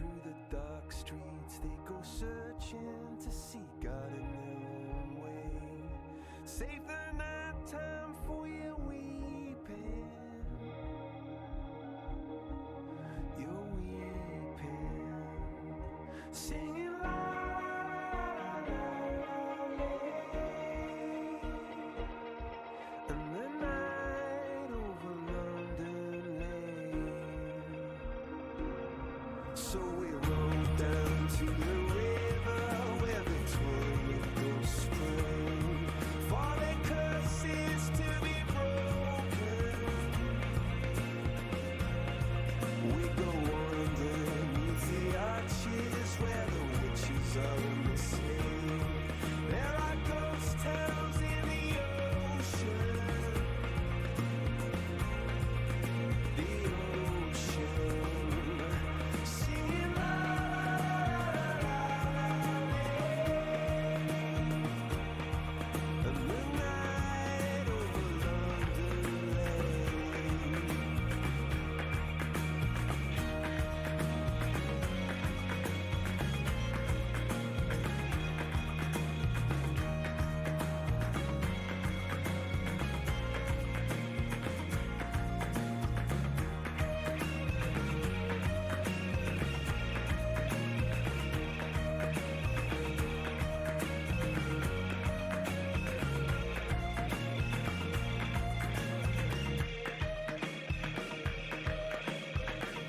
through the dark streets, they go searching to seek God in their own way. Save the night time for your weeping. You're weeping, singing la la la la la, and the night over London lay. So we rode down to the river where Victoria goes spring, for their curses to be broken. We go underneath the arches where the witches are missing. There are ghost towns in the ocean. The ocean. Singing la la la la la, and the night over London lay.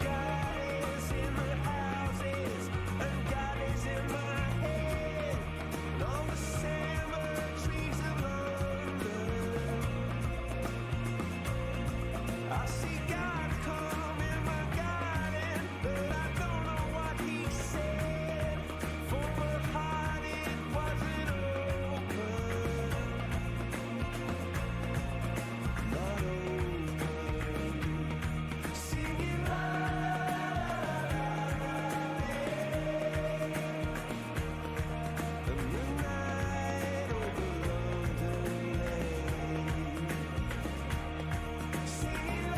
God is in the houses, and God is in my head, and all the cemeteries of London. I see God come in my garden, but I don't know what He said. For my heart it wasn't open, not open. Singing la and the night over London lay. Singing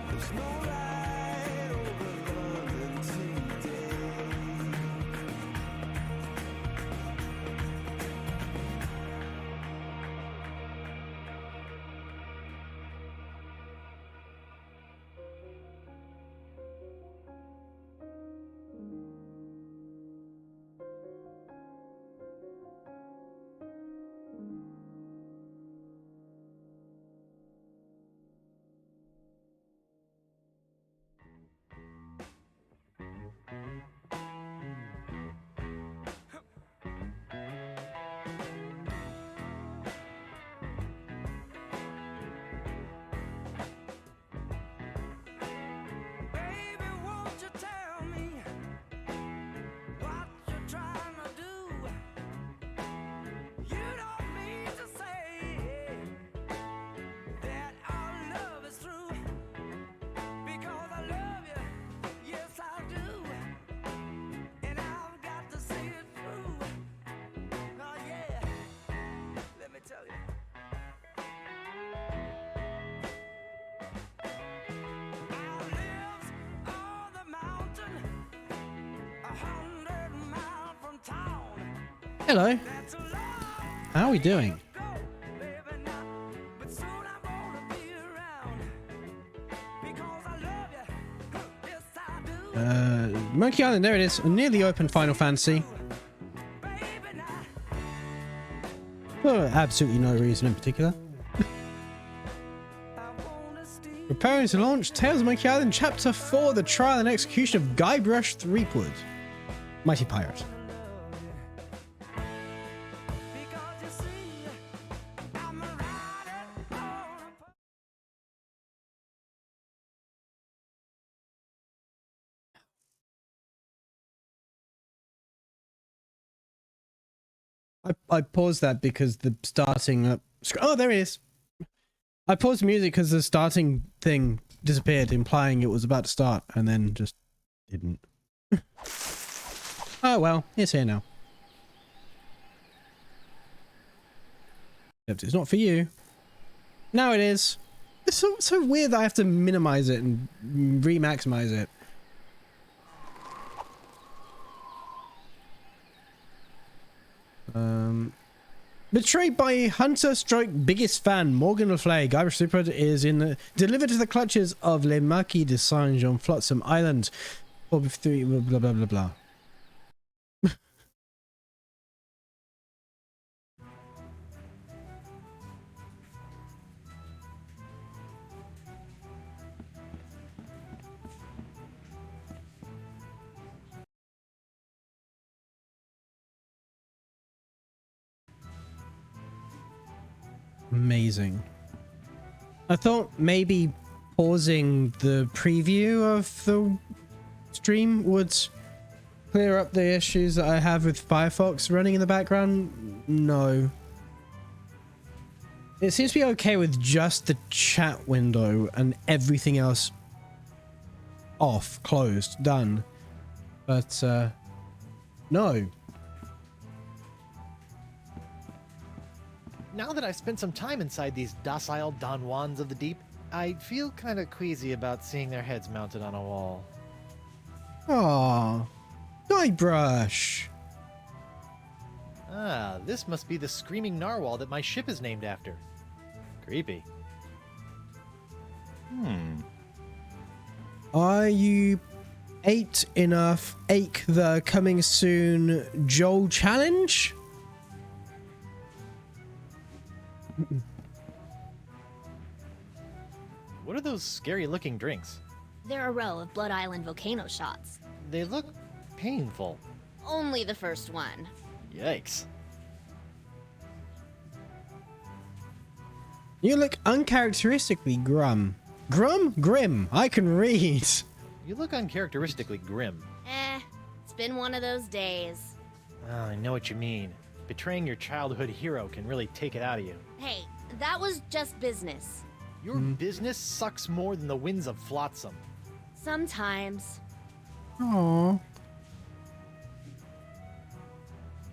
there's no light over London today. Baby, won't you tell me what you're trying to do? You don't mean to say that our love is through, because I love you, yes I do, and I've got to see it through. Oh yeah, let me tell you. Our lives on the mountain, 100 miles from town. Hello. That's a long How are we doing? go, baby, now, but soon I'm gonna be around, because I love you, yes I do, Monkey Island, there it is. Nearly open Final Fantasy. baby, now. For absolutely no reason in particular. I wanna steal Preparing to launch Tales of Monkey Island Chapter 4, The Trial and Execution of Guybrush Threepwood. Mighty Pirate. because you see, I'm a rider on a I paused that because the starting... oh, there it is. I paused the music because the starting thing disappeared, implying it was about to start, and then just didn't. Oh well, it's here now. Except it's not for you. Now it is. It's so weird that I have to minimize it and re-maximize it. Betrayed by Hunter Stroke biggest fan Morgan Le Fay, Irish Super is delivered to the clutches of Le Marquis de Saint on Flotsam Island. 453 blah blah blah blah. Amazing. I thought maybe pausing the preview of the stream would clear up the issues that I have with Firefox running in the background. No. It seems to be okay with just the chat window and everything else off, closed, done. But, no. Now that I've spent some time inside these docile Don Juans of the deep, I feel kind of queasy about seeing their heads mounted on a wall. Aww. Guybrush. Ah, this must be the screaming narwhal that my ship is named after. Creepy. Are you ate enough ache the coming soon Joel challenge? What are those scary looking drinks? They're a row of Blood Island volcano shots. They look painful. Only the first one. Yikes. You look uncharacteristically grim. Grim. I can read. You look uncharacteristically grim. It's been one of those days. Oh, I know what you mean. Betraying your childhood hero can really take it out of you. Hey, that was just business. Your business sucks more than the winds of Flotsam. Sometimes. Aww.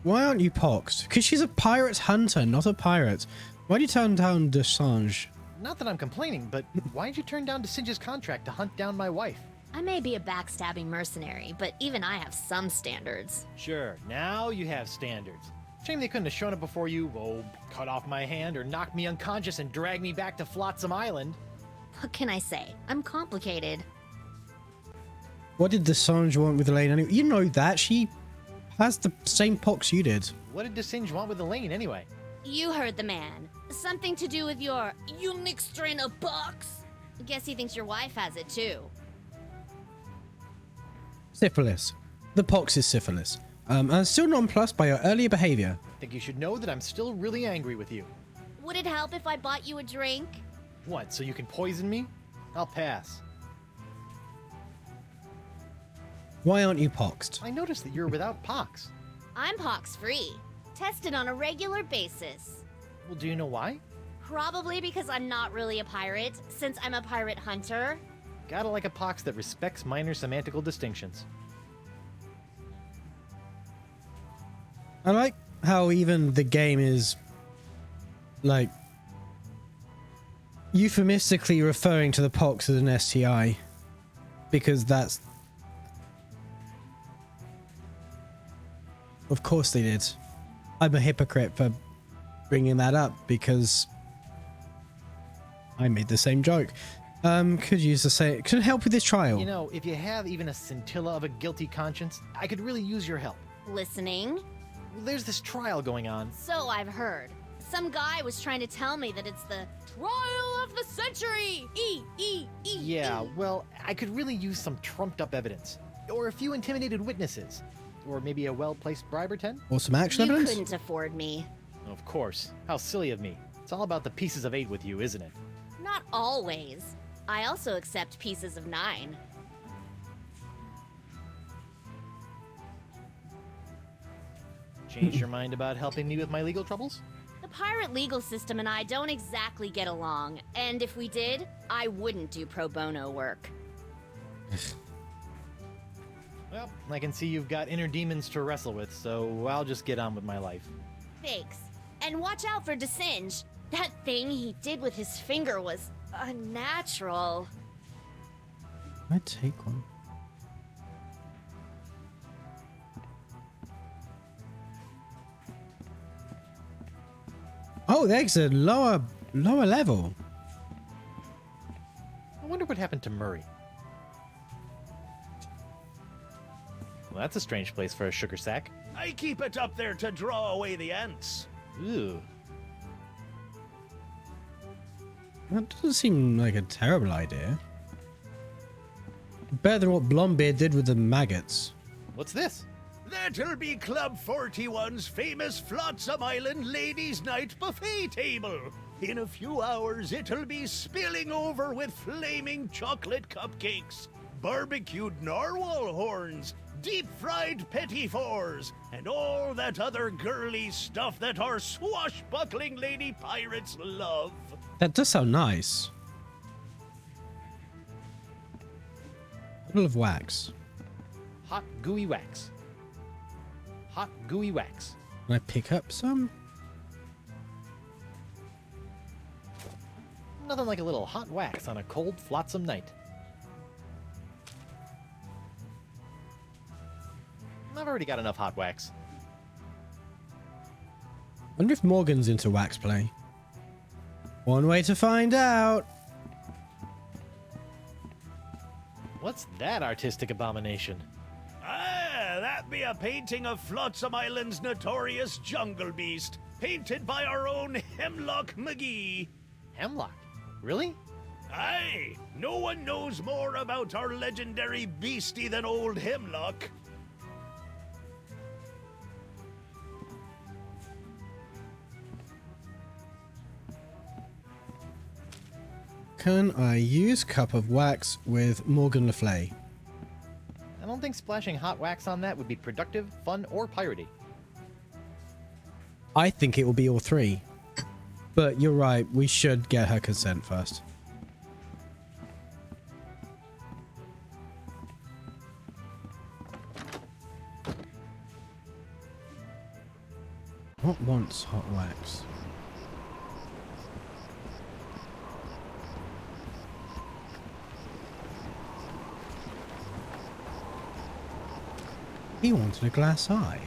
Why aren't you poxed? Because she's a pirate's hunter, not a pirate. Why do you turn down Desange? Not that I'm complaining, but why'd you turn down DeSinge's contract to hunt down my wife? I may be a backstabbing mercenary, but even I have some standards. Sure, now you have standards. Shame they couldn't have shown up before you, cut off my hand or knocked me unconscious and dragged me back to Flotsam Island. What can I say? I'm complicated. What did Desange want with Elaine anyway? You know that. She has the same pox you did. What did DeSinge want with Elaine anyway? You heard the man. Something to do with your unique strain of pox. Guess he thinks your wife has it too. Syphilis. The pox is syphilis. I'm still nonplussed by your earlier behavior. Think you should know that I'm still really angry with you. Would it help if I bought you a drink? What, so you can poison me? I'll pass. Why aren't you poxed? I noticed that you're without pox. I'm pox-free. Tested on a regular basis. Well, do you know why? Probably because I'm not really a pirate, since I'm a pirate hunter. Gotta like a pox that respects minor semantical distinctions. I like how even the game is, like, euphemistically referring to the pox as an STI. Because that's... Of course they did. I'm a hypocrite for bringing that up because I made the same joke. Could use the same... Could help with this trial. You know, if you have even a scintilla of a guilty conscience, I could really use your help. Listening? Well, there's this trial going on. So I've heard. Some guy was trying to tell me that it's the trial of the century! Yeah, well, I could really use some trumped-up evidence. Or a few intimidated witnesses. Or maybe a well-placed bribe or 10. Or some action You evidence? couldn't afford me. Of course. How silly of me. It's all about the pieces of 8 with you, isn't it? Not always. I also accept pieces of 9. Changed your mind about helping me with my legal troubles? The pirate legal system and I don't exactly get along, and if we did, I wouldn't do pro bono work. Well, I can see you've got inner demons to wrestle with, so I'll just get on with my life. Thanks. And watch out for DeSinge. That thing he did with his finger was unnatural. I take one. Oh, the egg's a lower level. I wonder what happened to Murray. Well, that's a strange place for a sugar sack. I keep it up there to draw away the ants. Ooh. That doesn't seem like a terrible idea. Better than what Blombeard did with the maggots. What's this? That'll be Club 41's famous Flotsam Island Ladies' Night buffet table. In a few hours, it'll be spilling over with flaming chocolate cupcakes, barbecued narwhal horns, deep-fried petit fours, and all that other girly stuff that our swashbuckling lady pirates love. That does sound nice. Bottle of wax. Hot gooey wax. Hot gooey wax. Can I pick up some? Nothing like a little hot wax on a cold, flotsam night. I've already got enough hot wax. Wonder if Morgan's into wax play. One way to find out. What's that artistic abomination? Ah, that be a painting of Flotsam Island's notorious jungle beast, painted by our own Hemlock McGee. Hemlock? Really? Aye, no one knows more about our legendary beastie than old Hemlock. Can I use cup of wax with Morgan Le Fay? I don't think splashing hot wax on that would be productive, fun, or piratey. I think it will be all three. But you're right, we should get her consent first. What wants hot wax? He wanted a glass eye.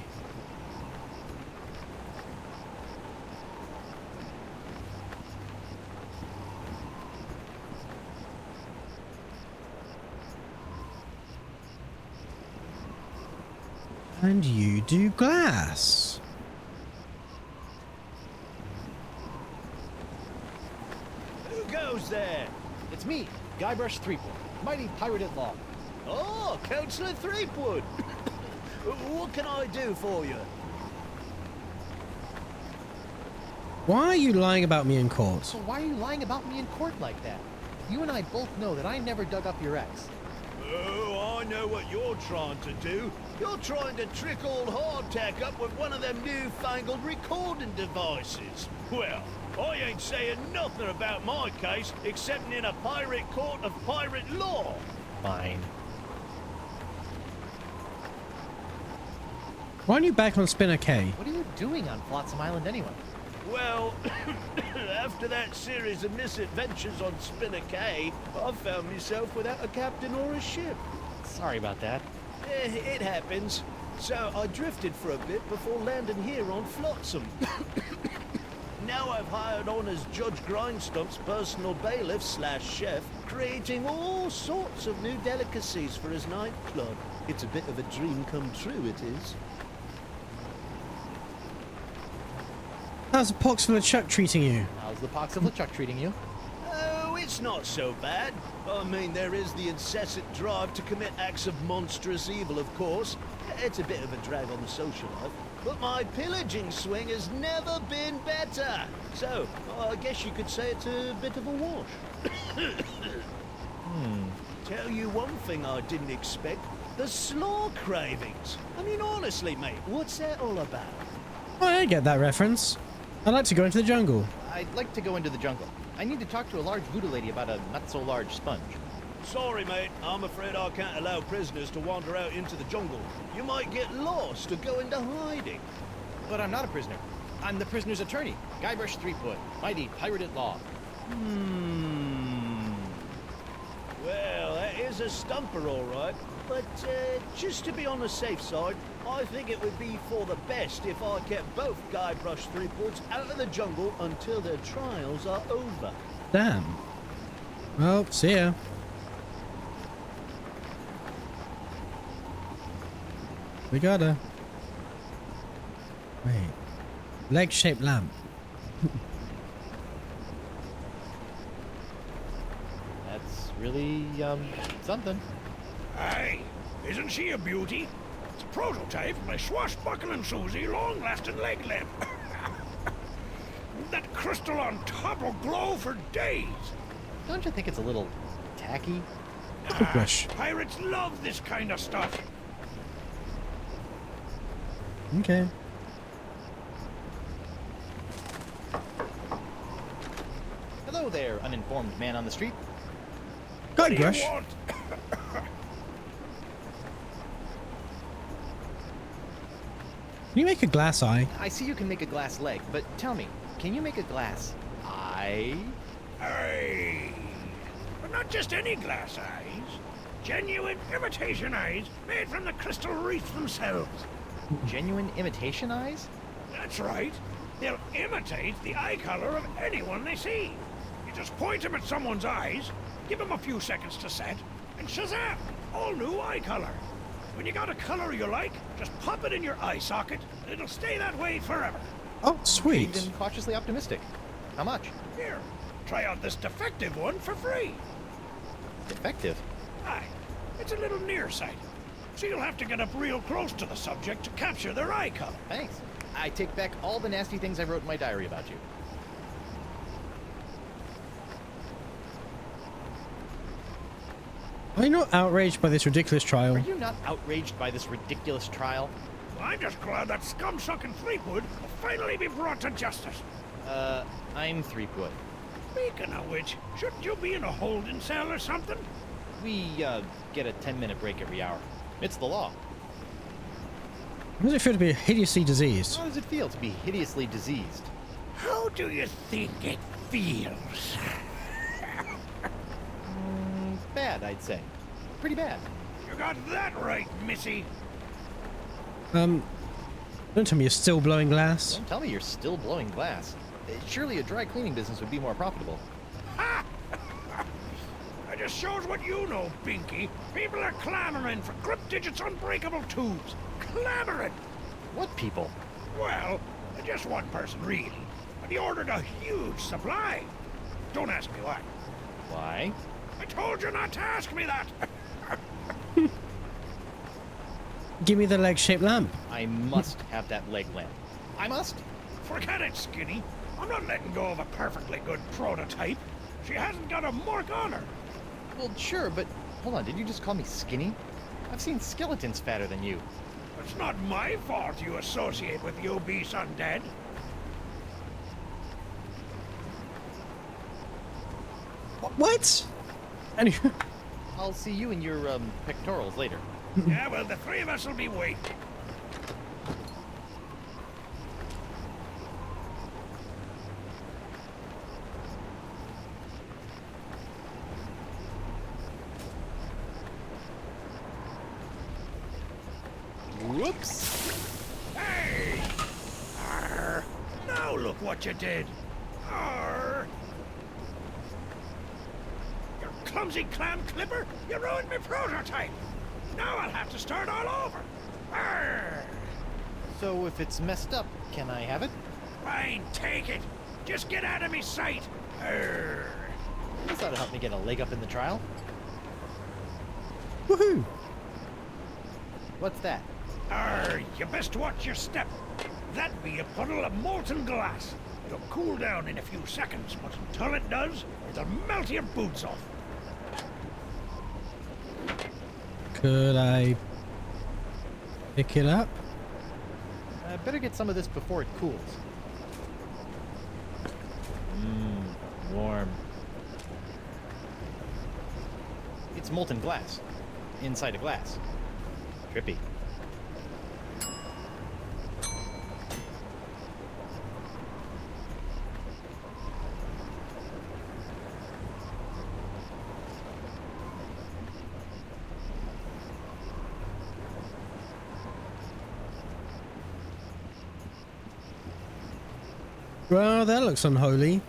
And you do glass. Who goes there? It's me, Guybrush Threepwood, mighty pirate at law. Oh, Councillor Threepwood. What can I do for you? Why are you lying about me in court? So why are you lying about me in court like that? You and I both know that I never dug up your ex. Oh, I know what you're trying to do. You're trying to trick old Hardtack up with one of them newfangled recording devices. Well, I ain't saying nothing about my case, except in a pirate court of pirate law. Fine. Why aren't you back on Spinner K? What are you doing on Flotsam Island anyway? Well, after that series of misadventures on Spinner Cay, I found myself without a captain or a ship. Sorry about that. It happens. So I drifted for a bit before landing here on Flotsam. Now I've hired on as Judge Grindstump's personal bailiff / chef, creating all sorts of new delicacies for his nightclub. It's a bit of a dream come true, it is. How's the poxful of Chuck treating you? How's the pox of LeChuck treating you? Oh, it's not so bad. I mean, there is the incessant drive to commit acts of monstrous evil, of course. It's a bit of a drag on the social life. But my pillaging swing has never been better. So, I guess you could say it's a bit of a wash. Tell you one thing I didn't expect. The slaw cravings. I mean, honestly, mate, what's that all about? Oh, I get that reference. I'd like to go into the jungle. I'd like to go into the jungle. I need to talk to a large voodoo lady about a not-so-large sponge. Sorry, mate. I'm afraid I can't allow prisoners to wander out into the jungle. You might get lost or go into hiding. But I'm not a prisoner. I'm the prisoner's attorney, Guybrush Threepwood, mighty pirate at law. Well, that is a stumper, all right. But just to be on the safe side, I think it would be for the best if I kept both Guybrush Threepwood's out of the jungle until their trials are over. Damn. Well, see ya. We gotta. Wait. Leg-shaped lamp. That's really, something. Aye, isn't she a beauty? It's a prototype of my swashbuckling Susie long-lasting leg lamp. That crystal on top will glow for days. Don't you think it's a little tacky? Guybrush. Pirates love this kind of stuff. Okay. Hello there, uninformed man on the street. What do you Guybrush. want? Can you make a glass eye? I see you can make a glass leg, but tell me, can you make a glass eye? Aye. But not just any glass eyes. Genuine imitation eyes made from the crystal wreaths themselves. Genuine imitation eyes? That's right. They'll imitate the eye color of anyone they see. You just point them at someone's eyes, give them a few seconds to set, and shazam! All new eye color. When you got a color you like, just pop it in your eye socket, and it'll stay that way forever. Oh, sweet. Even cautiously optimistic. How much? Here, try out this defective one for free. Defective. Aye, it's a little nearsighted, so you'll have to get up real close to the subject to capture their eye color. Thanks. I take back all the nasty things I wrote in my diary about you. Are you not outraged by this ridiculous trial? Are you not outraged by this ridiculous trial? I'm just glad that scum-sucking Threepwood will finally be brought to justice. I'm Threepwood. Speaking of which, shouldn't you be in a holding cell or something? We, get a 10-minute break every hour. It's the law. How does it feel to be hideously diseased? How does it feel to be hideously diseased? How do you think it feels? Bad, I'd say. Pretty bad. You got that right, missy. Don't tell me you're still blowing glass. Don't tell me you're still blowing glass. Surely a dry cleaning business would be more profitable. That just shows what you know, Binky. People are clamoring for Grip Digit's unbreakable tubes. Clamoring! What people? Well, just one person, really. But he ordered a huge supply. Don't ask me why. Why? I told you not to ask me that. Give me the leg-shaped lamp. I must have that leg lamp. I must. Forget it, Skinny. I'm not letting go of a perfectly good prototype. She hasn't got a mark on her. Well, sure, but hold on. Did you just call me skinny? I've seen skeletons fatter than you. It's not my fault you associate with the obese undead. What? Anyway, I'll see you in your pectorals later. Yeah, well, the three of us will be waiting. Whoops. Hey! Arr! Now look what you did. Arr! You clumsy clam clipper! You ruined my prototype! Now I'll have to start all over. Arr! So if it's messed up, can I have it? Fine, take it. Just get out of me sight. Arr! This ought to help me get a leg up in the trial. woohoo! What's that? Arr, you best watch your step. That be a puddle of molten glass. It'll cool down in a few seconds, but until it does, it'll melt your boots off. Could I pick it up? I better get some of this before it cools. Warm. It's molten glass. Inside a glass. Trippy. Well, that looks unholy.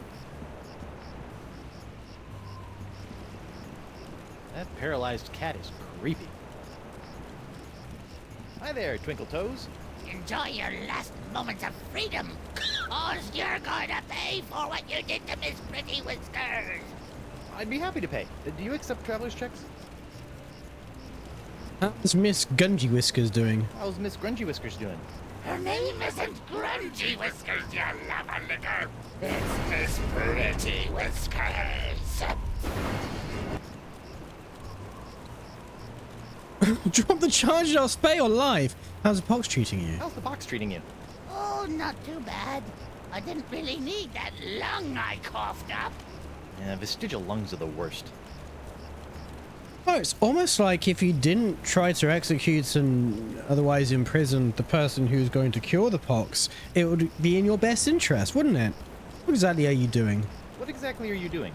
That paralyzed cat is creepy. Hi there, Twinkle Toes. Enjoy your last moments of freedom, cause you're going to pay for what you did to Miss Pretty Whiskers. I'd be happy to pay. Do you accept traveler's checks? How's Miss Gungy Whiskers doing? How's Miss Grungy Whiskers doing? Her name isn't Grungy Whiskers, you love-a-licker. It's Miss Pretty Whiskers. Drop the charge, I'll spay or live. How's the pox treating you? How's the box treating you? Oh, not too bad. I didn't really need that lung I coughed up. Yeah, vestigial lungs are the worst. Oh, it's almost like if you didn't try to execute and otherwise imprison the person who's going to cure the pox, it would be in your best interest, wouldn't it? What exactly are you doing? What exactly are you doing?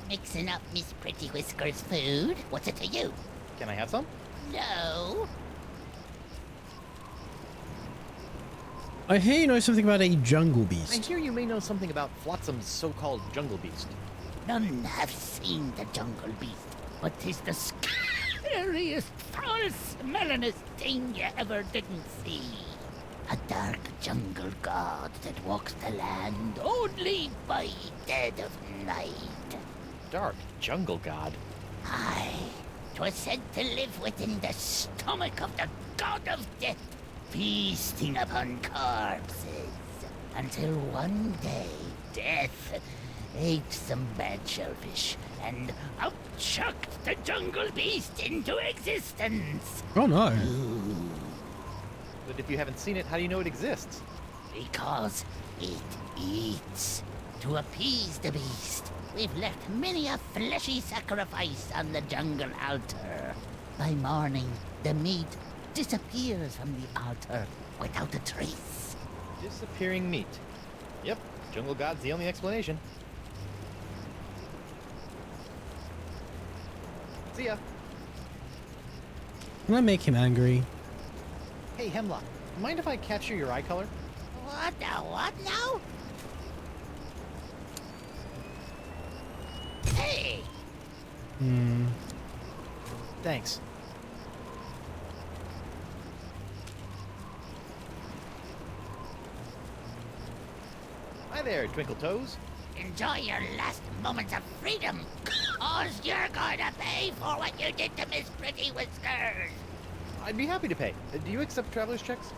Mixing up Miss Pretty Whiskers' food? What's it to you? Can I have some? No. I hear you know something about a jungle I beast. hear you may know something about Flotsam's so-called jungle beast. None have seen the jungle beast, but 'tis the scariest, foul-smellingest thing you ever didn't see. A dark jungle god that walks the land only by dead of night. Dark jungle god. Aye, 'twas said to live within the stomach of the god of death, feasting upon corpses, until one day death ate some bad shellfish and out-chucked the jungle beast into existence. Oh no. But if you haven't seen it, how do you know it exists? Because it eats. To appease the beast, we've left many a fleshy sacrifice on the jungle altar. By morning, the meat disappears from the altar without a trace. Disappearing meat. Yep, jungle god's the only explanation. See ya. Can I make him angry? Hey, Hemlock, mind if I capture your eye color? What now? What now? Hey! Thanks. Hi there, Twinkle Toes. Enjoy your last moments of freedom, cause you're going to pay for what you did to Miss Pretty Whiskers. I'd be happy to pay. Do you accept traveler's checks?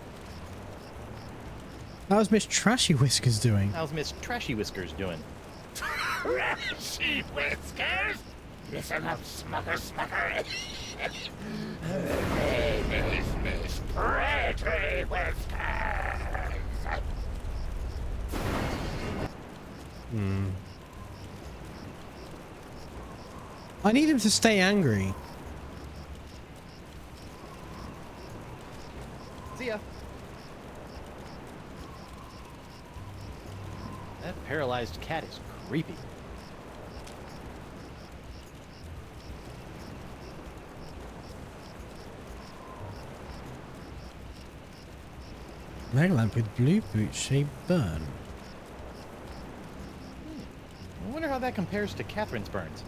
How's Miss Trashy Whiskers doing? How's Miss Trashy Whiskers doing? Trashy Whiskers? Listen up, Smucker. Her name is Miss Pretty Whiskers. I need him to stay angry. See ya. That paralyzed cat is creepy. Leg lamp with blue boot shaped burn. I wonder how that compares to Catherine's burns.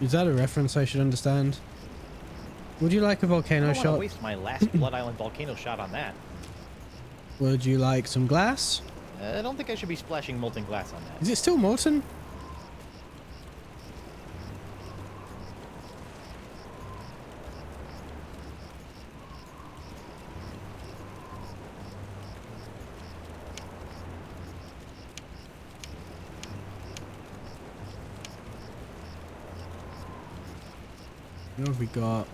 Is that a reference I should understand? Would you like a I volcano don't want to shot? waste my last Blood Island volcano shot on that. Would you like some glass? I don't think I should be splashing molten glass on that. Is it still molten? What have we got?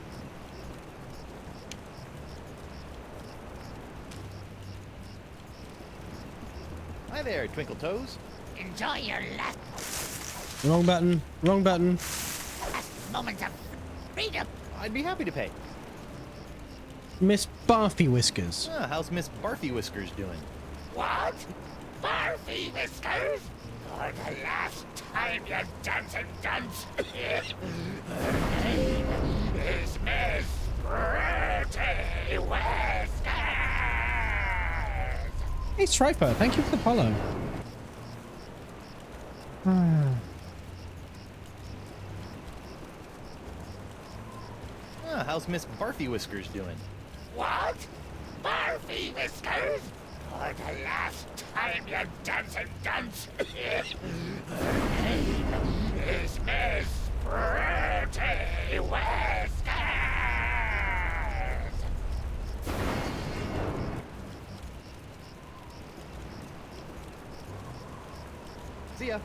Hi there, Twinkle Toes. Enjoy your last Wrong button. Wrong button. moments of freedom. I'd be happy to pay. Miss Barfy Whiskers. Ah, how's Miss Barfy Whiskers doing? What? Barfy Whiskers? For the last time, you dancing dunce. Her name is Miss Pretty Whiskers. Hey, Striper, thank you for the follow. How's Miss Barfy Whiskers doing? What? Barfy Whiskers? For the last time, you dancing dunce. Her name is Miss Pretty Whiskers. See ya.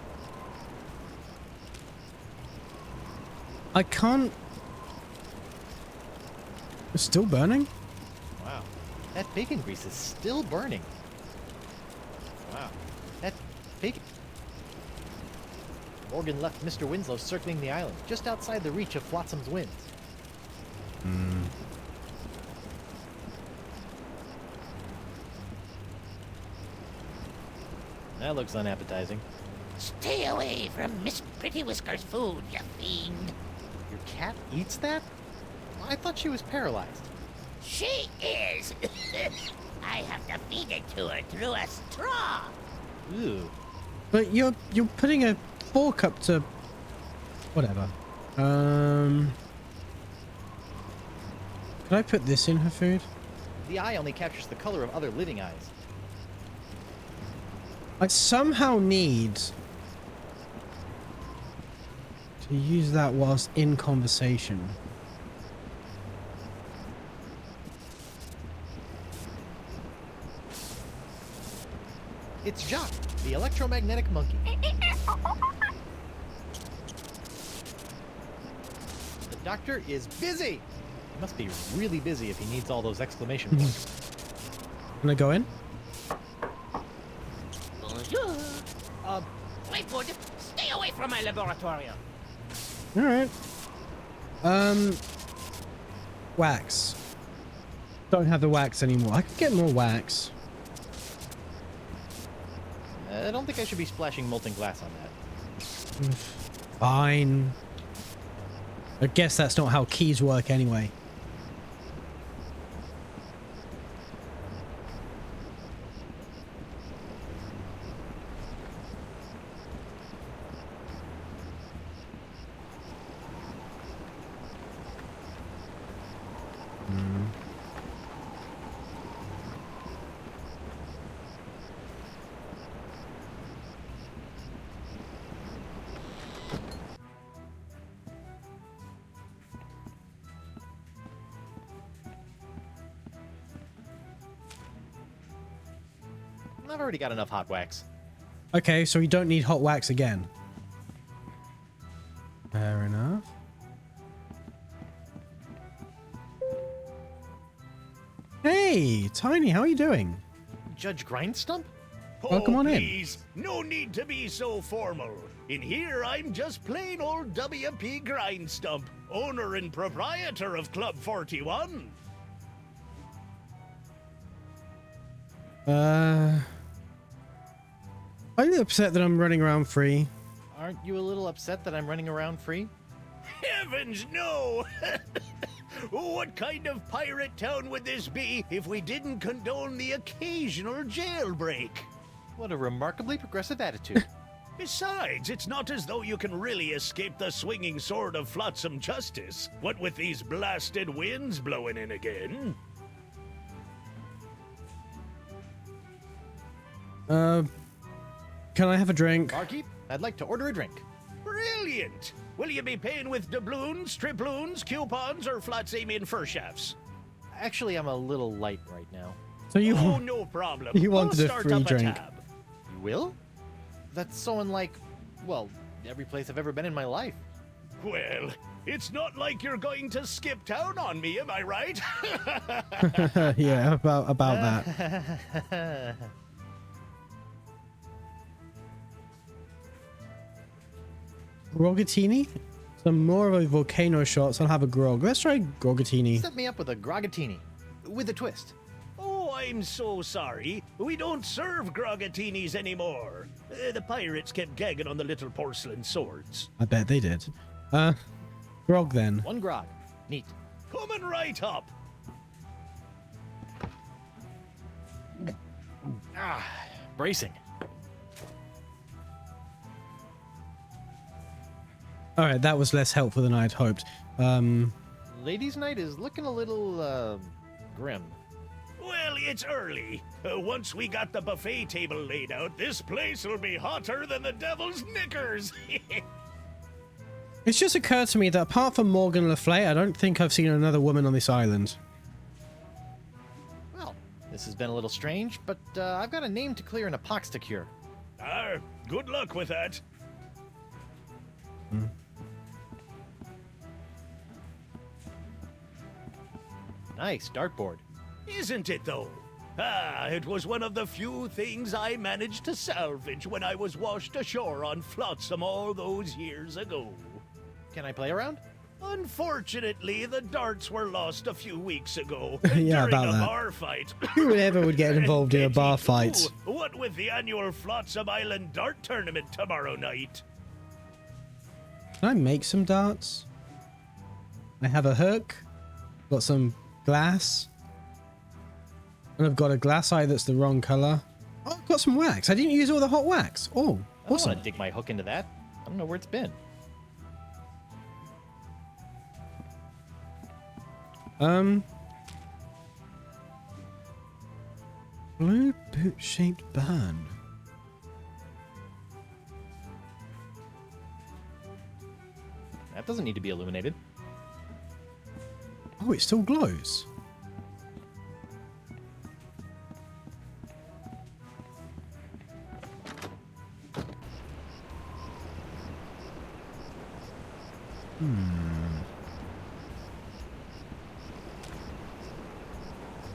I can't. It's still burning? Wow. That bacon grease is still burning. Wow. That bacon... Morgan left Mr. Winslow circling the island, just outside the reach of Flotsam's winds. That looks unappetizing. Stay away from Miss Pretty Whiskers' food, you fiend. Your cat eats that? I thought she was paralyzed. She is. I have to feed it to her through a straw. Ooh. But you're putting a fork up to whatever. Can I put this in her food? The eye only captures the color of other living eyes. I somehow need to use that whilst in conversation. It's Jacques, the electromagnetic monkey. The doctor is busy. He must be really busy if he needs all those exclamation points. Can I go in? Bonjour. Wait, Wood. Stay away from my laboratorium. All right. Wax. Don't have the wax anymore. I can get more wax. I don't think I should be splashing molten glass on that. Fine. I guess that's not how keys work anyway. I've already got enough hot wax. Okay, so we don't need hot wax again. Fair enough. Hey, Tiny, how are you doing? Judge Grindstump? Welcome on in. Please, no need to be so formal. In here, I'm just plain old W.P. Grindstump, owner and proprietor of Club 41. Are you upset that I'm running around free? Aren't you a little upset that I'm running around free? Heavens, no! What kind of pirate town would this be if we didn't condone the occasional jailbreak? What a remarkably progressive attitude. Besides, it's not as though you can really escape the swinging sword of flotsam justice, what with these blasted winds blowing in again. Can I have a drink? Barkeep, I'd like to order a drink. Brilliant! Will you be paying with doubloons, triploons, coupons, or flotsamian fur shafts? Actually, I'm a little light right now. So you Oh, no problem. You wanted I'll a start free up drink. tab. You will? That's so unlike, well, every place I've ever been in my life. Well, it's not like you're going to skip town on me, am I right? yeah, about that. Grogatini? Some more of a volcano shots. I'll have a grog. Let's try Grogatini. Set me up with a grogatini. With a twist. Oh, I'm so sorry. We don't serve grogatinis anymore. The pirates kept gagging on the little porcelain swords. I bet they did. Grog then. One grog. Neat. Coming right up. Bracing. All right, that was less helpful than I'd hoped. Ladies' night is looking a little, grim. Well, it's early. Once we got the buffet table laid out, this place will be hotter than the devil's knickers. It's just occurred to me that apart from Morgan Le Fay, I don't think I've seen another woman on this island. Well, this has been a little strange, but I've got a name to clear and a pox to cure. Good luck with that. Nice dartboard. Isn't it, though? It was one of the few things I managed to salvage when I was washed ashore on Flotsam all those years ago. Can I play around? Unfortunately, the darts were lost a few weeks ago Yeah, during about a that. bar fight. Who ever would get involved in a bar fight? Ooh, what with the annual Flotsam Island Dart Tournament tomorrow night? Can I make some darts? I have a hook, got some glass, and I've got a glass eye that's the wrong color. Oh, I've got some wax. I didn't use all the hot wax. Oh, I don't awesome. want to dig my hook into that. I don't know where it's been. Blue boot-shaped band. That doesn't need to be illuminated. Oh, it still glows.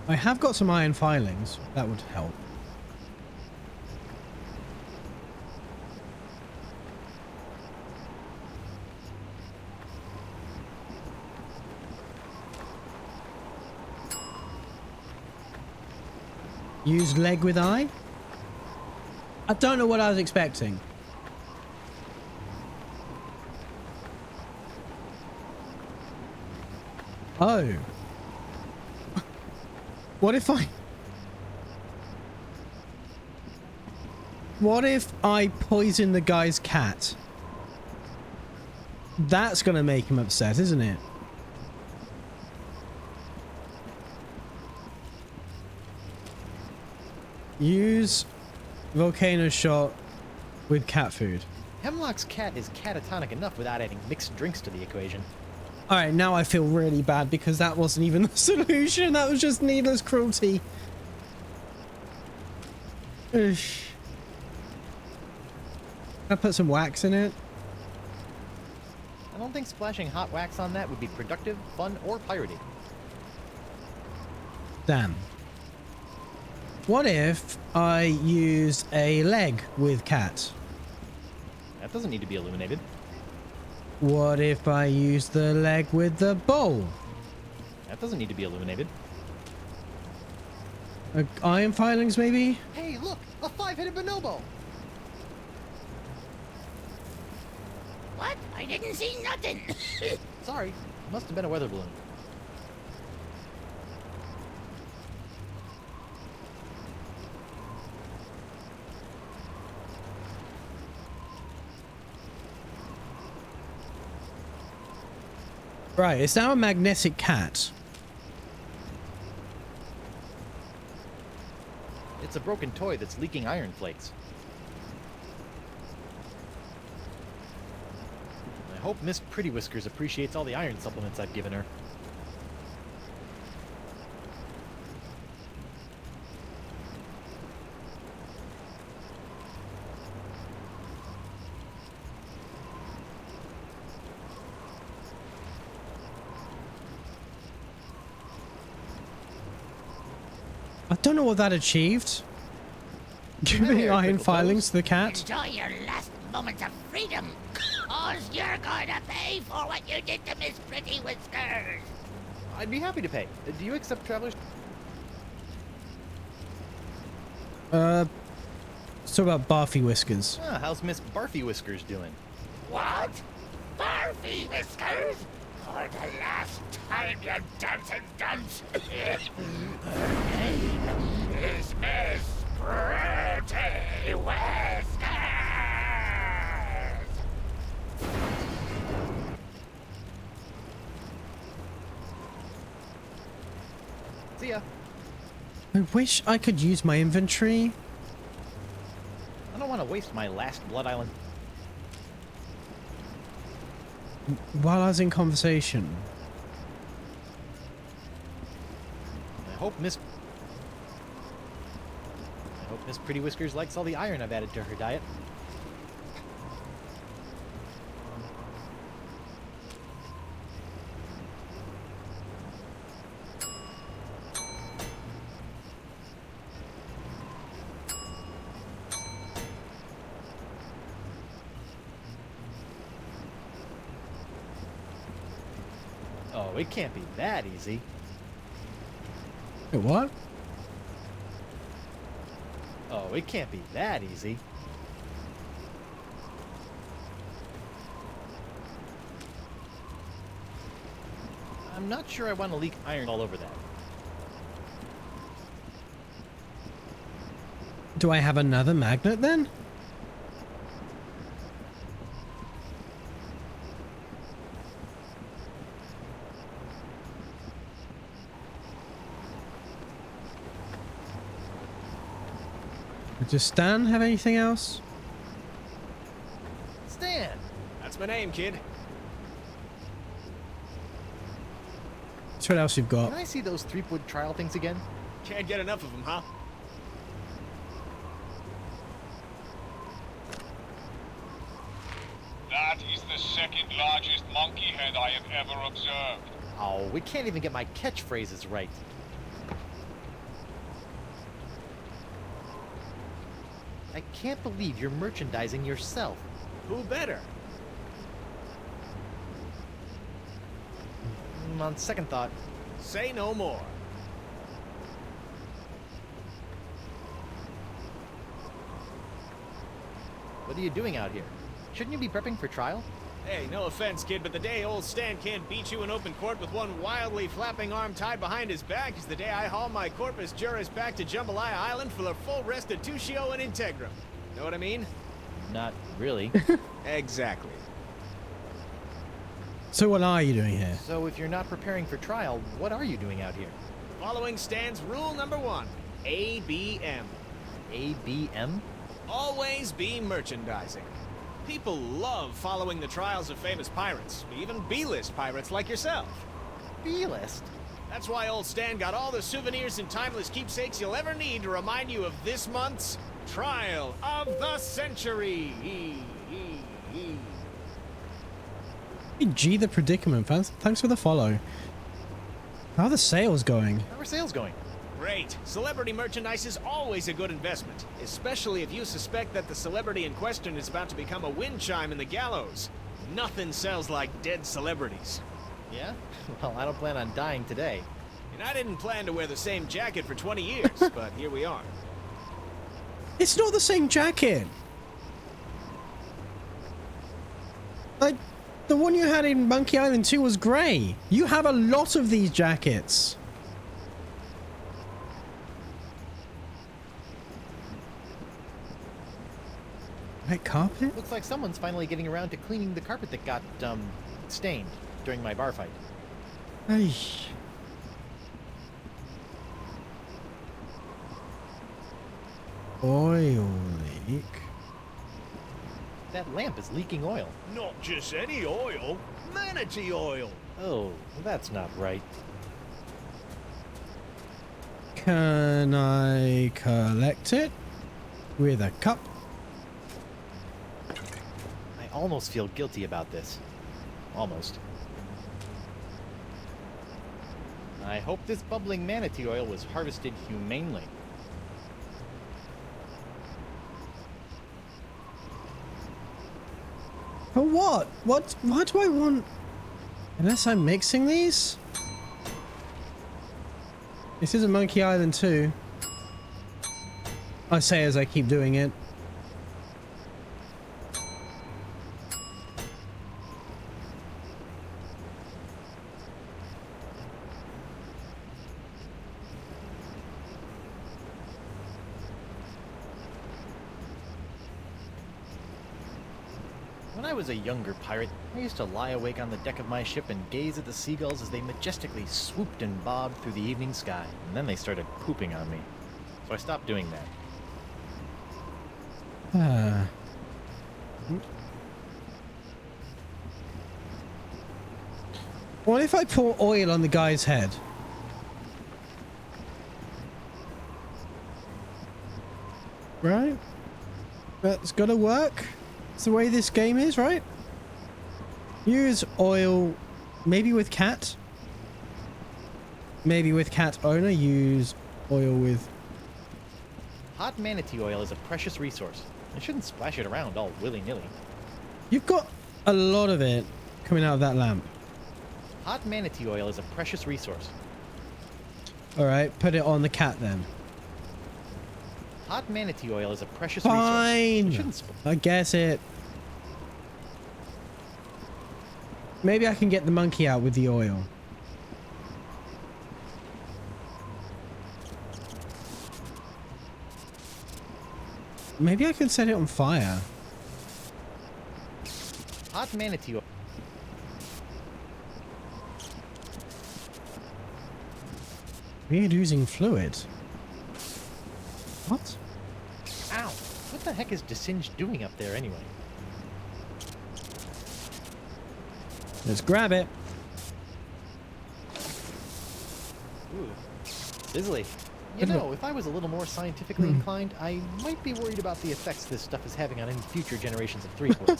I have got some iron filings. That would help. Use leg with eye? I don't know what I was expecting. Oh. What if I... What if I poison the guy's cat? That's gonna make him upset, isn't it? Use volcano shot with cat food. Hemlock's cat is catatonic enough without adding mixed drinks to the equation. Alright, now I feel really bad because that wasn't even the solution. That was just needless cruelty. Oosh. Can I put some wax in it? I don't think splashing hot wax on that would be productive, fun, or piratey. Damn. What if I use a leg with cat? That doesn't need to be illuminated. What if I use the leg with the bowl? That doesn't need to be illuminated. Iron filings, maybe? Hey, look! A five-headed bonobo! What? I didn't see nothing. Sorry, must have been a weather balloon. Right, it's now a magnetic cat. It's a broken toy that's leaking iron flakes. I hope Miss Pretty Whiskers appreciates all the iron supplements I've given her. I don't know what that achieved. Giving There, iron Pickle filings Toes. to the cat. Enjoy your last moments of freedom, cause you're gonna pay for what you did to Miss Pretty Whiskers. I'd be happy to pay. Do you accept travelers? Let's talk about Barfy Whiskers. Ah, how's Miss Barfy Whiskers doing? What? Barfy Whiskers? For the last time, you dancing dunce. Her name is Miss Pretty whiskers! See ya. I wish I could use my inventory. I don't want to waste my last Blood Island. While I was in conversation. I hope Miss Pretty Whiskers likes all the iron I've added to her diet. Oh, it can't be that easy. Wait, what? Oh, it can't be that easy. I'm not sure I want to leak iron all over that. Do I have another magnet then? Does Stan have anything else? Stan! That's my name, kid. So what else you've got? Can I see those Threepwood trial things again? Can't get enough of them, huh? That is the second largest monkey head I have ever observed. Oh, we can't even get my catchphrases right. I can't believe you're merchandising yourself. Who better? On second thought, Say no more. what are you doing out here? Shouldn't you be prepping for trial? Hey, no offense, kid, but the day old Stan can't beat you in open court with one wildly flapping arm tied behind his back is the day I haul my corpus juris back to Jambalaya Island for a full rest of Tushio and Integrum. Know what I mean? Not really. Exactly. So what are you doing here? So if you're not preparing for trial, what are you doing out here? Following Stan's rule number 1, ABM. ABM? Always be merchandising. People love following the trials of famous pirates, even B-list pirates like yourself. B-list? That's why old Stan got all the souvenirs and timeless keepsakes you'll ever need to remind you of this month's Trial of the Century. Hey, G the predicament. Thanks for the follow. How are the sales going? How are sales going? Great. Celebrity merchandise is always a good investment, especially if you suspect that the celebrity in question is about to become a wind chime in the gallows. Nothing sells like dead celebrities. Yeah? Well, I don't plan on dying today. And I didn't plan to wear the same jacket for 20 years, but here we are. It's not the same jacket. Like, the one you had in Monkey Island 2 was grey. You have a lot of these jackets. Red carpet? Looks like someone's finally getting around to cleaning the carpet that got, stained during my bar fight. Ay. Oil leak. That lamp is leaking oil. Not just any oil, manatee oil. Oh, that's not right. Can I collect it with a cup? I almost feel guilty about this. Almost. I hope this bubbling manatee oil was harvested humanely. For what? Why do I want... Unless I'm mixing these? This isn't Monkey Island 2. I say as I keep doing it. I was a younger pirate, I used to lie awake on the deck of my ship and gaze at the seagulls as they majestically swooped and bobbed through the evening sky. And then they started pooping on me. So I stopped doing that. What if I pour oil on the guy's head? Right? That's gotta work. It's the way this game is, right? Use oil, maybe with cat. Maybe with cat owner, use oil with... Hot manatee oil is a precious resource. I shouldn't splash it around all willy-nilly. You've got a lot of it coming out of that lamp. Hot manatee oil is a precious resource. Alright, put it on the cat then. Hot manatee oil is a precious resource. Fine! I shouldn't I guess it. Maybe I can get the monkey out with the oil. Maybe I can set it on fire. Hot manatee oil. We're using fluid. What? Ow! What the heck is Desinged doing up there anyway? Let's grab it. Ooh. Sizzly. You know, if I was a little more scientifically inclined, I might be worried about the effects this stuff is having on any future generations of threepwood.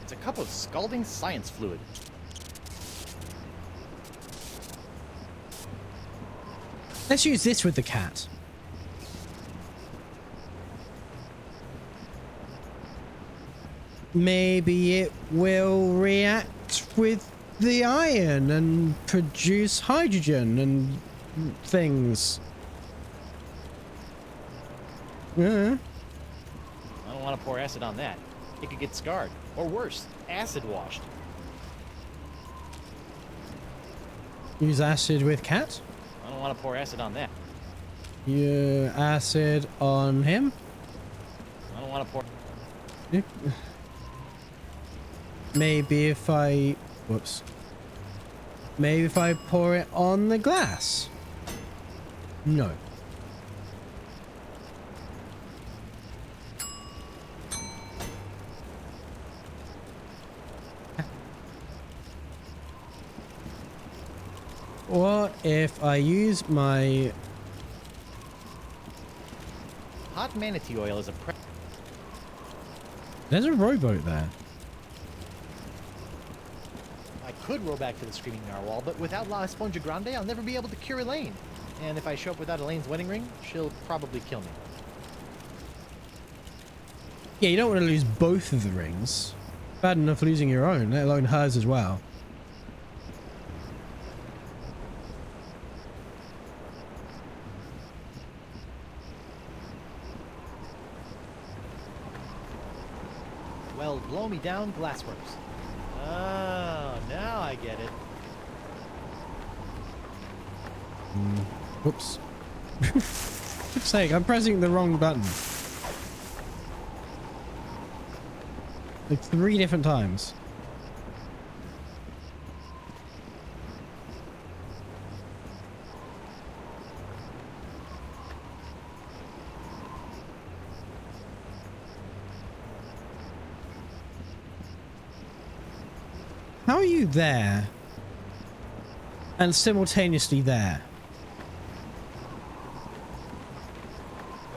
It's a cup of scalding science fluid. Let's use this with the cat. Maybe it will react with the iron and produce hydrogen and things. Yeah. I don't want to pour acid on that. It could get scarred. Or worse, acid washed. Use acid with cat. I don't want to pour acid on that. Yeah, acid on him. I don't want to pour... Maybe if I... Whoops. Maybe if I pour it on the glass. No. What if I use my... Hot manatee oil is a There's a rowboat there. I could row back to the Screaming Narwhal, but without La Esponja Grande, I'll never be able to cure Elaine. And if I show up without Elaine's wedding ring, she'll probably kill me. Yeah, you don't want to lose both of the rings. Bad enough losing your own, let alone hers as well. Well, blow me down, Glassworks. Oh, now I get it. Whoops. For fuck's sake, I'm pressing the wrong button. Like 3 different times. How are you there? And simultaneously there?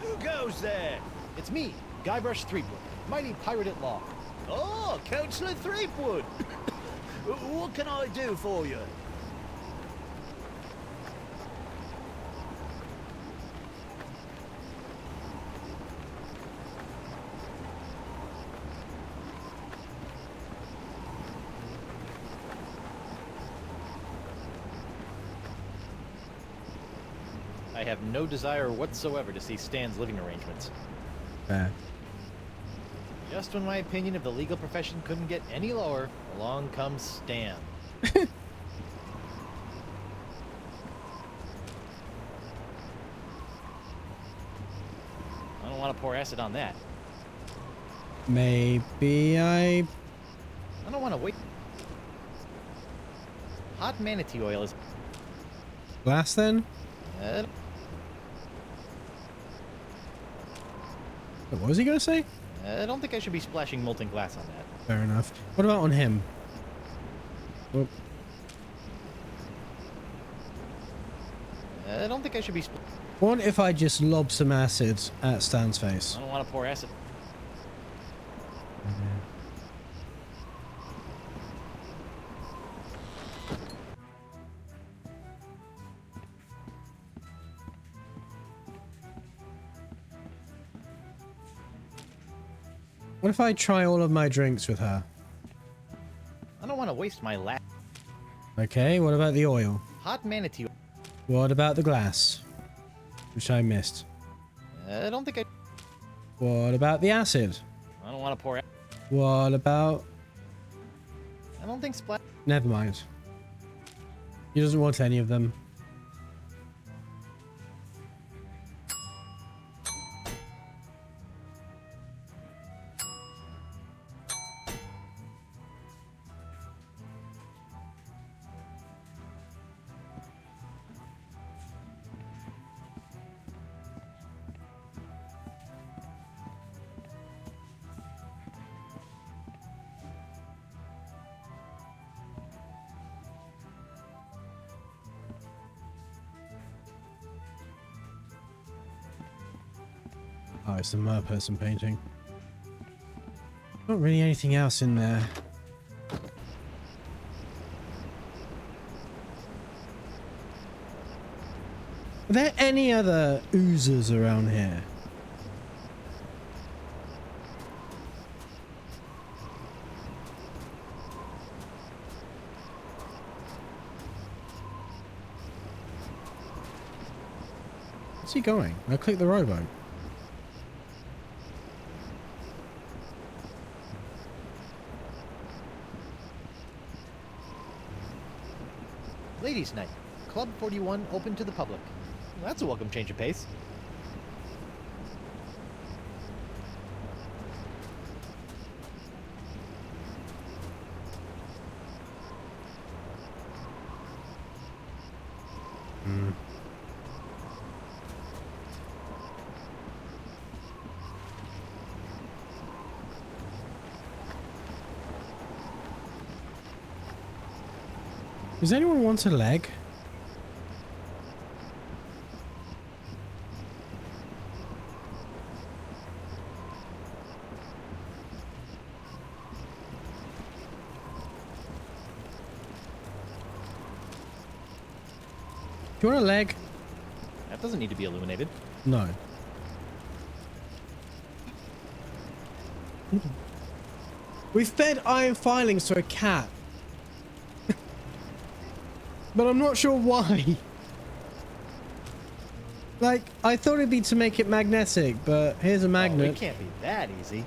Who goes there? It's me, Guybrush Threepwood, mighty pirate at law. Oh, Councillor Threepwood. What can I do for you? I have no desire whatsoever to see Stan's living arrangements. Fair. Just when my opinion of the legal profession couldn't get any lower, along comes Stan. acid on that. Maybe I... I don't want to wait. Hot manatee oil is... Glass then? What was he gonna say? I don't think I should be splashing molten glass on that. Fair enough. What about on him? Oh, I don't think I should be... what if I just lob some acid at Stan's face? I don't want to pour acid. What if I try all of my drinks with her? I don't want to waste my last... Okay, what about the oil? Hot manatee oil. What about the glass? Which I missed. I don't think I... What about the acid? I don't want to pour... What about... I don't think splash... Never mind. He doesn't want any of them. Oh, it's the mer person painting. Not really anything else in there. Are there any other oozers around here? Where's he going? I clicked the rowboat. Ladies' Night. Club 41 open to the public. Well, that's a welcome change of pace. Does anyone want a leg? Do you want a leg? That doesn't need to be illuminated. No. We've fed iron filings to a cat. But I'm not sure why. Like, I thought it'd be to make it magnetic, but here's a Oh, magnet. it can't be that easy.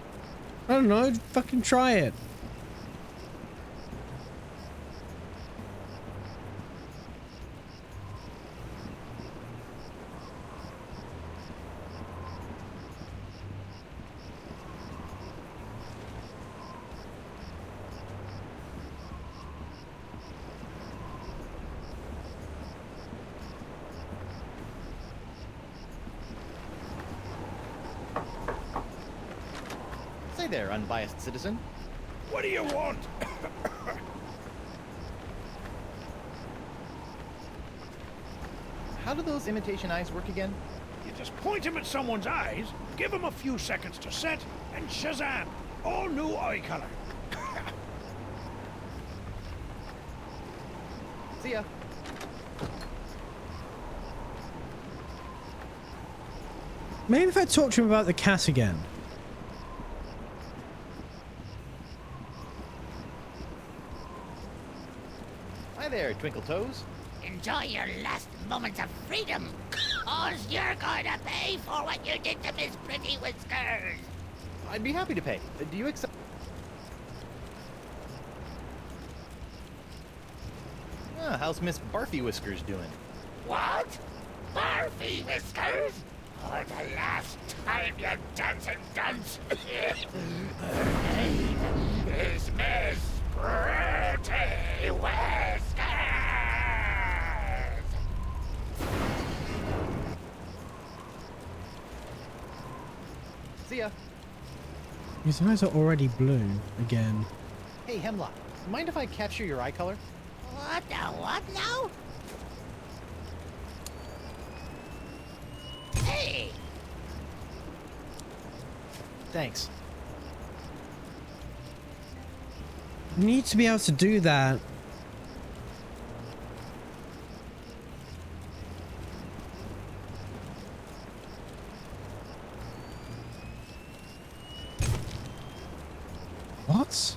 I don't know, fucking try it. Say there, unbiased citizen. What do you want? How do those imitation eyes work again? You just point him at someone's eyes, give him a few seconds to set, and shazam! All new eye color. See ya. Maybe if I talk to him about the cat again. Hi there, Twinkle Toes. Enjoy your last moments of freedom, cause you're going to pay for what you did to Miss Pretty Whiskers. I'd be happy to pay. Do you accept... How's Miss Barfy Whiskers doing? What? Barfy Whiskers? For the last time, you dancing dunce! Her name is Miss Pretty Whiskers! See ya. His eyes are already blue again. Hey, Hemlock. Mind if I capture your eye color? What the what now? Hey! Thanks. You need to be able to do that. What?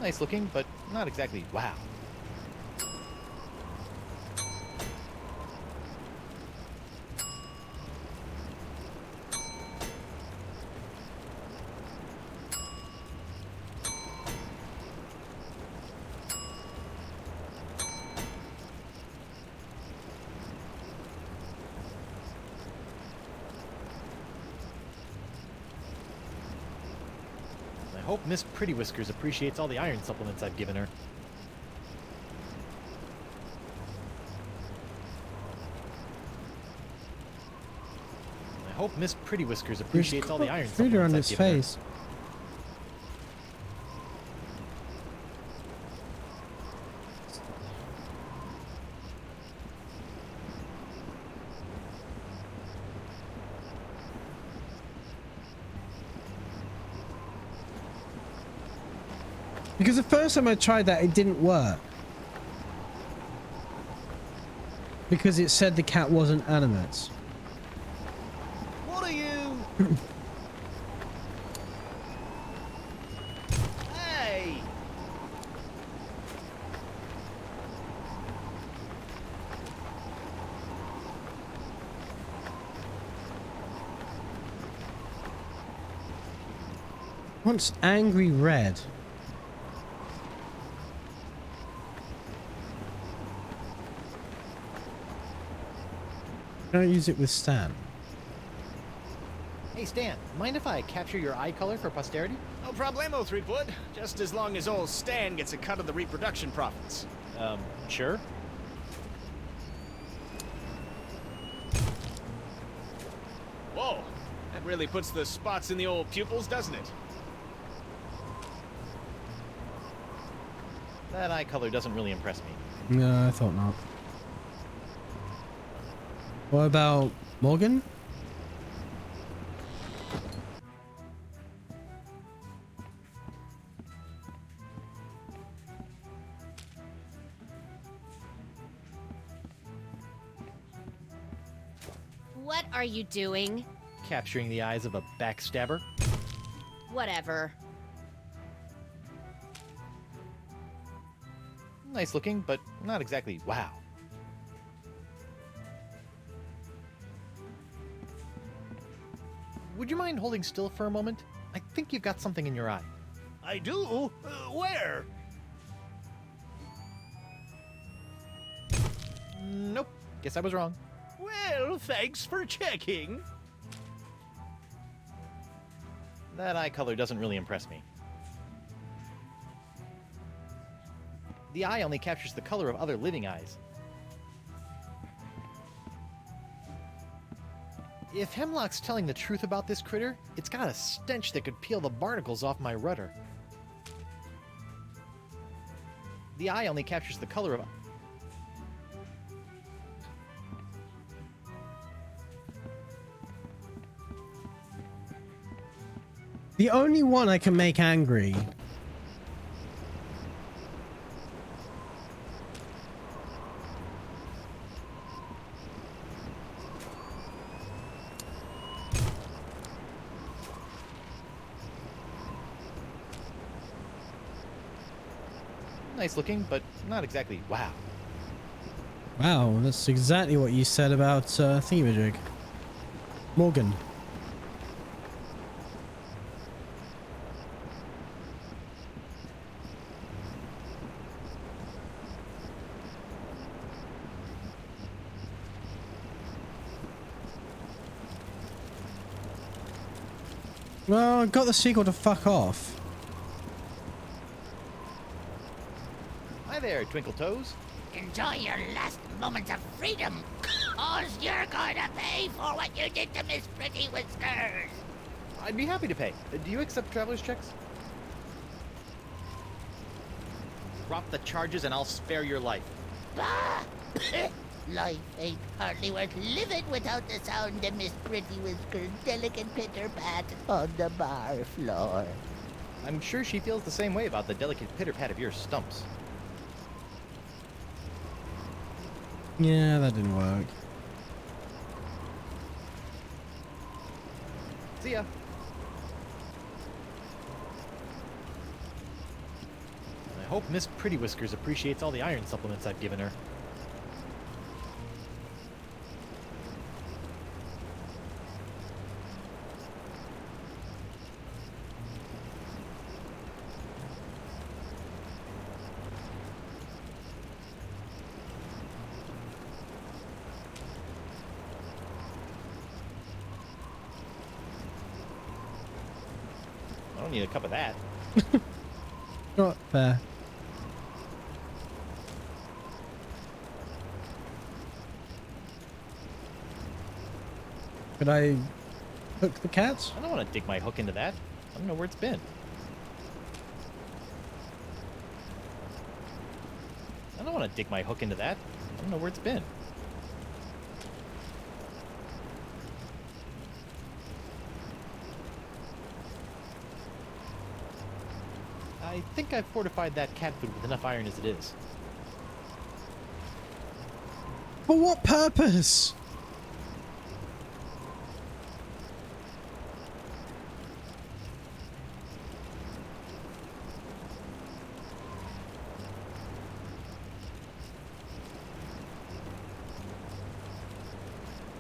Nice looking, but not exactly wow. I hope Miss Pretty Whiskers appreciates all the iron supplements I've given her. I hope Miss Pretty Whiskers appreciates all the iron Reader on supplements his I've given her. face. Because the first time I tried that, it didn't work. Because it said the cat wasn't animate. What are you? Hey! What's angry red? Don't use it with Stan. Hey Stan, mind if I capture your eye color for posterity? No problemo, Threepwood. Just as long as old Stan gets a cut of the reproduction profits. Sure. Whoa, that really puts the spots in the old pupils, doesn't it? That eye color doesn't really impress me. No, I thought not. What about Morgan? What are you doing? Capturing the eyes of a backstabber? Whatever. Nice looking, but not exactly wow. Would you mind holding still for a moment? I think you've got something in your eye. I do? Where? Nope. Guess I was wrong. Well, thanks for checking. That eye color doesn't really impress me. The eye only captures the color of other living eyes. If Hemlock's telling the truth about this critter, it's got a stench that could peel the barnacles off my rudder. The eye only captures the color of... The only one I can make angry. Nice looking, but not exactly wow. Wow, that's exactly what you said about Thingamajig. Morgan. Well, I got the seagull to fuck off. Hi there, Twinkle Toes. Enjoy your last moments of freedom, cause you're going to pay for what you did to Miss Pretty Whiskers. I'd be happy to pay. Do you accept traveler's checks? Drop the charges and I'll spare your life. Bah! Life ain't hardly worth living without the sound of Miss Pretty Whiskers' delicate pitter-pat on the bar floor. I'm sure she feels the same way about the delicate pitter-pat of your stumps. Yeah, that didn't work. See ya. I hope Miss Pretty Whiskers appreciates all the iron supplements I've given her. I don't need a cup of that. Not fair. Could I hook the cat? I don't want to dig my hook into that. I don't know where it's been. I don't want to dig my hook into that. I don't know where it's been. I think I've fortified that cat food with enough iron as it is. For what purpose?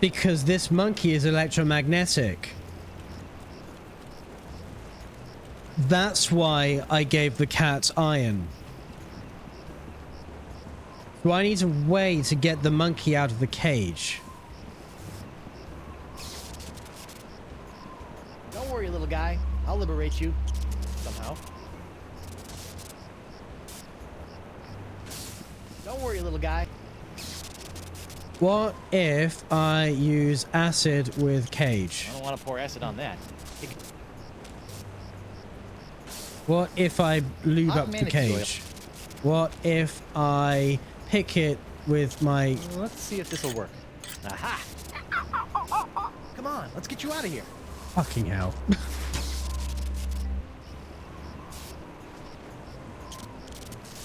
Because this monkey is electromagnetic. That's why I gave the cat iron. So I need a way to get the monkey out of the cage. Don't worry, little guy. I'll liberate you. Somehow. Don't worry, little guy. What if I use acid with cage? I don't want to pour acid on that. What if I lube Hot up the mayonnaise oil. cage? What if I pick it with my... Let's see if this will work. Aha! Come on, let's get you out of here. Fucking hell.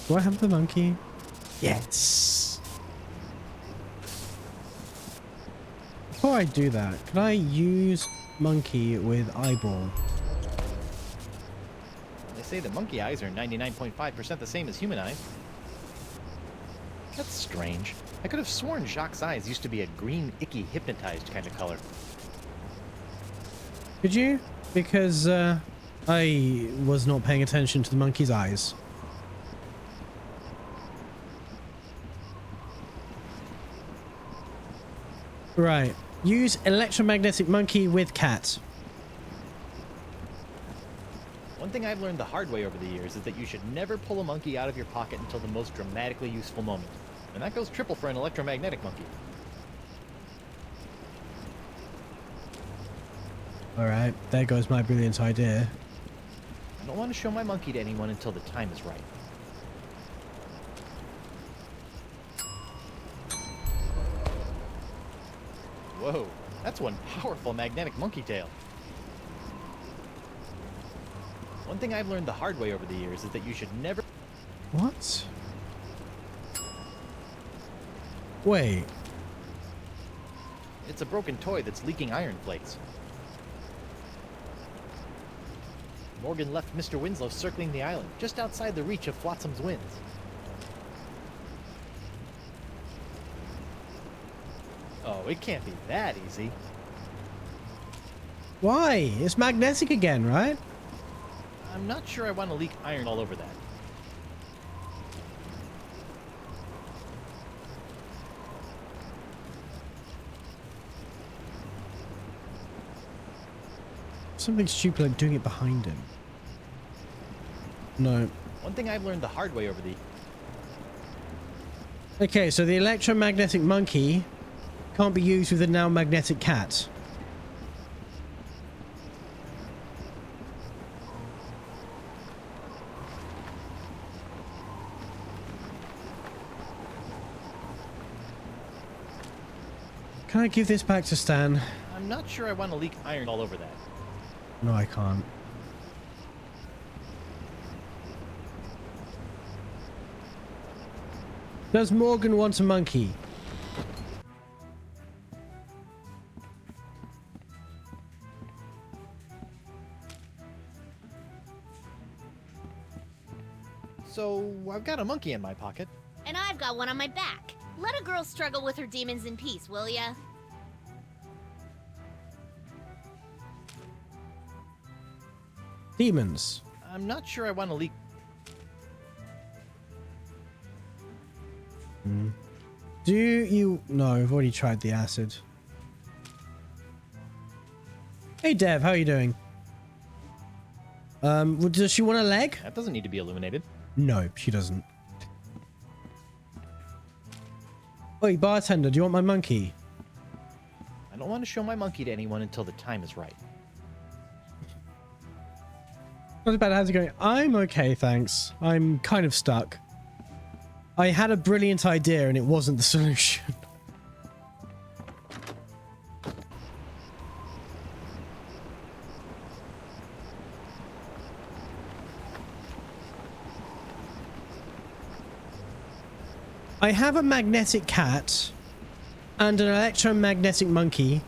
Do I have the monkey? Yes. Before I do that, can I use monkey with eyeball? They say the monkey eyes are 99.5% the same as human eyes. That's strange. I could have sworn Jacques' eyes used to be a green, icky, hypnotized kind of color. Could you? Because I was not paying attention to the monkey's eyes. Right. Use electromagnetic monkey with cat. One thing I've learned the hard way over the years is that you should never pull a monkey out of your pocket until the most dramatically useful moment. And that goes triple for an electromagnetic monkey. Alright, there goes my brilliant idea. I don't want to show my monkey to anyone until the time is right. Whoa, that's one powerful magnetic monkey tail. One thing I've learned the hard way over the years is that you should never... What? Wait. It's a broken toy that's leaking iron flakes. Morgan left Mr. Winslow circling the island, just outside the reach of Flotsam's winds. Oh, it can't be that easy. Why? It's magnetic again, right? I'm not sure I want to leak iron all over that. Something stupid like doing it behind him. No. One thing I've learned the hard way over the... Okay, so the electromagnetic monkey can't be used with the now magnetic cat. Can I give this back to Stan? I'm not sure I want to leak iron all over that. No, I can't. Does Morgan want a monkey? So, I've got a monkey in my pocket. And I've got one on my back. Let a girl struggle with her demons in peace, will ya? Demons. I'm not sure I want to leak... Do you... No, I've already tried the acid. Hey Dev, how are you doing? Does she want a leg? That doesn't need to be illuminated. No, she doesn't. Oi, bartender, do you want my monkey? I don't want to show my monkey to anyone until the time is right. Not bad, how's it going? I'm okay, thanks. I'm kind of stuck. I had a brilliant idea and it wasn't the solution. I have a magnetic cat and an electromagnetic monkey.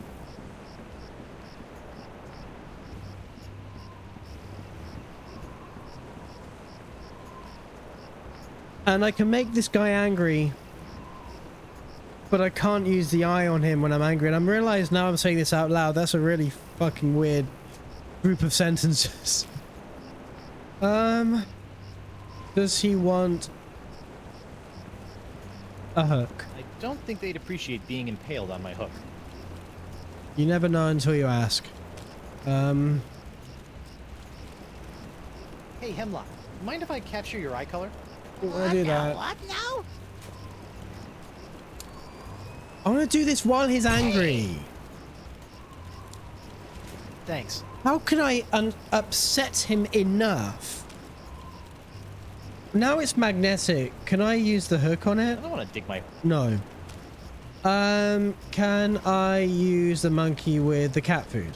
And I can make this guy angry, but I can't use the eye on him when I'm angry. And I'm realized now I'm saying this out loud, that's a really fucking weird group of sentences. Does he want a hook? I don't think they'd appreciate being impaled on my hook. You never know until you ask. Hey, Hemlock, mind if I capture your eye color? I do that. What now? I want to do this while he's angry. Thanks. How can I upset him enough? Now it's magnetic. Can I use the hook on I it? don't want to dig my... No. Can I use the monkey with the cat food?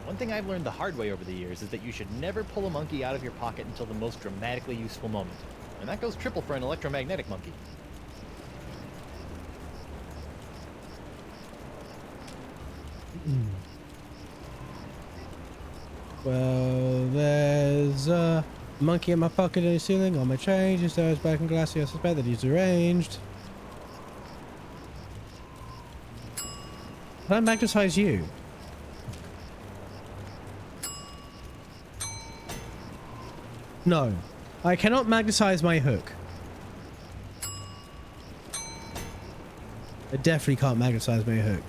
One thing I've learned the hard way over the years is that you should never pull a monkey out of your pocket until the most dramatically useful moment. And that goes triple for an electromagnetic monkey. Well, there's a monkey in my pocket in the ceiling. On my change, he stares back in glassy. I suspect that he's deranged. Can I magnetize you? No. I cannot magnetize my hook. I definitely can't magnetize my hook.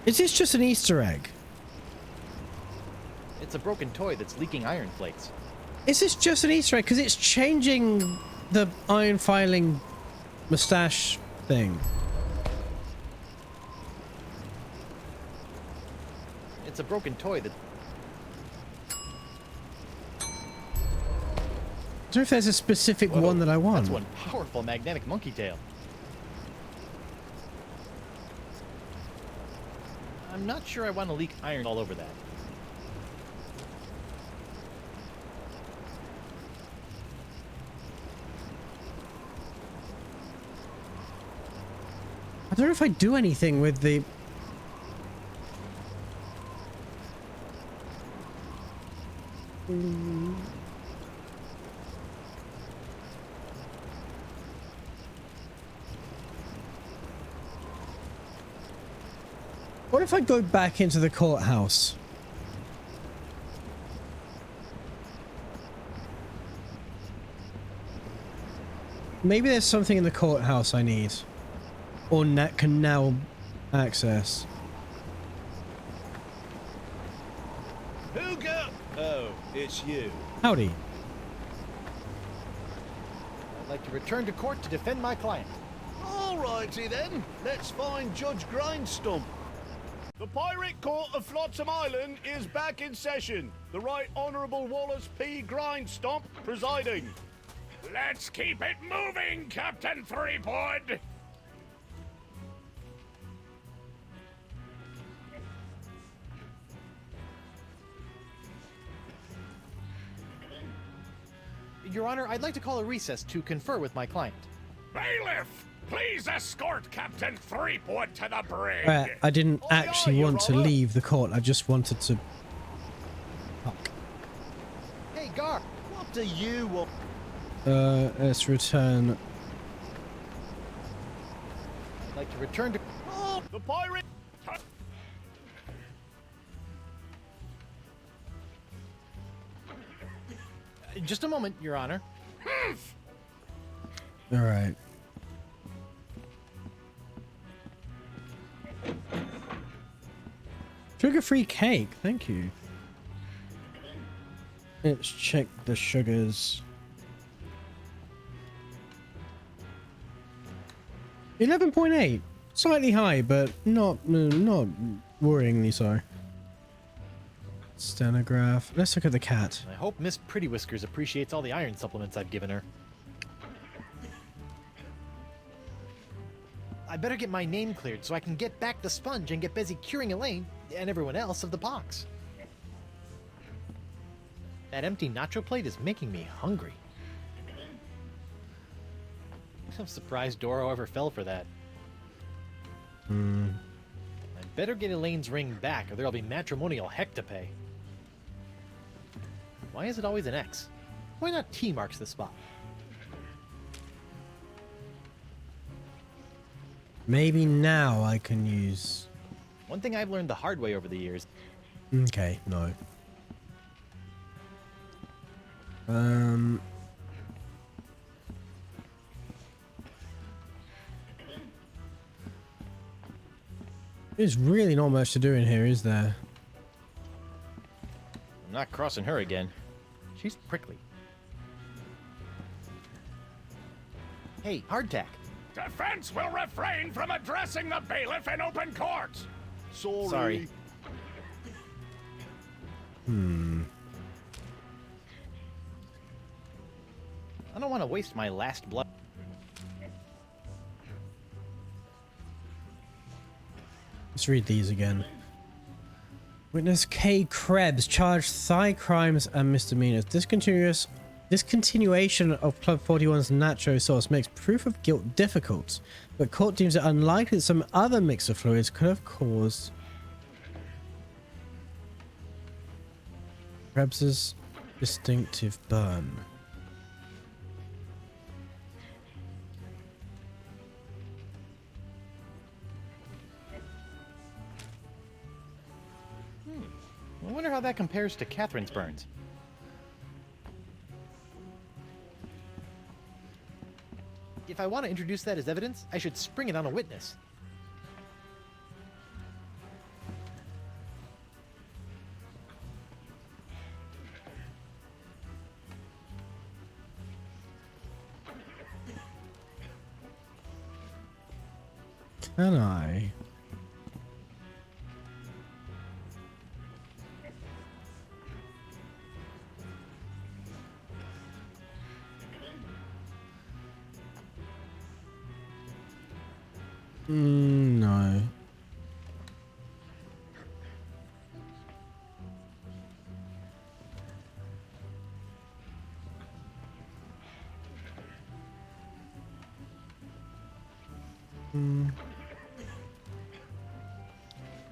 Is this just an Easter egg? It's a broken toy that's leaking iron flakes. Is this just an Easter egg? Because it's changing the iron filing mustache thing. It's a broken toy that... I don't know if there's a specific Whoa, one that I want. That's one powerful magnetic monkey tail. I'm not sure I want to leak iron all over that. I don't know if I do anything with the... What if I go back into the courthouse? Maybe there's something in the courthouse I need. or can now access. Who go? Oh, it's you. Howdy. I'd like to return to court to defend my client. Alrighty then, let's find Judge Grindstump. The Pirate Court of Flotsam Island is back in session. The Right Honourable Wallace P. Grindstump presiding. Let's keep it moving, Captain Threepwood! Your Honor, I'd like to call a recess to confer with my client. Bailiff, please escort Captain Threepwood to the brig. I didn't Aye, actually aye, want to Your Honor. leave the court. I just wanted to. Fuck. Hey, Gar! What do you want? Let's return. I'd like to return to... Oh, the pirate. Just a moment, Your Honor. All right. Sugar-free cake. Thank you. Let's check the sugars. 11.8. Slightly high, but not worryingly so. Stenograph. Let's look at the cat. I hope Miss Pretty Whiskers appreciates all the iron supplements I've given her. I better get my name cleared so I can get back the sponge and get busy curing Elaine and everyone else of the pox. That empty nacho plate is making me hungry. I'm surprised Doro ever fell for that. I better get Elaine's ring back or there'll be matrimonial heck to pay. Why is it always an X? Why not T marks the spot? Maybe now I can use... One thing I've learned the hard way over the years. Okay, no. There's really not much to do in here, is there? I'm not crossing her again. She's prickly. Hey, hardtack. Defense will refrain from addressing the bailiff in open court. Sorry. I don't want to waste my last blood. Let's read these again. Witness K. Krebs charged thigh crimes and misdemeanors. Discontinuation of Club 41's nacho sauce makes proof of guilt difficult, but court deems it unlikely that some other mix of fluids could have caused Krebs's distinctive burn. I wonder how that compares to Catherine's burns. If I want to introduce that as evidence, I should spring it on a witness. Can I? No.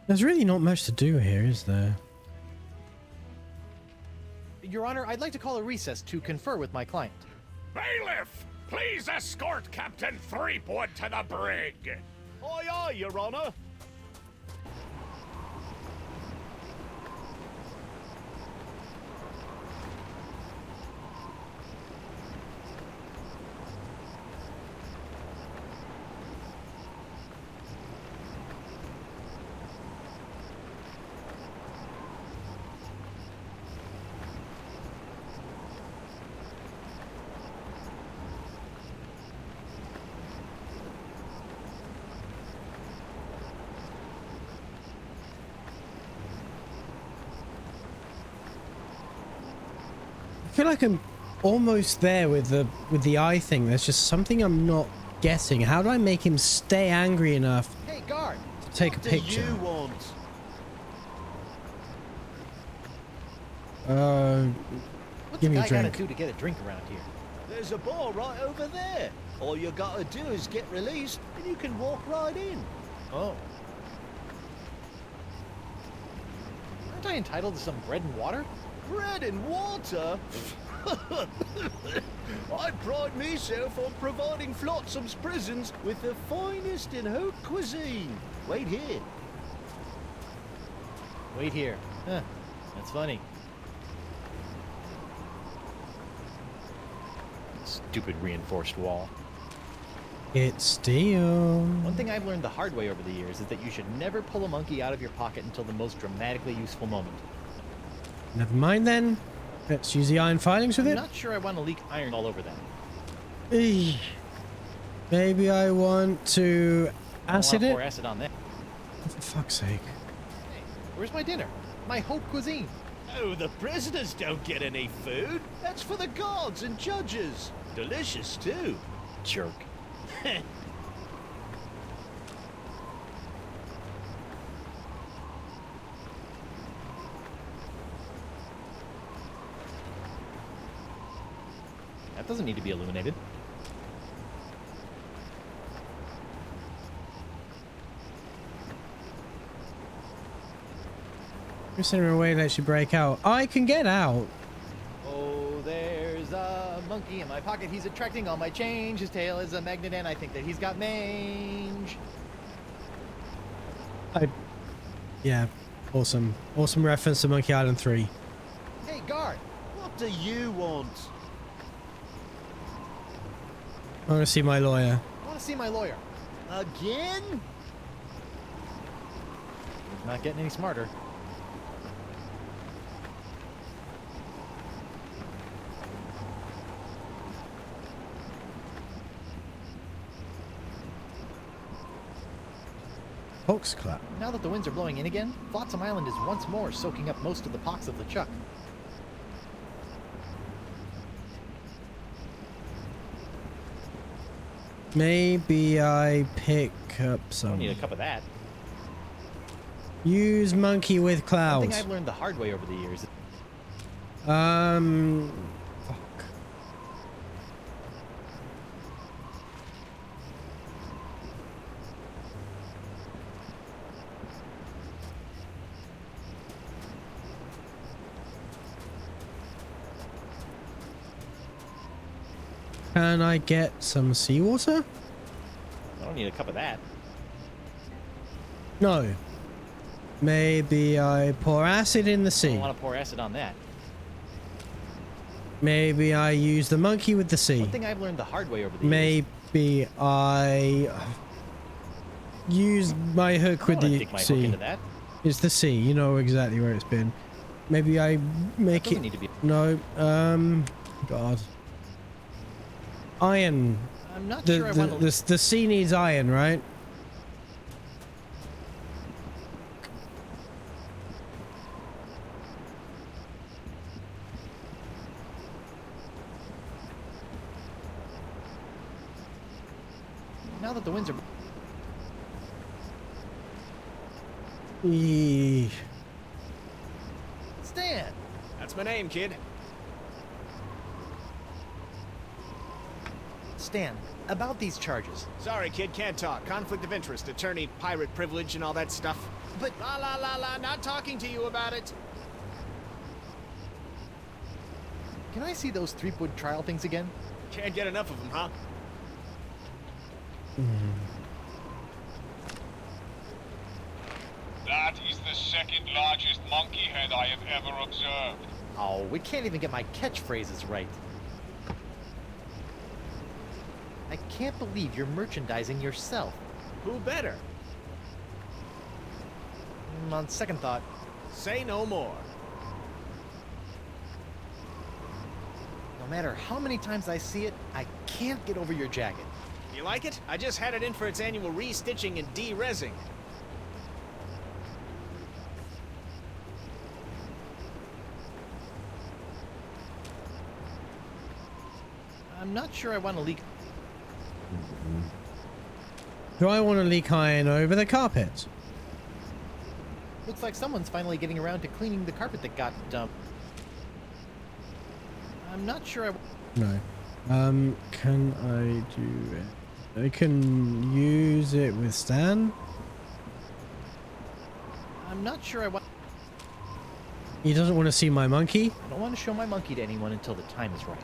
There's really not much to do here, is there? Your Honor, I'd like to call a recess to confer with my client. Bailiff, please escort Captain Threepwood to the brig. Aye, aye, Your Honor. feel like I'm almost there with the eye thing. There's just something I'm not getting. How do I make him stay angry enough Hey, guard! to take a What do picture? you want? What's Give a me a guy gotta drink. do to get a drink around here? There's a bar right over there. All you gotta do is get released, and you can walk right in. Oh. Aren't I entitled to some bread and water? Bread and water? I pride myself on providing Flotsam's prisons with the finest in haute cuisine. Wait here. Wait here. Huh. That's funny. Stupid reinforced wall. It's steel. One thing I've learned the hard way over the years is that you should never pull a monkey out of your pocket until the most dramatically useful moment. Never mind then. Let's use the iron filings with I'm it. not sure I want to leak iron all over them. Eesh. Maybe I want to acid I it. pour acid on that. For fuck's sake. Hey, where's my dinner? My haute cuisine. Oh, the prisoners don't get any food. That's for the guards and judges. Delicious, too. Jerk. That doesn't need to be illuminated. Is there a way that she break out? I can get out. Oh, there's a monkey in my pocket. He's attracting all my change. His tail is a magnet, and I think that he's got mange. Yeah. Awesome. Awesome reference to Monkey Island 3. Hey, guard! What do you want? I want to see my lawyer. I want to see my lawyer. Again? He's not getting any smarter. Hawks clap. Now that the winds are blowing in again, Flotsam Island is once more soaking up most of the pox of the Chuck. Maybe I pick up I don't some. need a cup of that. Use monkey with One clouds. thing I've learned the hard way over the years. Fuck. Can I get some seawater? I don't need a cup of that. No. Maybe I pour acid in the I sea. don't want to pour acid on that. Maybe I use the monkey with the sea. One thing I've learned the hard way over the years. Maybe I use my hook I with don't wanna the dig my hook sea. into that. It's the sea. You know exactly where it's been. Maybe I make Doesn't it. need to be. No. God. Iron. I'm not The sure I want to. the sea needs iron, right? Now that the winds are. Eesh. Stan! That's my name, kid. Stan, about these charges. Sorry, kid, can't talk. Conflict of interest, attorney, pirate privilege, and all that stuff. But La la la la, not talking to you about it. can I see those Threepwood trial things again? Can't get enough of them, huh? That is the second largest monkey head I have ever observed. Oh, we can't even get my catchphrases right. I can't believe you're merchandising yourself. Who better? On second thought, Say no more. no matter how many times I see it, I can't get over your jacket. You like it? I just had it in for its annual re-stitching and de-rezzing. I'm not sure I want to leak. Do I want to leak iron over the carpet? Looks like someone's finally getting around to cleaning the carpet that got dumped. I'm not sure I. No. Can I do it? I can use it with Stan. I'm not sure I want. He doesn't want to see my monkey. I don't want to show my monkey to anyone until the time is right.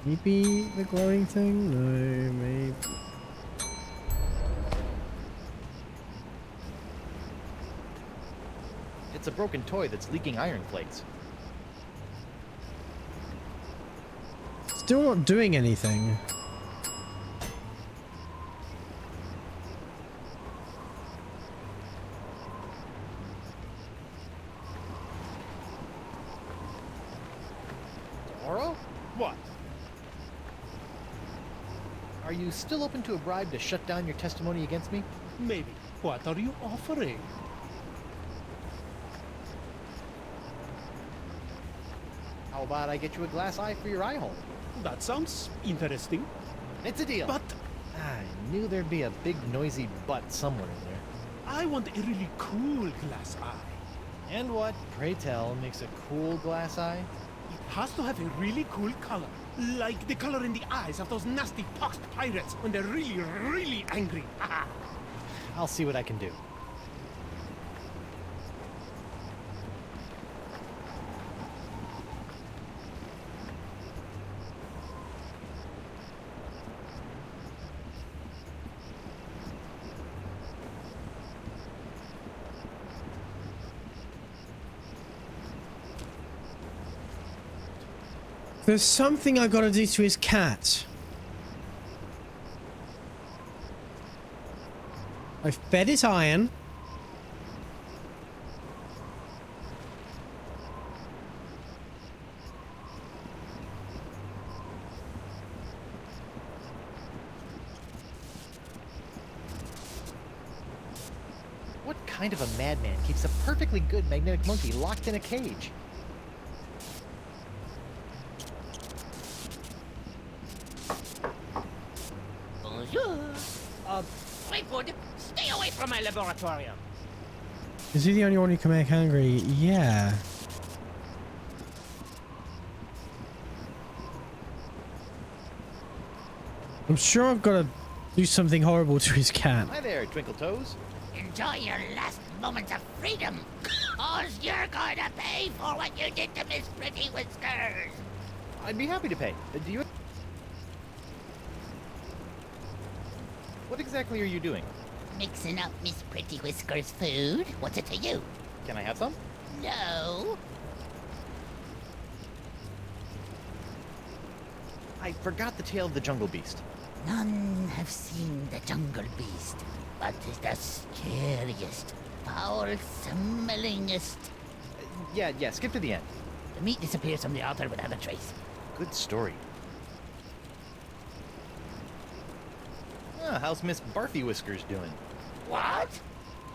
Maybe the glowing thing? No, maybe. It's a broken toy that's leaking iron flakes. Still not doing anything. Oro? What? Are you still open to a bribe to shut down your testimony against me? Maybe. What are you offering? How about I get you a glass eye for your eye hole? That sounds interesting. It's a deal. But I knew there'd be a big noisy butt somewhere in there. I want a really cool glass eye. And what, pray tell, makes a cool glass eye? It has to have a really cool color. Like the color in the eyes of those nasty poxed pirates when they're really, really angry. I'll see what I can do. There's something I gotta do to his cat. I fed it iron. What kind of a madman keeps a perfectly good magnetic monkey locked in a cage? Bonjour. Fleetwood, stay away from my laboratorium. Is he the only one who can make angry? Yeah. I'm sure I've got to do something horrible to his cat. Hi there, Twinkle Toes. Enjoy your last moments of freedom, cause you're going to pay for what you did to Miss Pretty Whiskers. I'd be happy to pay. Do you... What exactly are you doing? Mixing up Miss Pretty Whiskers' food? What's it to you? Can I have some? No. I forgot the tale of the Jungle Beast. None have seen the Jungle Beast, but it's the scariest, foul-smellingest. Yeah, skip to the end. The meat disappears from the altar without a trace. Good story. Ah, how's Miss Barfy Whiskers doing? What?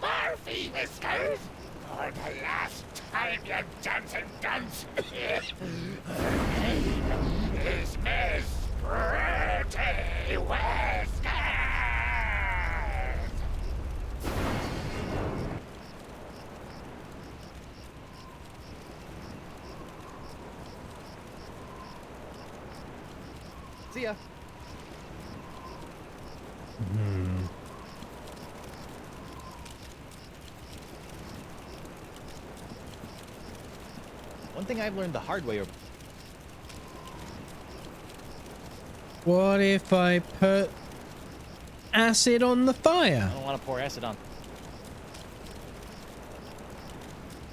Barfy Whiskers? For the last time, you dancing dunce. Her name is Miss Pretty Whiskers! See ya. One thing I've learned the hard way. What if I put acid on the I fire? don't want to pour acid on.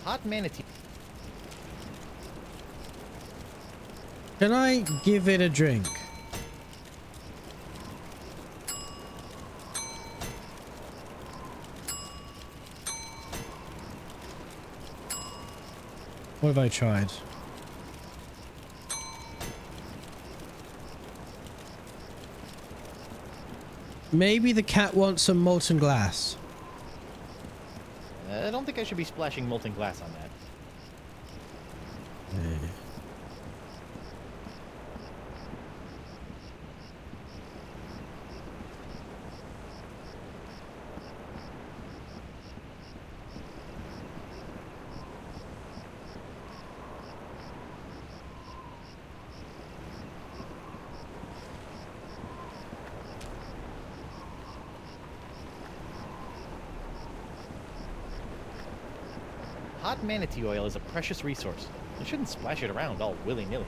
Hot manatee. Can I give it a drink? What have I tried? Maybe the cat wants some molten glass. I don't think I should be splashing molten glass on that. Hot manatee oil is a precious resource. You shouldn't splash it around all willy-nilly.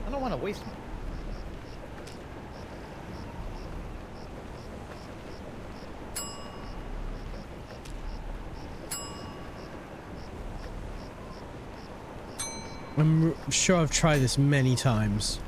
I don't want to waste my... I'm sure I've tried this many times.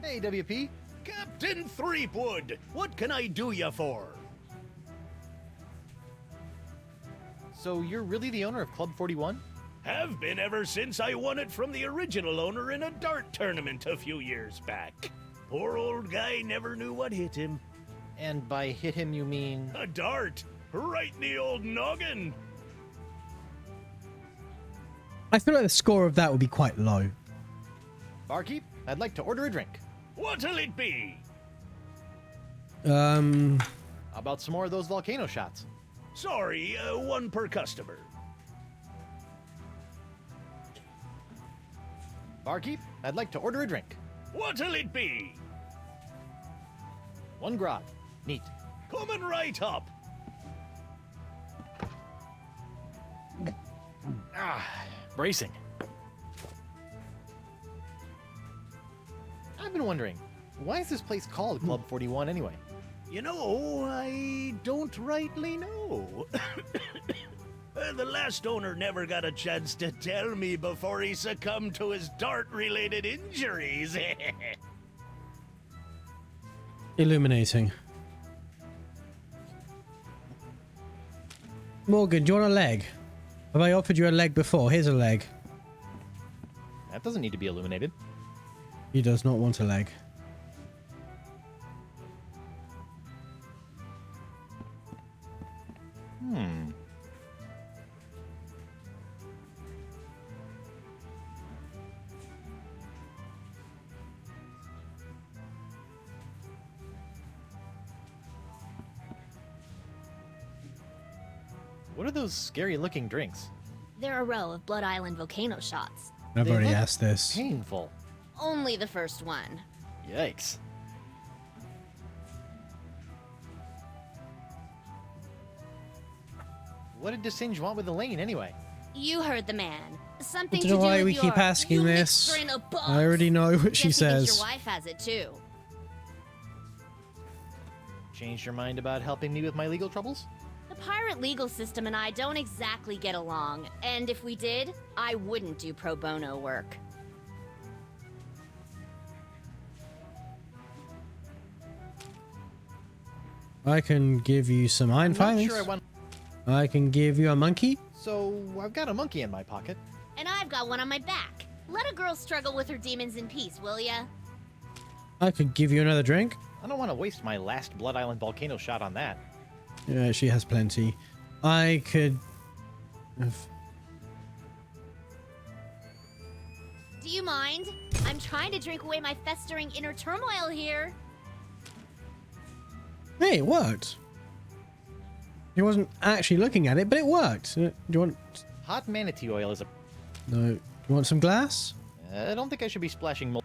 Hey, WP. Captain Threepwood, what can I do you for? So you're really the owner of Club 41? Have been ever since I won it from the original owner in a dart tournament a few years back. Poor old guy never knew what hit him. And by hit him, you mean... A dart! Right in the old noggin! I feel like the score of that would be quite low. Barkeep, I'd like to order a drink. What'll it be? How about some more of those volcano shots? Sorry, one per customer. Barkeep, I'd like to order a drink. What'll it be? One grog. Neat. Coming right up. Bracing. I've been wondering, why is this place called Club 41 anyway? You know, I don't rightly know. The last owner never got a chance to tell me before he succumbed to his dart-related injuries. Illuminating. Morgan, do you want a leg? Have I offered you a leg before? Here's a leg. That doesn't need to be illuminated. He does not want a leg. What are those scary-looking drinks? They're a row of Blood Island volcano shots. I've They already look asked this. Painful. Only the first one. Yikes. What did DeSinge want with Elaine anyway? You heard the man. Something I to don't do know why with we your keep asking you this. mixed in a box. I already know what she Guess he thinks says. your wife has it too. Changed your mind about helping me with my legal troubles? The pirate legal system and I don't exactly get along, and if we did, I wouldn't do pro bono work. I can give you some iron I'm not filings. sure I want... I can give you a monkey. So, I've got a monkey in my pocket. And I've got one on my back. Let a girl struggle with her demons in peace, will ya? I could give you another drink. I don't want to waste my last Blood Island volcano shot on that. Yeah, she has plenty. I could... Do you mind? I'm trying to drink away my festering inner turmoil here. Hey, it worked. He wasn't actually looking at it, but it worked. Do you want... Hot manatee oil is a... No. Do you want some glass? I don't think I should be splashing more.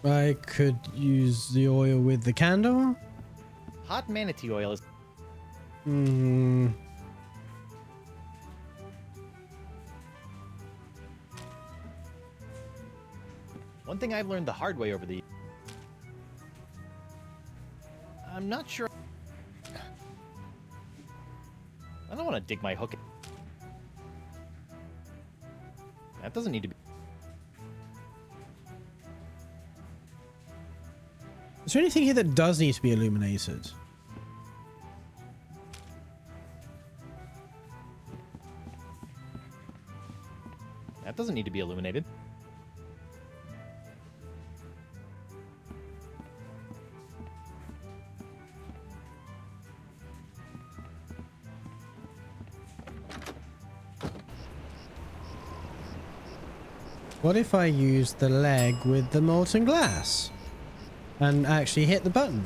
I could use the oil with the candle. Hot manatee oil is... Hmm. One thing I've learned the hard way over the... I'm not sure... I don't want to dig my hook in. That doesn't need to be... Is there anything here that does need to be illuminated? That doesn't need to be illuminated. What if I use the leg with the molten glass? And actually hit the button?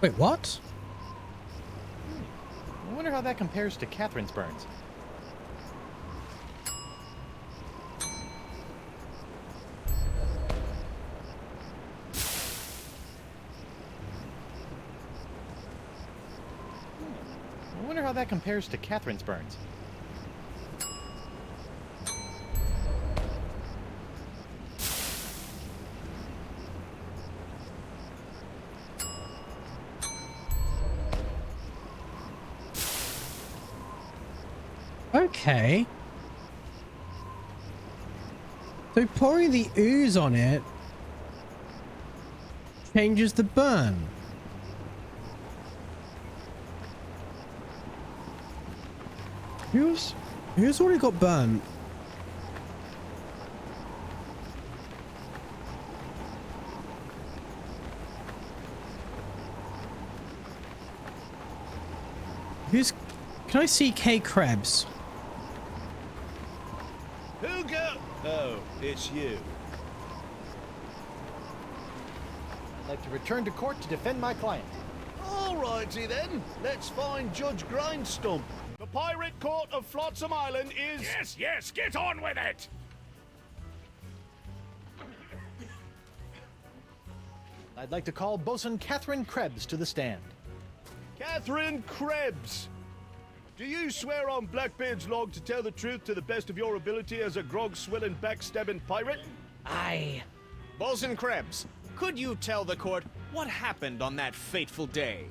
Wait, what? I wonder how that compares to Catherine's burns. I wonder how that compares to Catherine's burns. Okay. So pouring the ooze on it changes the burn. Who's already got burnt? Can I see K Krebs? Who go? Oh, it's you. I'd like to return to court to defend my client. All righty then. Let's find Judge Grindstump. The Pirate Court of Flotsam Island is... Yes, yes, get on with it! I'd like to call Bosun Catherine Krebs to the stand. Catherine Krebs. Do you swear on Blackbeard's log to tell the truth to the best of your ability as a grog-swilling, backstabbing pirate? Aye. Bosun Krebs, could you tell the court what happened on that fateful day?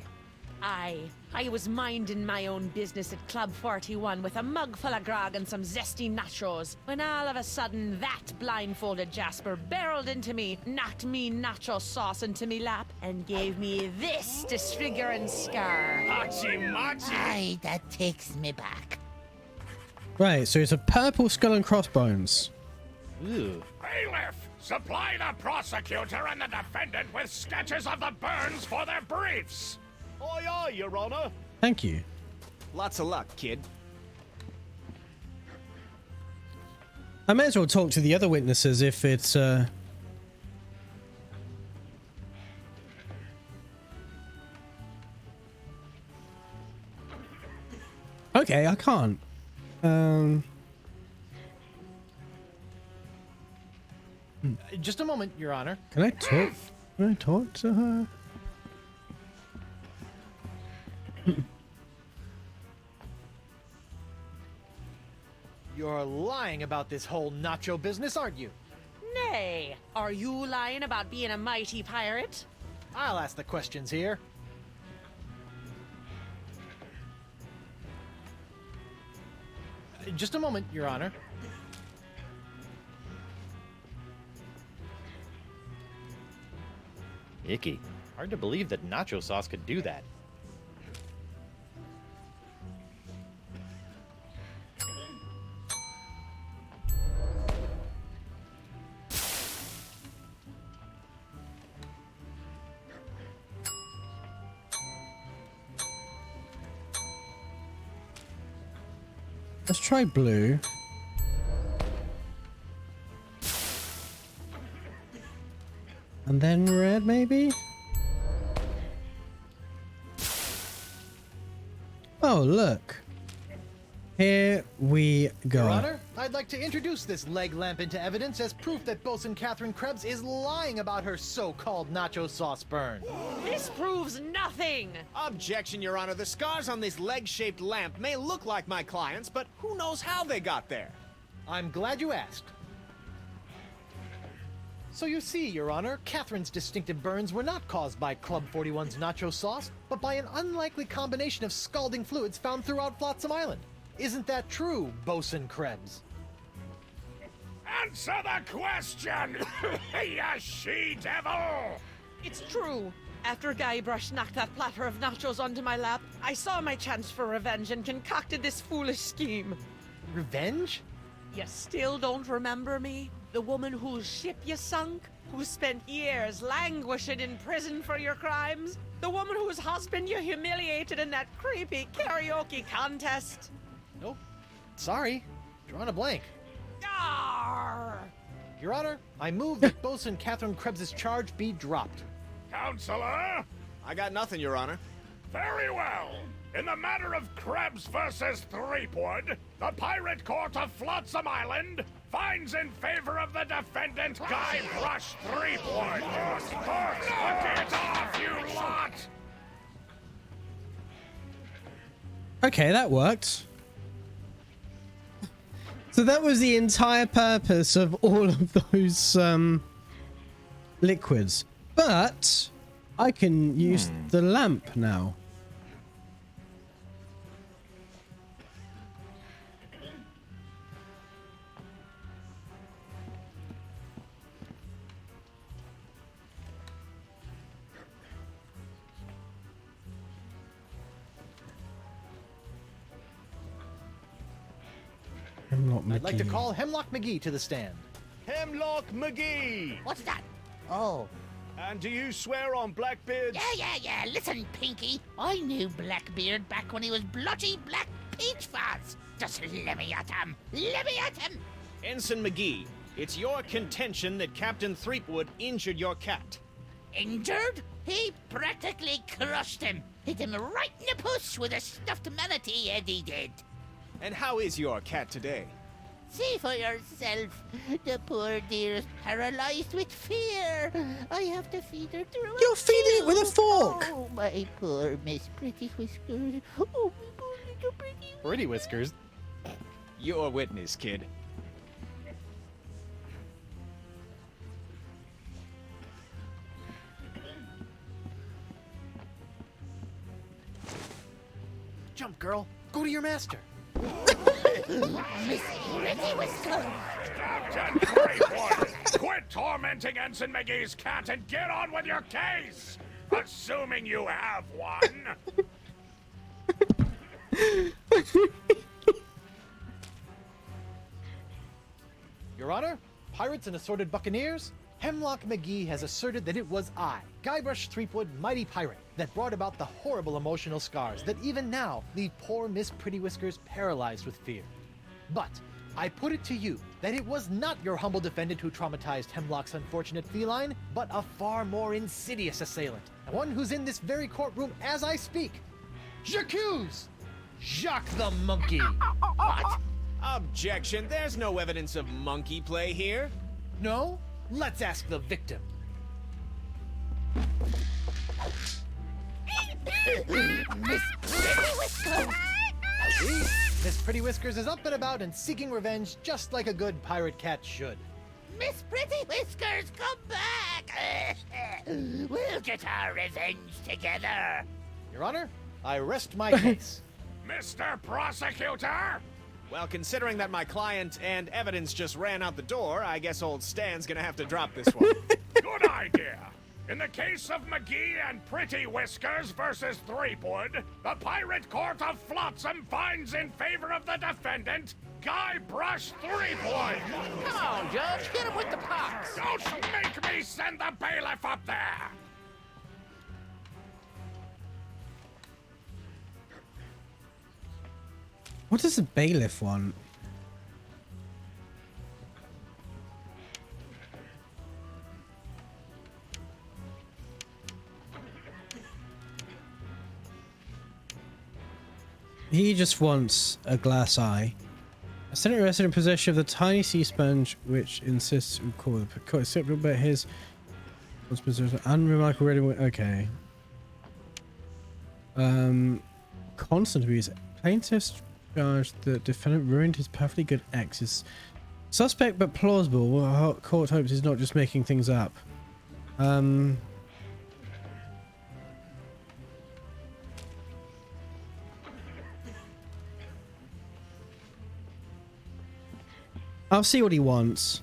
I was minding my own business at Club 41 with a mug full of grog and some zesty nachos, when all of a sudden that blindfolded Jasper barreled into me, knocked me nacho sauce into me lap, and gave me this disfiguring scar. Hachi-machi! Aye, that takes me back. Right, so it's a purple skull and crossbones. Ooh. Bailiff, supply the prosecutor and the defendant with sketches of the burns for their briefs! Aye, aye, Your Honor. Thank you. Lots of luck, kid. I may as well talk to the other witnesses if it's Okay, I can't. Just a moment, Your Honor. Can I talk? Can I talk to her? You're lying about this whole nacho business, aren't you? Nay, are you lying about being a mighty pirate? I'll ask the questions here. Just a moment, Your Honor. Icky. Hard to believe that nacho sauce could do that. Let's try blue. And then red, maybe? Oh, look. Here we go. Your Honor, I'd like to introduce this leg lamp into evidence as proof that Bosun Catherine Krebs is lying about her so-called nacho sauce burn. This proves nothing! Objection, Your Honor. The scars on this leg-shaped lamp may look like my client's, but who knows how they got there? I'm glad you asked. So you see, Your Honor, Catherine's distinctive burns were not caused by Club 41's nacho sauce, but by an unlikely combination of scalding fluids found throughout Flotsam Island. Isn't that true, Bosun Krebs? Answer the question, you she-devil! It's true. After Guybrush knocked that platter of nachos onto my lap, I saw my chance for revenge and concocted this foolish scheme. Revenge? You still don't remember me? The woman whose ship you sunk? Who spent years languishing in prison for your crimes? The woman whose husband you humiliated in that creepy karaoke contest? Nope. Sorry. Drawing a blank. Arr! Your Honor, I move that Bosun Catherine Krebs' charge be dropped. Counselor? I got nothing, Your Honor. Very well. In the matter of Krebs versus Threepwood, the Pirate Court of Flotsam Island finds in favor of the defendant Guybrush Threepwood. Get off, you lot! Okay, that worked. So that was the entire purpose of all of those liquids. But I can use the lamp now. I'd like to call Hemlock McGee to the stand. Hemlock McGee! What's that? Oh. And do you swear on Blackbeard's... Yeah. Listen, Pinky. I knew Blackbeard back when he was bloody Black Peach Fuzz. Just let me at him. Let me at him. Ensign McGee, it's your contention that Captain Threepwood injured your cat. Injured? He practically crushed him. Hit him right in the puss with a stuffed manatee, Eddie did. And how is your cat today? See for yourself. The poor dear is paralyzed with fear. I have to feed her through You're feeding it with a fork! Oh, my poor Miss Pretty Whiskers. Oh, my poor little Pretty Pretty Whiskers. You're a witness, kid. Jump, girl. Go to your master. Miss Pretty Whiskers. Captain Threepwood, quit tormenting Ensign McGee's cat and get on with your case! Assuming you have one. Your Honor, pirates and assorted buccaneers, Hemlock McGee has asserted that it was I, Guybrush Threepwood, mighty pirate, that brought about the horrible emotional scars that even now leave poor Miss Pretty Whiskers paralyzed with fear. But I put it to you that it was not your humble defendant who traumatized Hemlock's unfortunate feline, but a far more insidious assailant, one who's in this very courtroom as I speak. J'accuse Jacques the Monkey. What? Objection, there's no evidence of monkey play here. No? Let's ask the victim. Miss Pretty Whiskers. See? Miss Pretty Whiskers is up and about and seeking revenge just like a good pirate cat should. Miss Pretty Whiskers, come back. We'll get our revenge together. Your Honor, I rest my case. Mr. Prosecutor! Well, considering that my client and evidence just ran out the door, I guess old Stan's gonna have to drop this one. Good idea. In the case of McGee and Pretty Whiskers versus Threepwood, the Pirate Court of Flotsam finds in favor of the defendant, Guybrush Threepwood. Come on, Judge, hit him with the pox. Don't make me send the bailiff up there. What does the bailiff want? He just wants a glass eye. A Senate resident in possession of the tiny sea sponge, which insists we call the acceptable, but his was possessed unremarkable ready. Okay. Constant abuse. Plaintiff's charge the defendant ruined his perfectly good ex. Is suspect but plausible. What court hopes he's not just making things up. I'll see what he wants.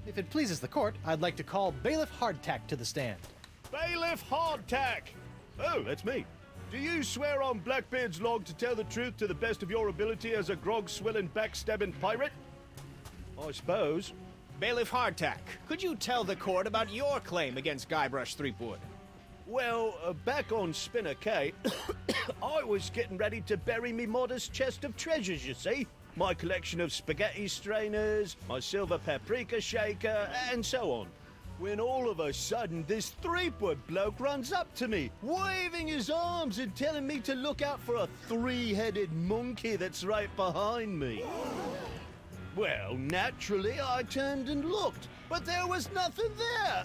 If it pleases the court, I'd like to call Bailiff Hardtack to the stand. Bailiff Hardtack! Oh, that's me. Do you swear on Blackbeard's log to tell the truth to the best of your ability as a grog-swilling, backstabbing pirate? I suppose. Bailiff Hardtack, could you tell the court about your claim against Guybrush Threepwood? Well, back on Spinner Cay, I was getting ready to bury me modest chest of treasures, you see. My collection of spaghetti strainers, my silver paprika shaker, and so on. When all of a sudden, this Threepwood bloke runs up to me, waving his arms and telling me to look out for a three-headed monkey that's right behind me. Well, naturally, I turned and looked, but there was nothing there.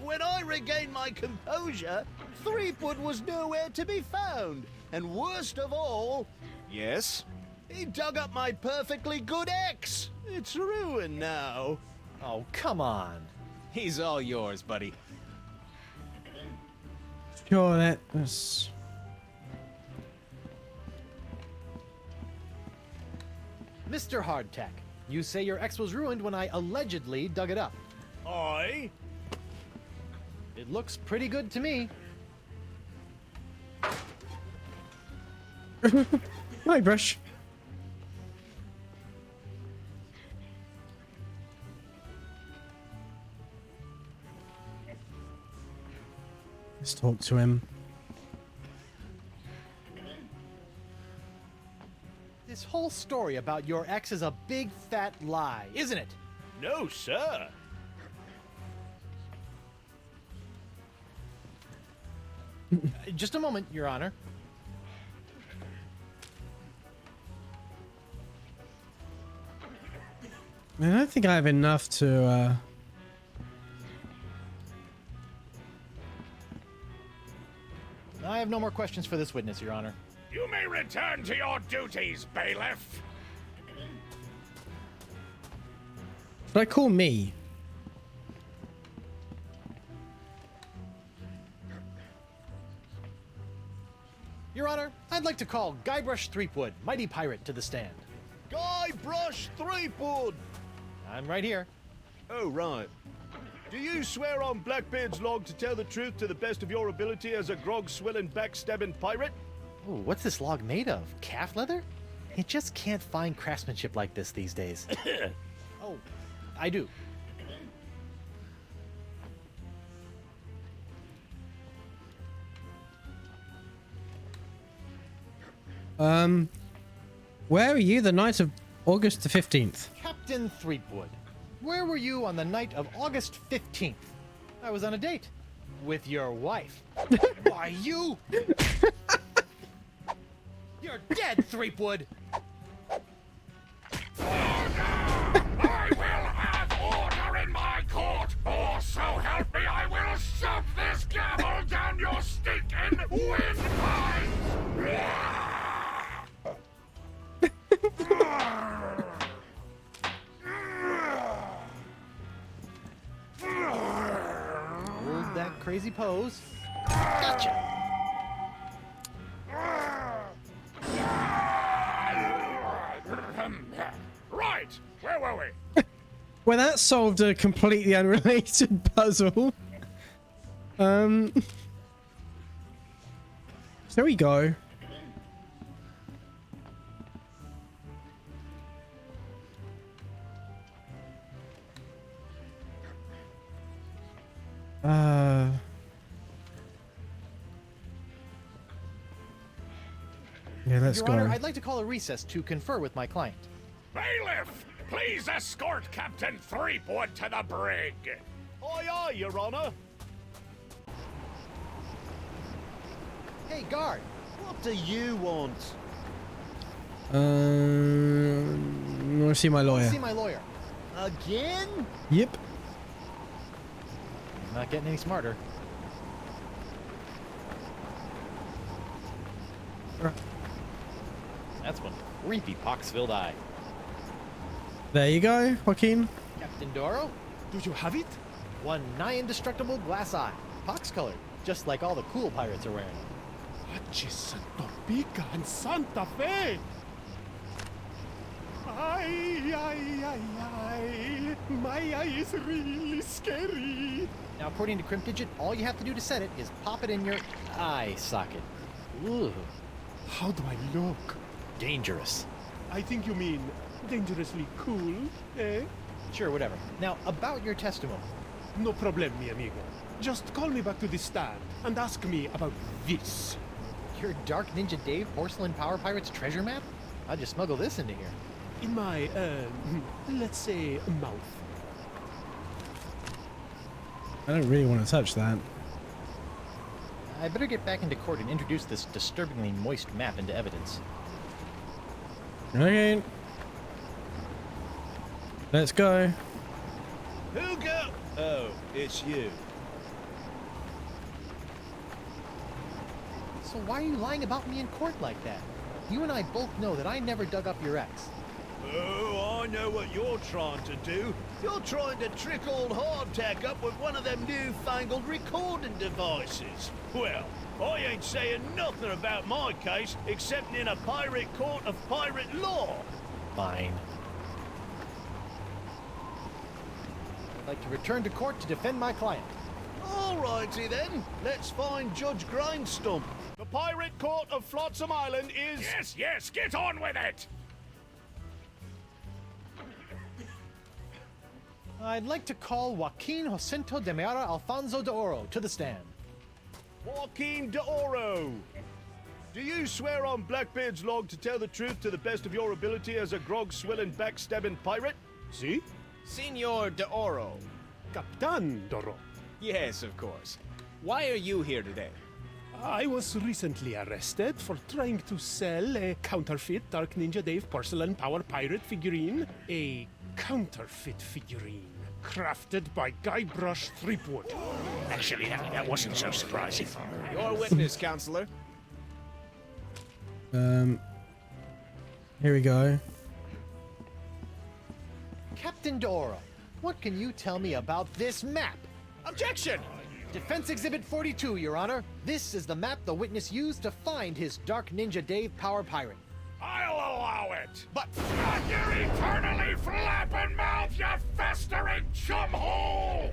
When I regained my composure, Threepwood was nowhere to be found. And worst of all... Yes? He dug up my perfectly good ex. It's ruined now. Oh, come on. He's all yours, buddy. Sure, that was... Mr. Hardtack, you say your ex was ruined when I allegedly dug it up. Aye? It looks pretty good to me. Hi, Brush. Let's talk to him. This whole story about your ex is a big fat lie, isn't it? No, sir. Just a moment, Your Honor. I don't think I have enough to, I have no more questions for this witness, Your Honor. You may return to your duties, bailiff. Should I call me? Your Honor, I'd like to call Guybrush Threepwood, mighty pirate, to the stand. Guybrush Threepwood! I'm right here. Oh, right. Do you swear on Blackbeard's log to tell the truth to the best of your ability as a grog-swilling, backstabbing pirate? Ooh, what's this log made of? Calf leather? You just can't find craftsmanship like this these days. Oh, I do. Where are you the night of August the 15th? Captain Threepwood, where were you on the night of August 15th? I was on a date with your wife. Why, you? You're dead, Threepwood. I will have order in my court, or so help me, I will shove this gavel down your stinking windpipe! Hold that crazy pose. Gotcha. Right, where were we? Well, that solved a completely unrelated puzzle. So we go. Yeah, let's Your go. Honor, I'd like to call a recess to confer with my client. Bailiff, please escort Captain Threepwood to the brig. Aye, aye, Your Honor. Hey, guard. What do you want? I want to see my lawyer. See my lawyer. Again? Yep. He's not getting any smarter. That's one creepy pox-filled eye. There you go, Joaquin. Captain Doro? Do you have it? One nigh indestructible glass eye. Pox-colored, just like all the cool pirates are wearing. Santo Pica and Santa Fe! Ay, ay, ay, ay. My eye is really scary. Now, according to Cryptdigit, all you have to do to set it is pop it in your eye socket. Ooh, How do I look? dangerous. I think you mean dangerously cool, eh? Sure, whatever. Now, about your testimony. No problem, mi amigo. Just call me back to the stand and ask me about this. Your Dark Ninja Dave Porcelain Power Pirates treasure map? How'd you smuggle this into here? In my, let's say, mouth. I don't really want to touch that. I better get back into court and introduce this disturbingly moist map into evidence. Okay. Let's go. Who go? Oh, it's you. So why are you lying about me in court like that? You and I both know that I never dug up your ex. Oh, I know what you're trying to do. You're trying to trick old Hardtack up with one of them newfangled recording devices. Well, I ain't saying nothing about my case except in a pirate court of pirate law. Fine. I'd like to return to court to defend my client. All righty then. Let's find Judge Grindstump. The Pirate Court of Flotsam Island is... Yes, yes, get on with it! I'd like to call Joaquin Jacinto de Meara Alfonso de Oro to the stand. Joaquin de Oro. Do you swear on Blackbeard's log to tell the truth to the best of your ability as a grog-swilling, backstabbing pirate? See? Senor de Oro. Captain Doro. Yes, of course. Why are you here today? I was recently arrested for trying to sell a counterfeit Dark Ninja Dave porcelain power pirate figurine. A counterfeit figurine crafted by Guybrush Threepwood. Actually, that wasn't so surprising. Your witness, counselor. Here we go. Captain Doro, what can you tell me about this map? Objection! Defense Exhibit 42, Your Honor. This is the map the witness used to find his Dark Ninja Dave Power Pirate. I'll allow it, but not your eternally flapping mouth, you festering chumhole!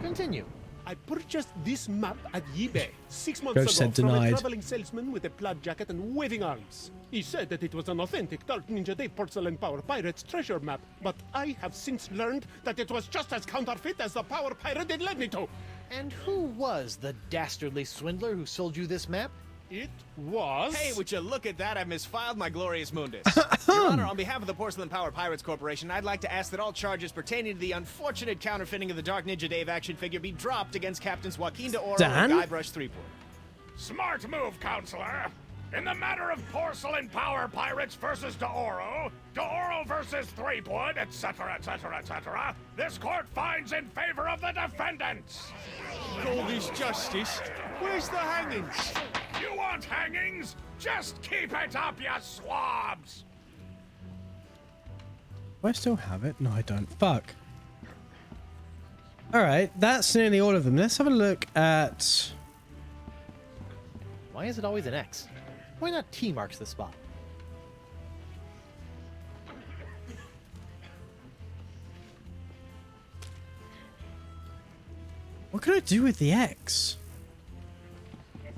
Continue. I purchased this map at eBay 6 months Judge ago said from a denied. traveling salesman with a plaid jacket and waving arms. He said that it was an authentic Dark Ninja Dave Porcelain Power Pirates treasure map, but I have since learned that it was just as counterfeit as the Power Pirate it led me to. And who was the dastardly swindler who sold you this map? It was... Hey, would you look at that? I've misfiled my glorious mundus. Your Honor, on behalf of the Porcelain Power Pirates Corporation, I'd like to ask that all charges pertaining to the unfortunate counterfeiting of the Dark Ninja Dave action figure be dropped against Captains Joaquin de Oro Dan? and Guybrush Threepwood. Smart move, counselor. In the matter of porcelain power pirates versus de Oro versus Threepwood, etc., etc., etc., this court finds in favor of the defendants. All this justice. Where's the hangings? You want hangings? Just keep it up, you swabs! Do I still have it? No, I don't. Fuck. Alright, that's nearly all of them. Let's have a look at... Why is it always an X? Why not T marks the spot? What can I do with the X?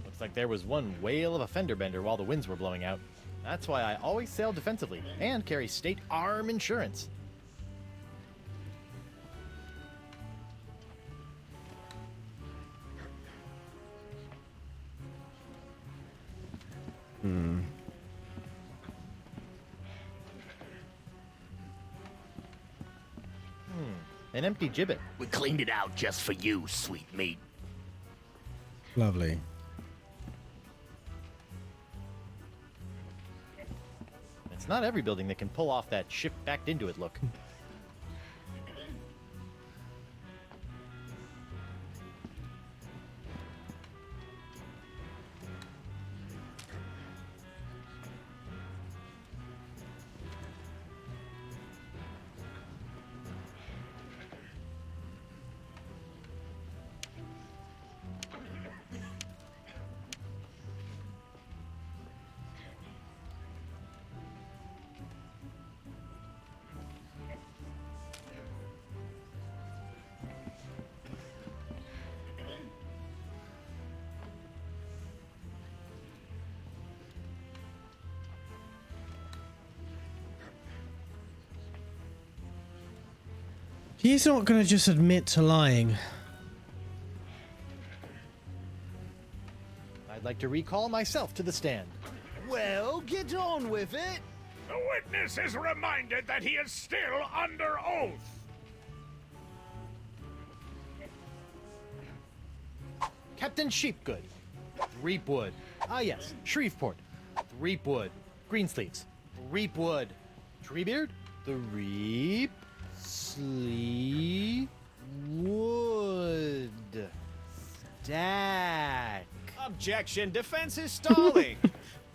Looks like there was one whale of a fender bender while the winds were blowing out. That's why I always sail defensively and carry state arm insurance. An empty gibbet. We cleaned it out just for you, sweet meat. Lovely. It's not every building that can pull off that ship backed into it look. He's not going to just admit to lying. I'd like to recall myself to the stand. Well, get on with it. The witness is reminded that he is still under oath. Captain Sheepgood. Threepwood. Ah yes, Shreveport. Threepwood. Greensleeves. Threepwood. Treebeard. Threep. Sleep. Wood. Stack. Objection. Defense is stalling.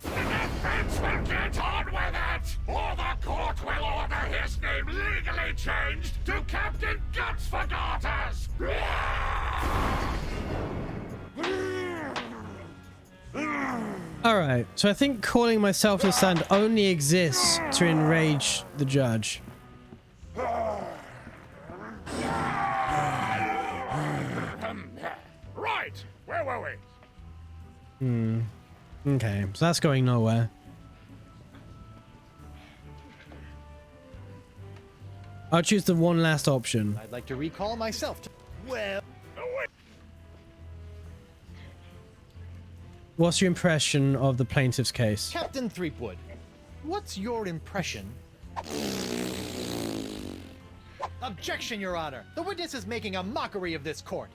The defense will get on with it, or the court will order his name legally changed to Captain Guts for Garters. Alright, so I think calling myself to stand only exists to enrage the judge. Right, where were we? Okay, so that's going nowhere. I'll choose the one last option. I'd like to recall myself to... Well, What's your impression of the plaintiff's case? Captain Threepwood, what's your impression? Objection, Your Honor. The witness is making a mockery of this court.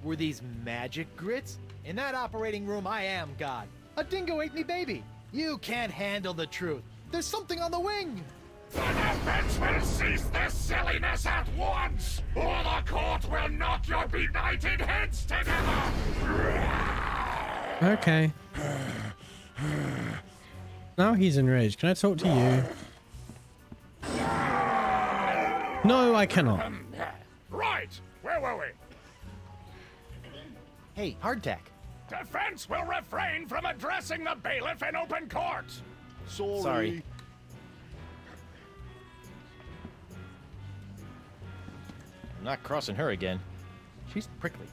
Were these magic grits? In that operating room, I am God. A dingo ate me baby. You can't handle the truth. There's something on the wing. The defense will cease this silliness at once, or the court will knock your benighted heads together. Okay. Now he's enraged. Can I talk to you? No, I cannot. Right, where were we? Hey, hardtack. Defense will refrain from addressing the bailiff in open court. Sorry. I'm not crossing her again. She's prickly.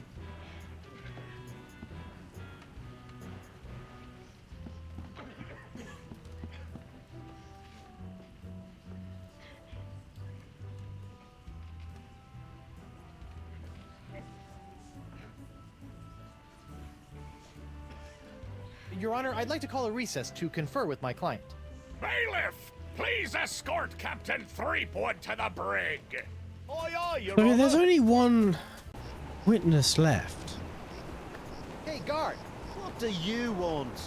Your Honor, I'd like to call a recess to confer with my client. Bailiff, please escort Captain Threepwood to the brig. Aye, aye, Your Okay, there's Honor. only one witness left. Hey, guard. what do you want?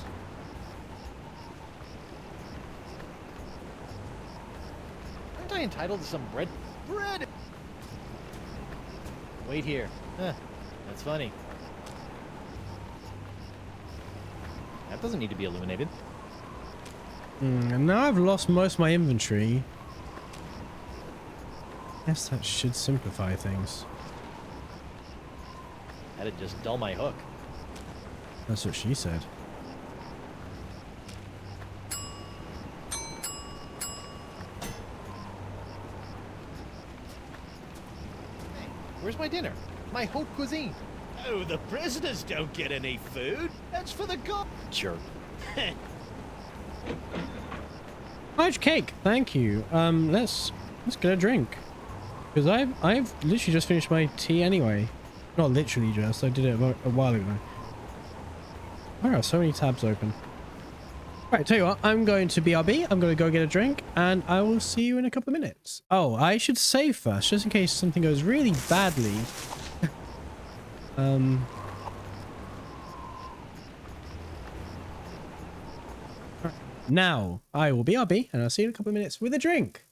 Aren't I entitled to some bread? Bread! Wait here. Huh, that's funny. That doesn't need to be illuminated. And now I've lost most of my inventory. Guess that should simplify things. That'd just dull my hook. That's what she said. Where's my dinner? My haute cuisine. Oh, the prisoners don't get any food. That's for the god. Jerk. Large cake, thank you. Let's get a drink. Because I've literally just finished my tea anyway. Not literally just, I did it a while ago. There are so many tabs open. Right, tell you what, I'm going to BRB. I'm going to go get a drink, and I will see you in a couple of minutes. Oh, I should save first, just in case something goes really badly. Now, I will BRB, and I'll see you in a couple of minutes with a drink.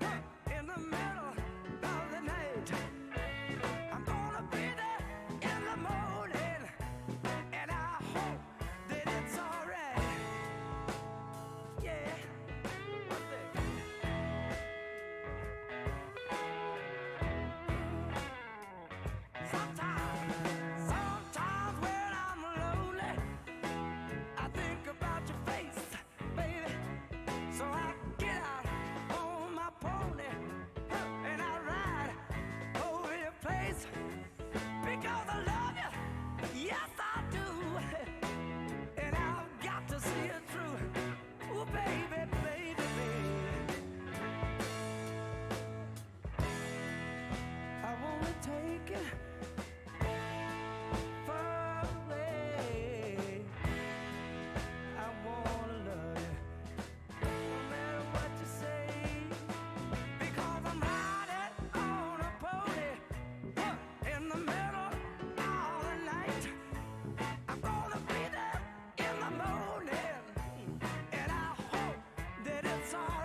In the middle of the night, I'm gonna be there in the morning, and I hope that it's alright. Yeah. Sometimes when I'm lonely, I think about your face, baby. So I get out on my pony and I ride over your place because I love you. Yes, I do. And I've got to see it through. Ooh, baby, baby, baby. I wanna take it far away. I wanna love you no matter what you say, because I'm riding on a pony in the middle of the night. I'm gonna be there in the morning, and I hope that it's alright.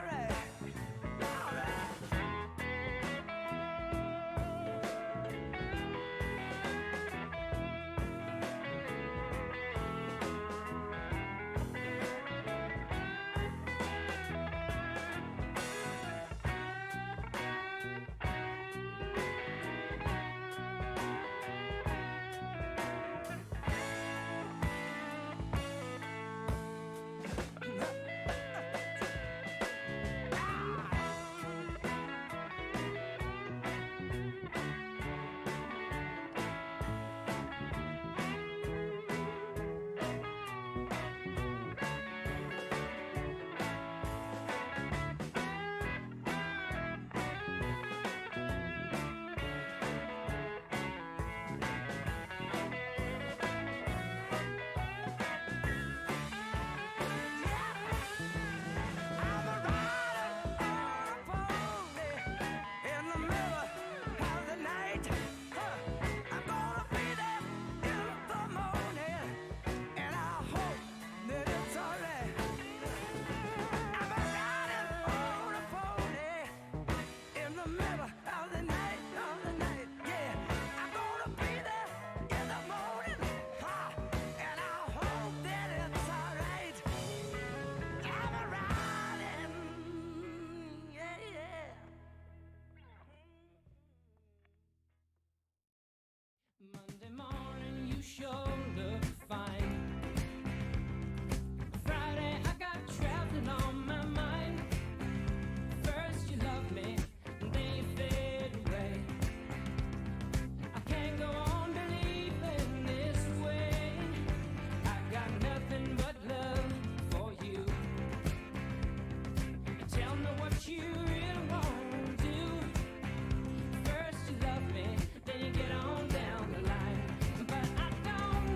Monday morning, you sure look fine. Friday, I got traveling on my mind. First, you love me, then you fade away. I can't go on believing this way. I got nothing but love for you. Tell me what you really want to do. First, you love me, then you get on down the line. But I don't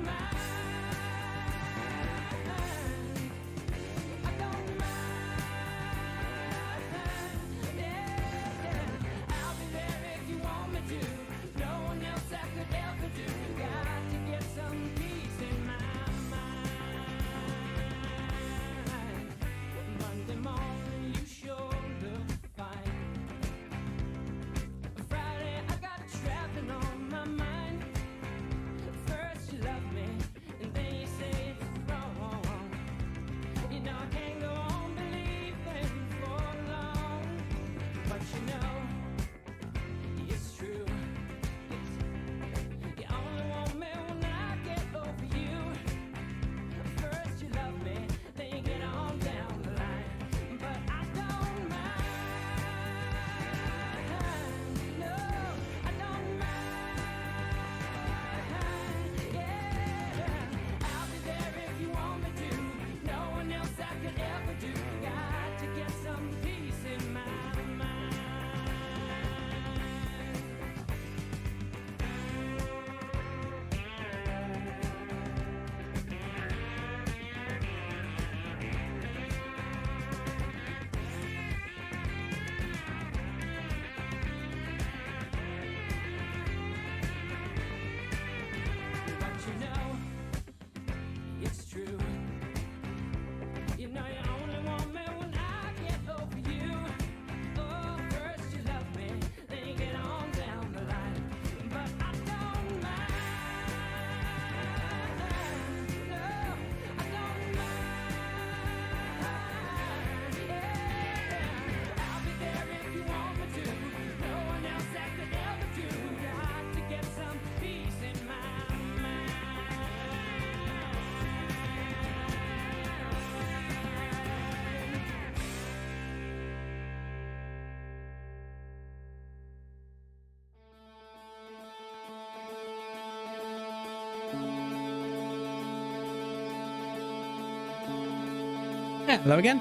Yeah, hello again.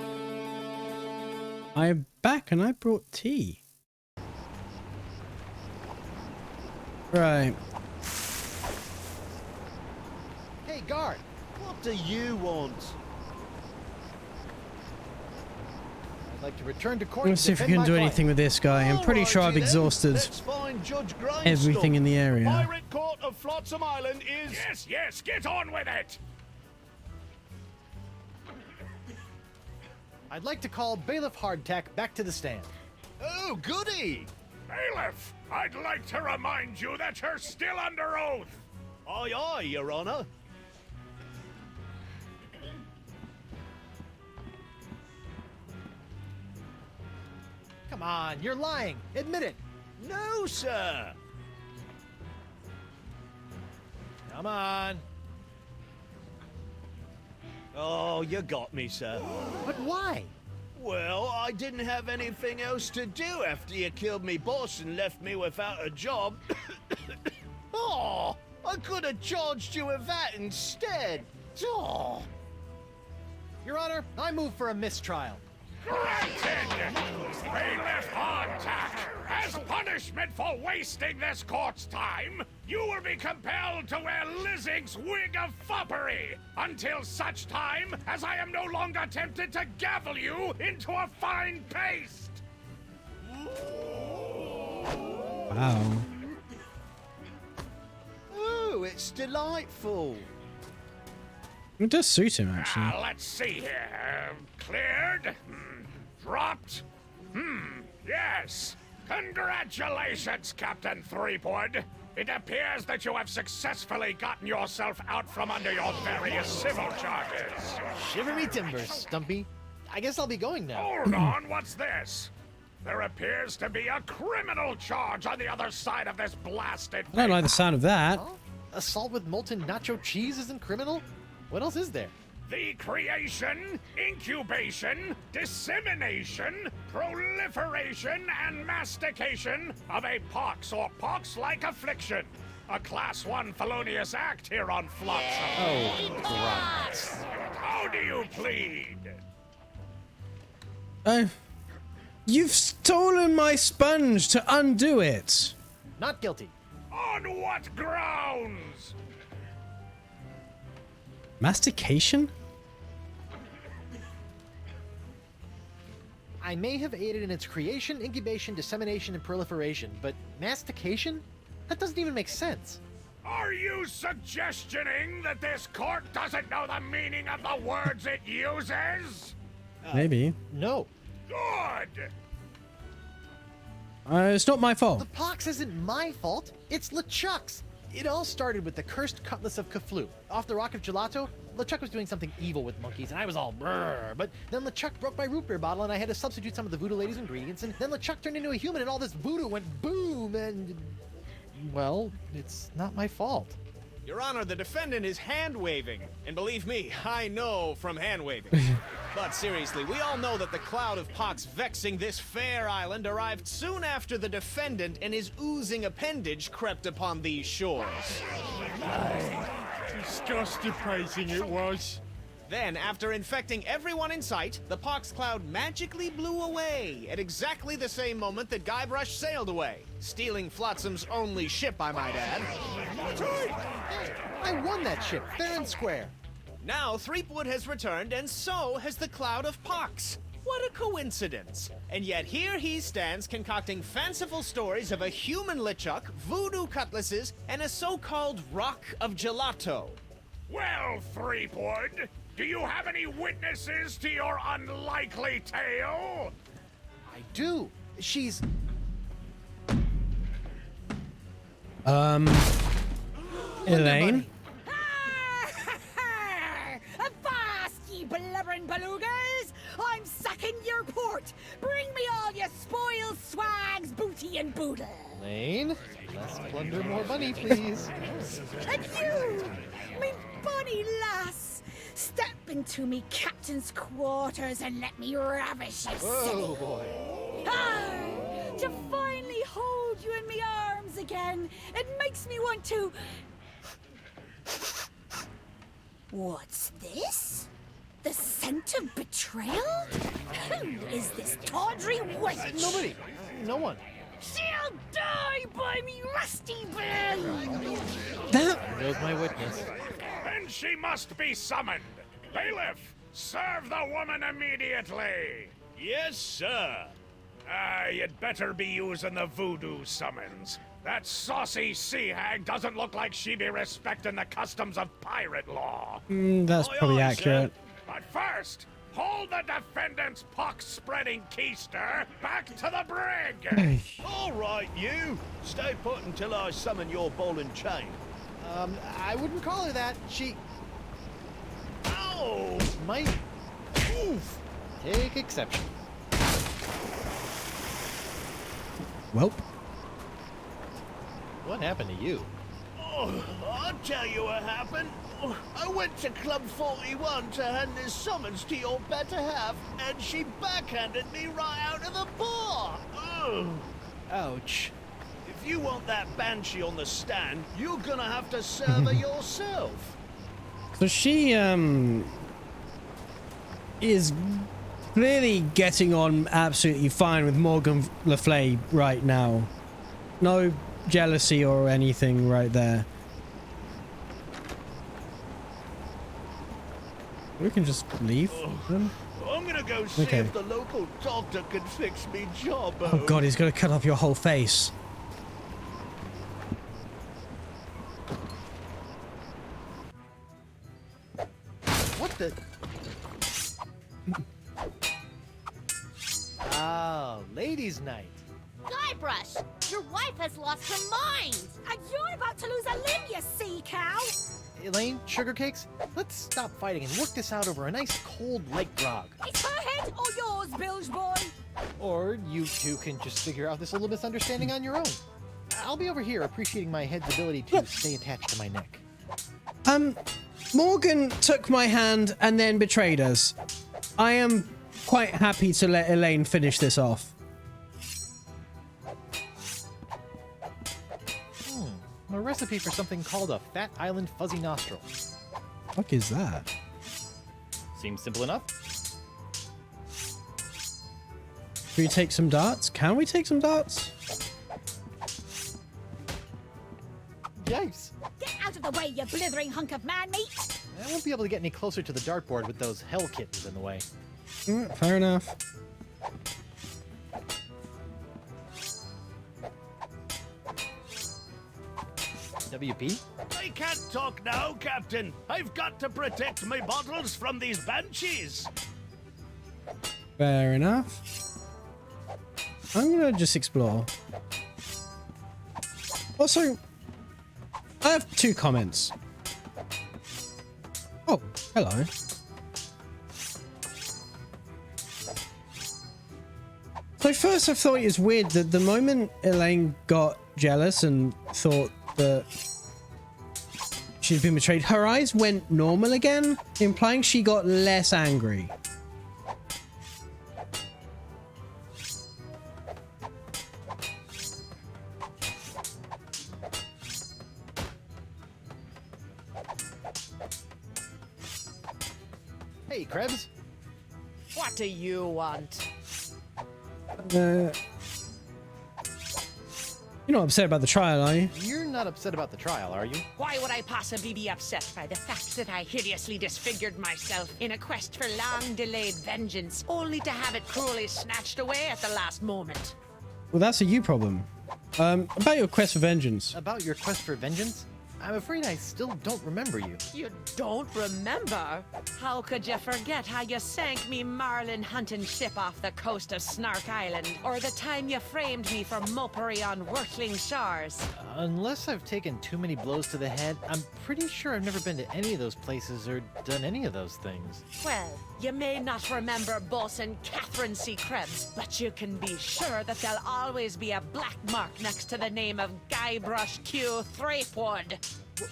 I'm back and I brought tea. Right. Hey, guard. What do you want? I'd like to return to court. Let's to see if we defend can my do client. anything with this guy. I'm pretty sure I've Alrighty then. exhausted Let's find Judge Grindstone. everything in the area. Pirate Court of Flotsam Island is... Yes, yes, get on with it! I'd like to call Bailiff Hardtack back to the stand. Oh, goody! Bailiff, I'd like to remind you that you're still under oath. Aye, aye, Your Honor. Come on, you're lying. Admit it. No, sir. Come on. Oh, you got me, sir. But why? Well, I didn't have anything else to do after you killed me boss and left me without a job. Oh, I could have charged you with that instead. Oh. Your Honor, I move for a mistrial. Granted! Bailiff Hardtack, as punishment for wasting this court's time, you will be compelled to wear Lizzig's wig of foppery until such time as I am no longer tempted to gavel you into a fine paste! Wow. Oh, it's delightful. It does suit him, actually. Let's see here. Cleared? Dropped? Yes. Congratulations, Captain Threepwood. It appears that you have successfully gotten yourself out from under your various civil charges. Shivery timbers, Stumpy. I guess I'll be going now. Hold on, what's this? There appears to be a criminal charge on the other side of this blasted I don't like the paper. sound of that. Huh? Assault with molten nacho cheese isn't criminal? What else is there? The creation, incubation, dissemination, proliferation, and mastication of a pox or pox-like affliction. A Class 1 felonious act here on Flotsam. Oh, Christ. How do you plead? You've stolen my sponge to undo it. Not guilty. On what grounds? Mastication? I may have aided in its creation, incubation, dissemination, and proliferation, but mastication? That doesn't even make sense. Are you suggestioning that this court doesn't know the meaning of the words it uses? Maybe. No. Good! It's not my fault. The pox isn't my fault. It's LeChuck's. It all started with the cursed cutlass of Kaflu. Off the Rock of Gelato, LeChuck was doing something evil with monkeys, and I was all brrr. But then LeChuck broke my root beer bottle, and I had to substitute some of the voodoo lady's ingredients, and then LeChuck turned into a human, and all this voodoo went boom, and... Well, it's not my fault. Your Honor, the defendant is hand-waving. And believe me, I know from hand-waving. But seriously, we all know that the cloud of pox vexing this fair island arrived soon after the defendant and his oozing appendage crept upon these shores. Just surprising it was. Then, after infecting everyone in sight, the pox cloud magically blew away at exactly the same moment that Guybrush sailed away, stealing Flotsam's only ship, I might add. I won that ship, fair and square. Now, Threepwood has returned, and so has the cloud of pox. What a coincidence! And yet here he stands concocting fanciful stories of a human LeChuck, voodoo cutlasses, and a so-called Rock of Gelato. Well, Threepwood, do you have any witnesses to your unlikely tale? I do. She's... Elaine? Avast, ye blubbering belugas! I'm sucking your port! Bring me all your spoils, swags, booty, and boodle! Lane, less plunder, more money, please. And you, me bonny lass, step into me captain's quarters and let me ravish you, silly. Oh, boy. Ah, to finally hold you in me arms again, it makes me want to... What's this? The scent of betrayal? Who is this tawdry wench? Nobody. No one. She'll die by me rusty bell! That There's my witness. Then she must be summoned. Bailiff, serve the woman immediately. Yes, sir. You'd better be using the voodoo summons. That saucy sea hag doesn't look like she be respecting the customs of pirate law. that's Aye, probably aye, accurate. But first, hold the defendant's pox-spreading keister back to the brig. All right, you. Stay put until I summon your ball and chain. I wouldn't call her that. She Ow! might take exception. Well, What happened to you? Oh, I'll tell you what happened. Oh, I went to Club 41 to hand this summons to your better half, and she backhanded me right out of the bar. Ugh. Ouch. If you want that banshee on the stand, you're gonna have to serve her yourself. so she is clearly getting on absolutely fine with Morgan Le Fay right now. No jealousy or anything right there. We can just leave then. I'm gonna go see Okay. if the local doctor can fix me job. Oh god, he's gonna cut off your whole face. What the? Oh, ladies' night. Guybrush, your wife has lost her mind. And you're about to lose a limb, you sea cow! Elaine, sugar cakes, let's stop fighting and work this out over a nice cold lake grog. It's her head or yours, bilge boy! Or you two can just figure out this little misunderstanding on your own. I'll be over here appreciating my head's ability to stay attached to my neck. Morgan took my hand and then betrayed us. I am quite happy to let Elaine finish this off. A recipe for something called a Fat Island Fuzzy Nostril. Fuck is that? Seems simple enough. Can we take some darts? Can we take some darts? Yikes! Get out of the way, you blithering hunk of man meat! I won't be able to get any closer to the dartboard with those hell kittens in the way. Fair enough. WP? I can't talk now, Captain. I've got to protect my bottles from these banshees. Fair enough. I'm gonna just explore. Also, I have 2 comments. Oh, hello. So first I thought it was weird that the moment Elaine got jealous and thought that she'd been betrayed, her eyes went normal again, implying she got less angry. Hey, Krebs. What do you want? You're not upset about the trial, are you? You're not upset about the trial, are you? Why would I possibly be upset by the fact that I hideously disfigured myself in a quest for long-delayed vengeance, only to have it cruelly snatched away at the last moment? Well, that's a you problem. About your quest for vengeance. About your quest for vengeance? I'm afraid I still don't remember you. You don't remember? How could you forget how you sank me marlin hunting ship off the coast of Snark Island? Or the time you framed me for mopery on Wortling shores? Unless I've taken too many blows to the head, I'm pretty sure I've never been to any of those places or done any of those things. Well, you may not remember Bosun Catherine C. Krebs, but you can be sure that there'll always be a black mark next to the name of Guybrush Q. Threepwood.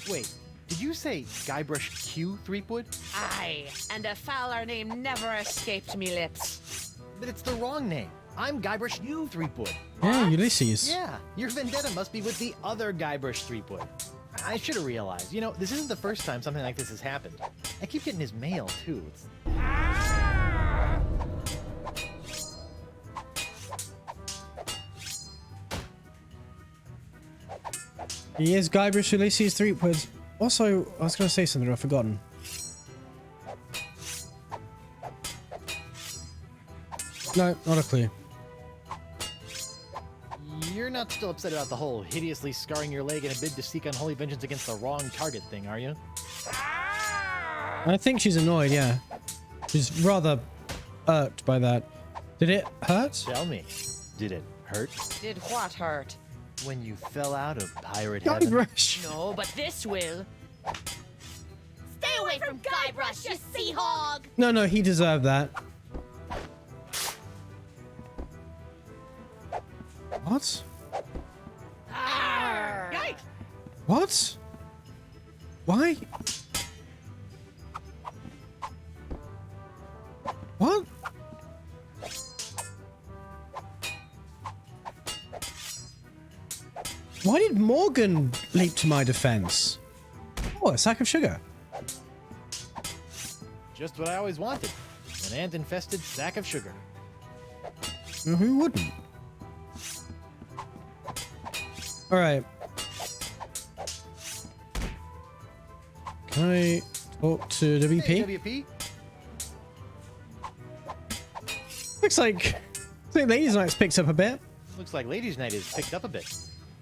Wait, did you say Guybrush Q. Threepwood? Aye, and a fouler name never escaped me lips. But it's the wrong name. I'm Guybrush U. Threepwood. Yeah, Ulysses. Yeah, your vendetta must be with the other Guybrush Threepwood. I should have realized. You know, this isn't the first time something like this has happened. I keep getting his mail, too. He is Guybrush Ulysses Threepwood. Also, I was going to say something I've forgotten. No, not a clue. You're not still upset about the whole hideously scarring your leg in a bid to seek unholy vengeance against the wrong target thing, are you? I think she's annoyed, yeah. She's rather irked by that. Did it hurt? Tell me, did it hurt Did what hurt? when you fell out of pirate heaven? Guybrush! No, but this will. Stay away from Guybrush, you sea hog! No, no, he deserved that. What? Yikes! What? Why? What? Why did Morgan leap to my defense? Oh, a sack of sugar. Just what I always wanted. An ant-infested sack of sugar. Well, who wouldn't? Alright. Can I talk to WP? Hey, WP. Looks like Ladies Night's picked up a bit. Looks like Ladies' Night is picked up a bit.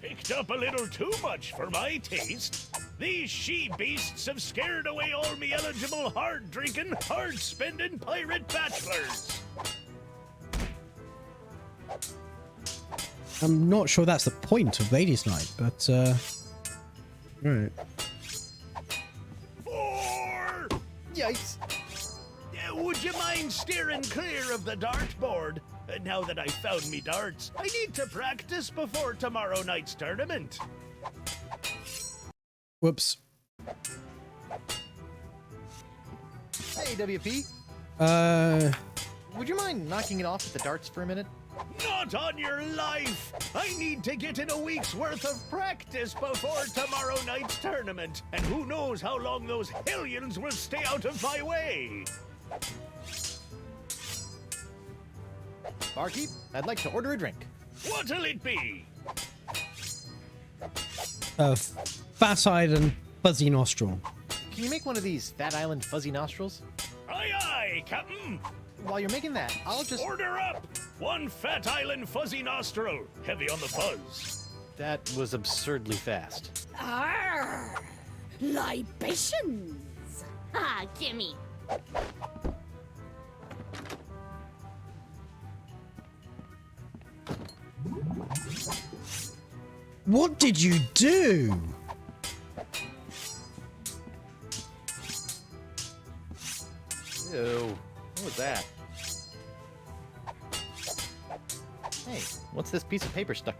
Picked up a little too much for my taste. These she-beasts have scared away all me eligible, hard-drinking, hard-spending pirate bachelors. I'm not sure that's the point of Ladies Night, but right. 4! Yikes! Would you mind steering clear of the dartboard? Now that I've found me darts, I need to practice before tomorrow night's tournament. Whoops. Hey, WP. Would you mind knocking it off at the darts for a minute? Not on your life! I need to get in a week's worth of practice before tomorrow night's tournament, and who knows how long those hellions will stay out of my way! Barkeep, I'd like to order a drink. What'll it be? Fat-eyed and fuzzy nostril. Can you make one of these Fat Island fuzzy nostrils? Aye, aye, Captain! While you're making that, I'll just... Order up! One Fat Island fuzzy nostril, heavy on the fuzz. That was absurdly fast. Arr! Libations! Ah, gimme. What did you do? Ew. What was that? Hey, what's this piece of paper stuck?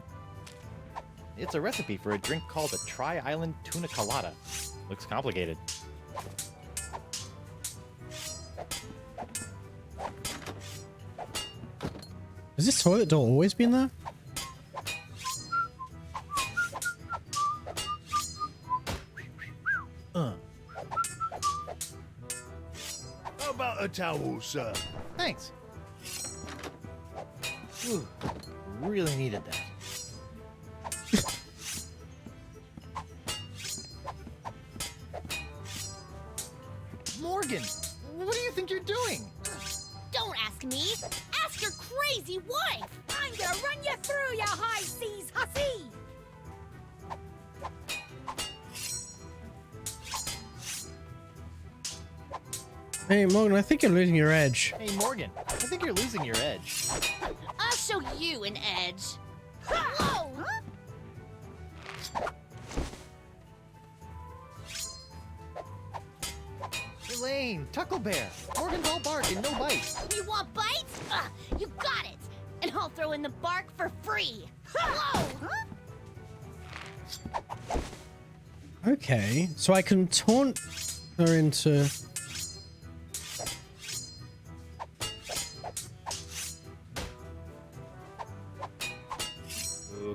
It's a recipe for a drink called a Tri-Island Tuna Colada. Looks complicated. Has this toilet door always been there? How about a towel, sir? Thanks. Ooh, really needed that. Morgan, what do you think you're doing? Don't ask me. Ask your crazy wife. I'm gonna run you through, you high seas hussy! Hey, Morgan, I think you're losing your edge. Hey, Morgan, I think you're losing your edge. I'll show you an edge. Whoa! Elaine, Tucklebear, Morgan's all bark and no bite. You want bites? You got it. And I'll throw in the bark for free. Whoa! Okay, so I can taunt her into...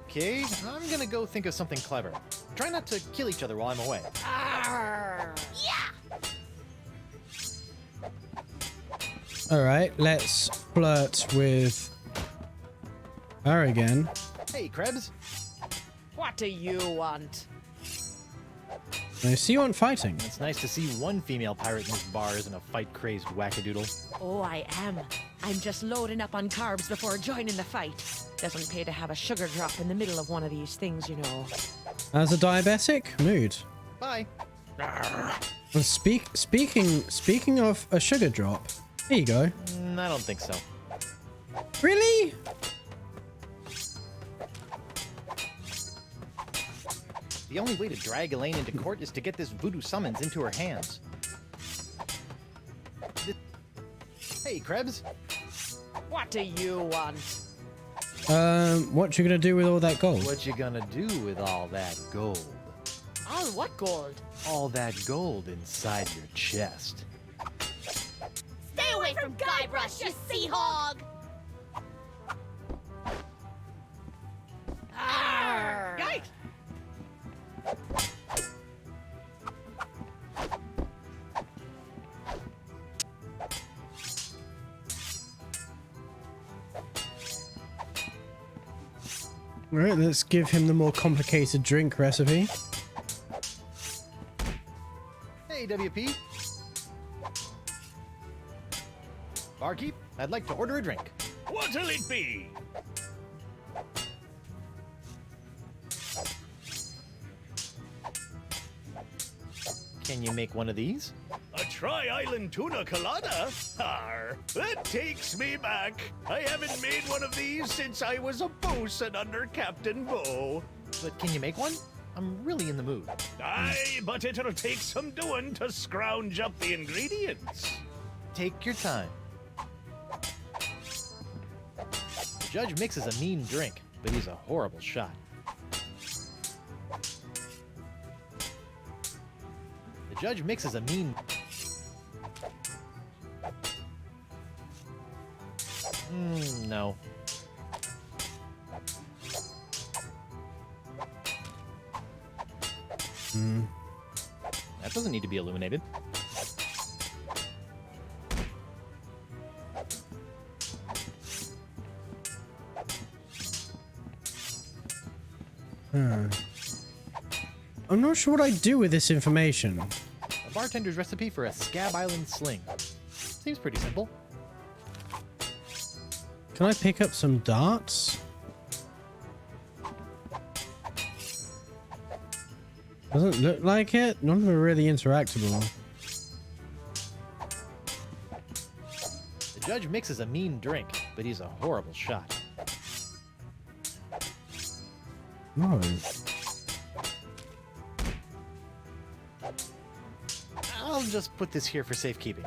Okay, I'm gonna go think of something clever. Try not to kill each other while I'm away. Arr! Yeah! Alright, let's flirt with her again. Hey, Krebs. What do you want? I see you aren't fighting. It's nice to see one female pirate in this bar isn't a fight-crazed wackadoodle. Oh, I am. I'm just loading up on carbs before joining the fight. Doesn't pay to have a sugar drop in the middle of one of these things, you know. As a diabetic, mood. Bye. And speaking of a sugar drop, here you go. I don't think so. Really? The only way to drag Elaine into court is to get this voodoo summons into her hands. Hey, Krebs. What do you want? What you gonna do with all that gold? What you gonna do with all that gold? All what gold? All that gold inside your chest. Stay away from Guybrush, you sea hog! Arr! Yikes! Alright, let's give him the more complicated drink recipe. Hey, WP. Barkeep, I'd like to order a drink. What'll it be? Can you make one of these? A Tri-Island Tuna Colada? Arr, that takes me back. I haven't made one of these since I was a bosun under Captain Bo. But can you make one? I'm really in the mood. Aye, but it'll take some doing to scrounge up the ingredients. Take your time. The judge mixes a mean drink, but he's a horrible shot. The judge mixes a mean... no. That doesn't need to be illuminated. I'm not sure what I do with this information. A bartender's recipe for a Scab Island sling. Seems pretty simple. Can I pick up some darts? Doesn't look like it. None of them are really interactable. The judge mixes a mean drink, but he's a horrible shot. No. I'll just put this here for safekeeping.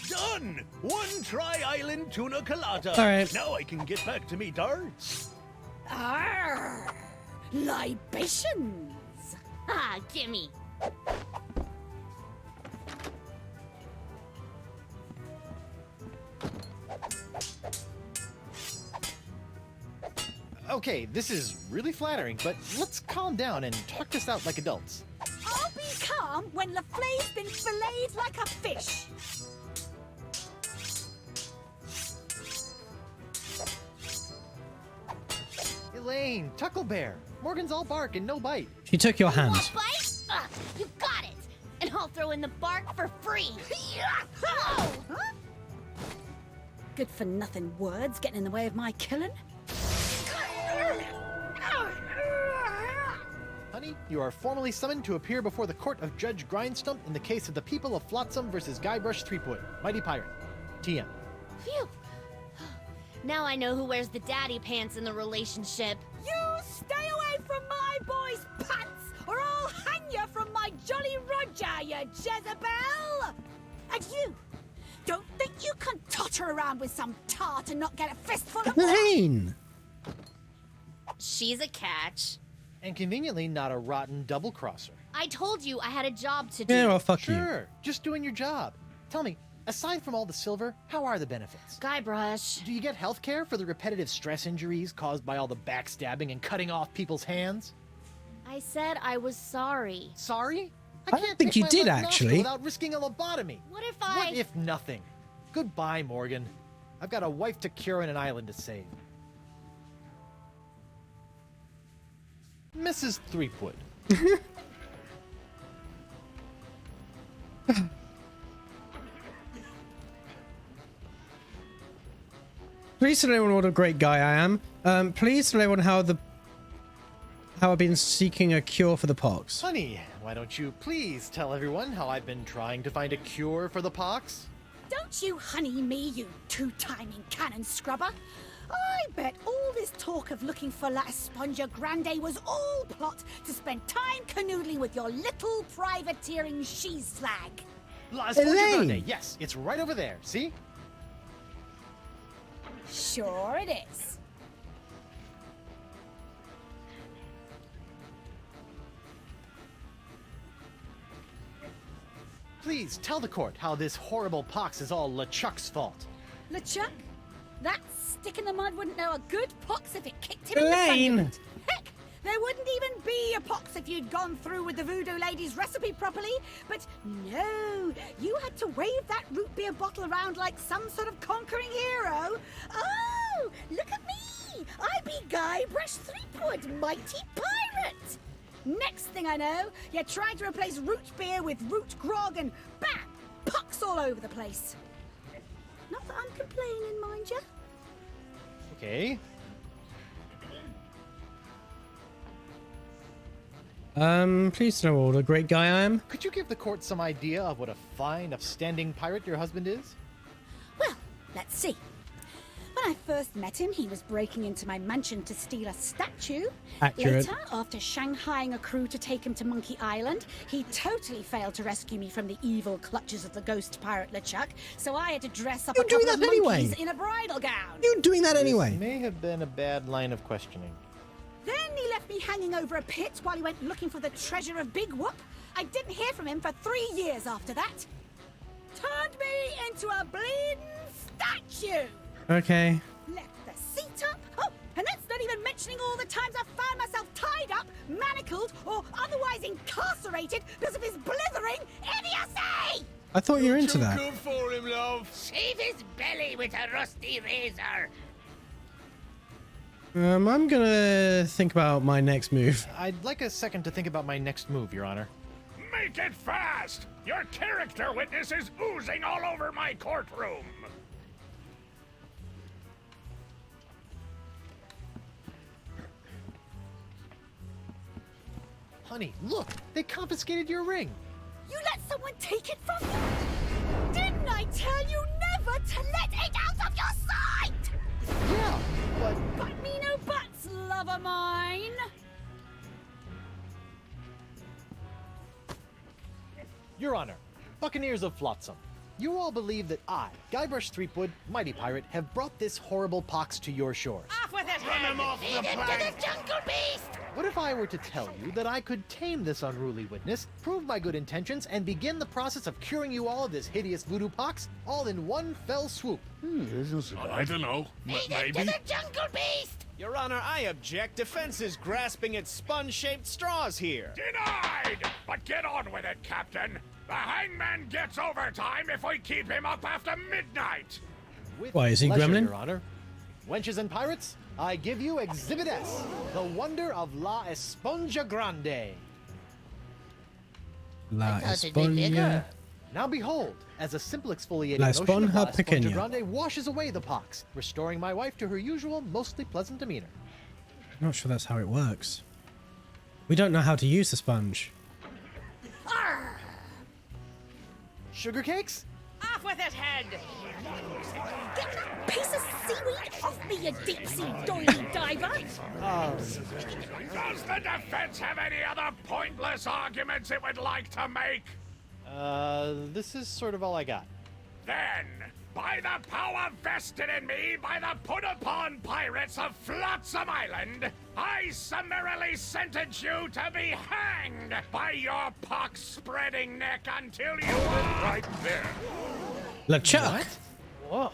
Done! One Tri-Island Tuna Colada. All right. Now I can get back to me darts. Arr! Libations! Ah, gimme. Okay, this is really flattering, but let's calm down and talk this out like adults. I'll be calm when Laflay's been filleted like a fish. Elaine, Tucklebear, Morgan's all bark and no bite. She took your You hand. want bite? You got it. And I'll throw in the bark for free. Oh! Huh? Good for nothing words getting in the way of my killing. Honey, you are formally summoned to appear before the court of Judge Grindstump in the case of the people of Flotsam versus Guybrush Threepwood, Mighty Pirate. TM. Phew. Now I know who wears the daddy pants in the relationship. You stay away from my boy's pants, or I'll hang you from my Jolly Roger, you Jezebel! And you, don't think you can totter around with some tart and not get a fistful of Elaine! She's a catch. And conveniently not a rotten double-crosser. I told you I had a job to do. Yeah, well, fuck you. Sure, just doing your job. Tell me, aside from all the silver, how are the benefits? Guybrush. Do you get health care for the repetitive stress injuries caused by all the backstabbing and cutting off people's hands? I said I was sorry. Sorry? I don't can't think take you my did, left nostril actually. Without risking a lobotomy. What if I... What if nothing? Goodbye, Morgan. I've got a wife to cure and an island to save. Mrs. Threepwood. Please tell everyone what a great guy I am. Please tell everyone how I've been seeking a cure for the pox. Honey, why don't you please tell everyone how I've been trying to find a cure for the pox? Don't you honey me, you two-timing cannon scrubber. I bet all this talk of looking for La Esponja Grande was all plot to spend time canoodling with your little privateering she-slag. La Esponja Elaine! Grande, yes, it's right over there, see? Sure it is. Please tell the court how this horrible pox is all LeChuck's fault. LeChuck, that stick in the mud wouldn't know a good pox if it kicked him Elaine! in the butt. Heck, there wouldn't even be a pox if you'd gone through with the voodoo lady's recipe properly. But no, you had to wave that root beer bottle around like some sort of conquering hero. Oh, look at me! I be Guybrush Threepwood, mighty pirate! Next thing I know, you're trying to replace root beer with root grog and bam! Pox all over the place. Not that I'm complaining, mind you. Okay. Please tell what a great guy I am. Could you give the court some idea of what a fine, upstanding pirate your husband is? Well, let's see. When I first met him, he was breaking into my mansion to steal a statue. Accurate. Later, after shanghaiing a crew to take him to Monkey Island, he totally failed to rescue me from the evil clutches of the ghost pirate LeChuck, so I had to dress up You're a couple doing of that anyway. monkeys in a bridal gown. You're doing that anyway. This may have been a bad line of questioning. Then he left me hanging over a pit while he went looking for the treasure of Big Whoop. I didn't hear from him for 3 years after that. Turned me into a bleeding statue. Okay. Left the seat up. Oh, and that's not even mentioning all the times I've found myself tied up, manacled, or otherwise incarcerated because of his blithering idiocy! I thought you were into Too that. good for him, love. Shave his belly with a rusty razor. I'm gonna think about my next move. I'd like a second to think about my next move, Your Honor. Make it fast! Your character witness is oozing all over my courtroom! Honey, look! They confiscated your ring! You let someone take it from you? Didn't I tell you never to let it out of your sight? Yeah, but... But me no buts, lover mine. Your Honor, Buccaneers of Flotsam, you all believe that I, Guybrush Threepwood, Mighty Pirate, have brought this horrible pox to your shores. Off with it! Run him off the Feed him to plank! the jungle beast! What if I were to tell you that I could tame this unruly witness, prove my good intentions, and begin the process of curing you all of this hideous voodoo pox, all in one fell swoop? I don't know. Feed him to the jungle beast! Your Honor, I object. Defense is grasping at sponge-shaped straws here. Denied! But get on with it, Captain! The hangman gets overtime if we keep him up after midnight! With Why, is he pleasure, gremlin? Your Honor. Wenches and pirates, I give you Exhibit S, the wonder of La Esponja Grande. La I thought it'd be bigger. Esponja. Now behold, as a simple exfoliating La motion of La Esponja Esponja Pequeña. Grande washes away the pox, restoring my wife to her usual, mostly pleasant demeanor. I'm not sure that's how it works. We don't know how to use the sponge. Sugar cakes? Off with it, head! Get that piece of seaweed off me, you deep-sea doily diver. Does the defense have any other pointless arguments it would like to make? This is sort of all I got. Then, by the power vested in me by the put-upon pirates of Flotsam Island, I summarily sentence you to be hanged by your pox-spreading neck until you are... Right there. LeChuck! Woof.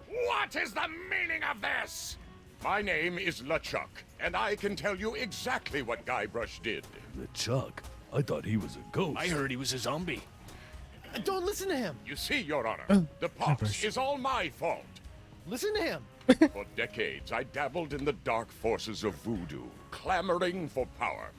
What is the meaning of this? My name is LeChuck, and I can tell you exactly what Guybrush did. LeChuck? I thought he was a ghost. I heard he was a zombie. Don't listen to him. You see, Your Honor, Oh, the pox Guybrush. is all my fault. Listen to him. For decades, I dabbled in the dark forces of voodoo, clamoring for power.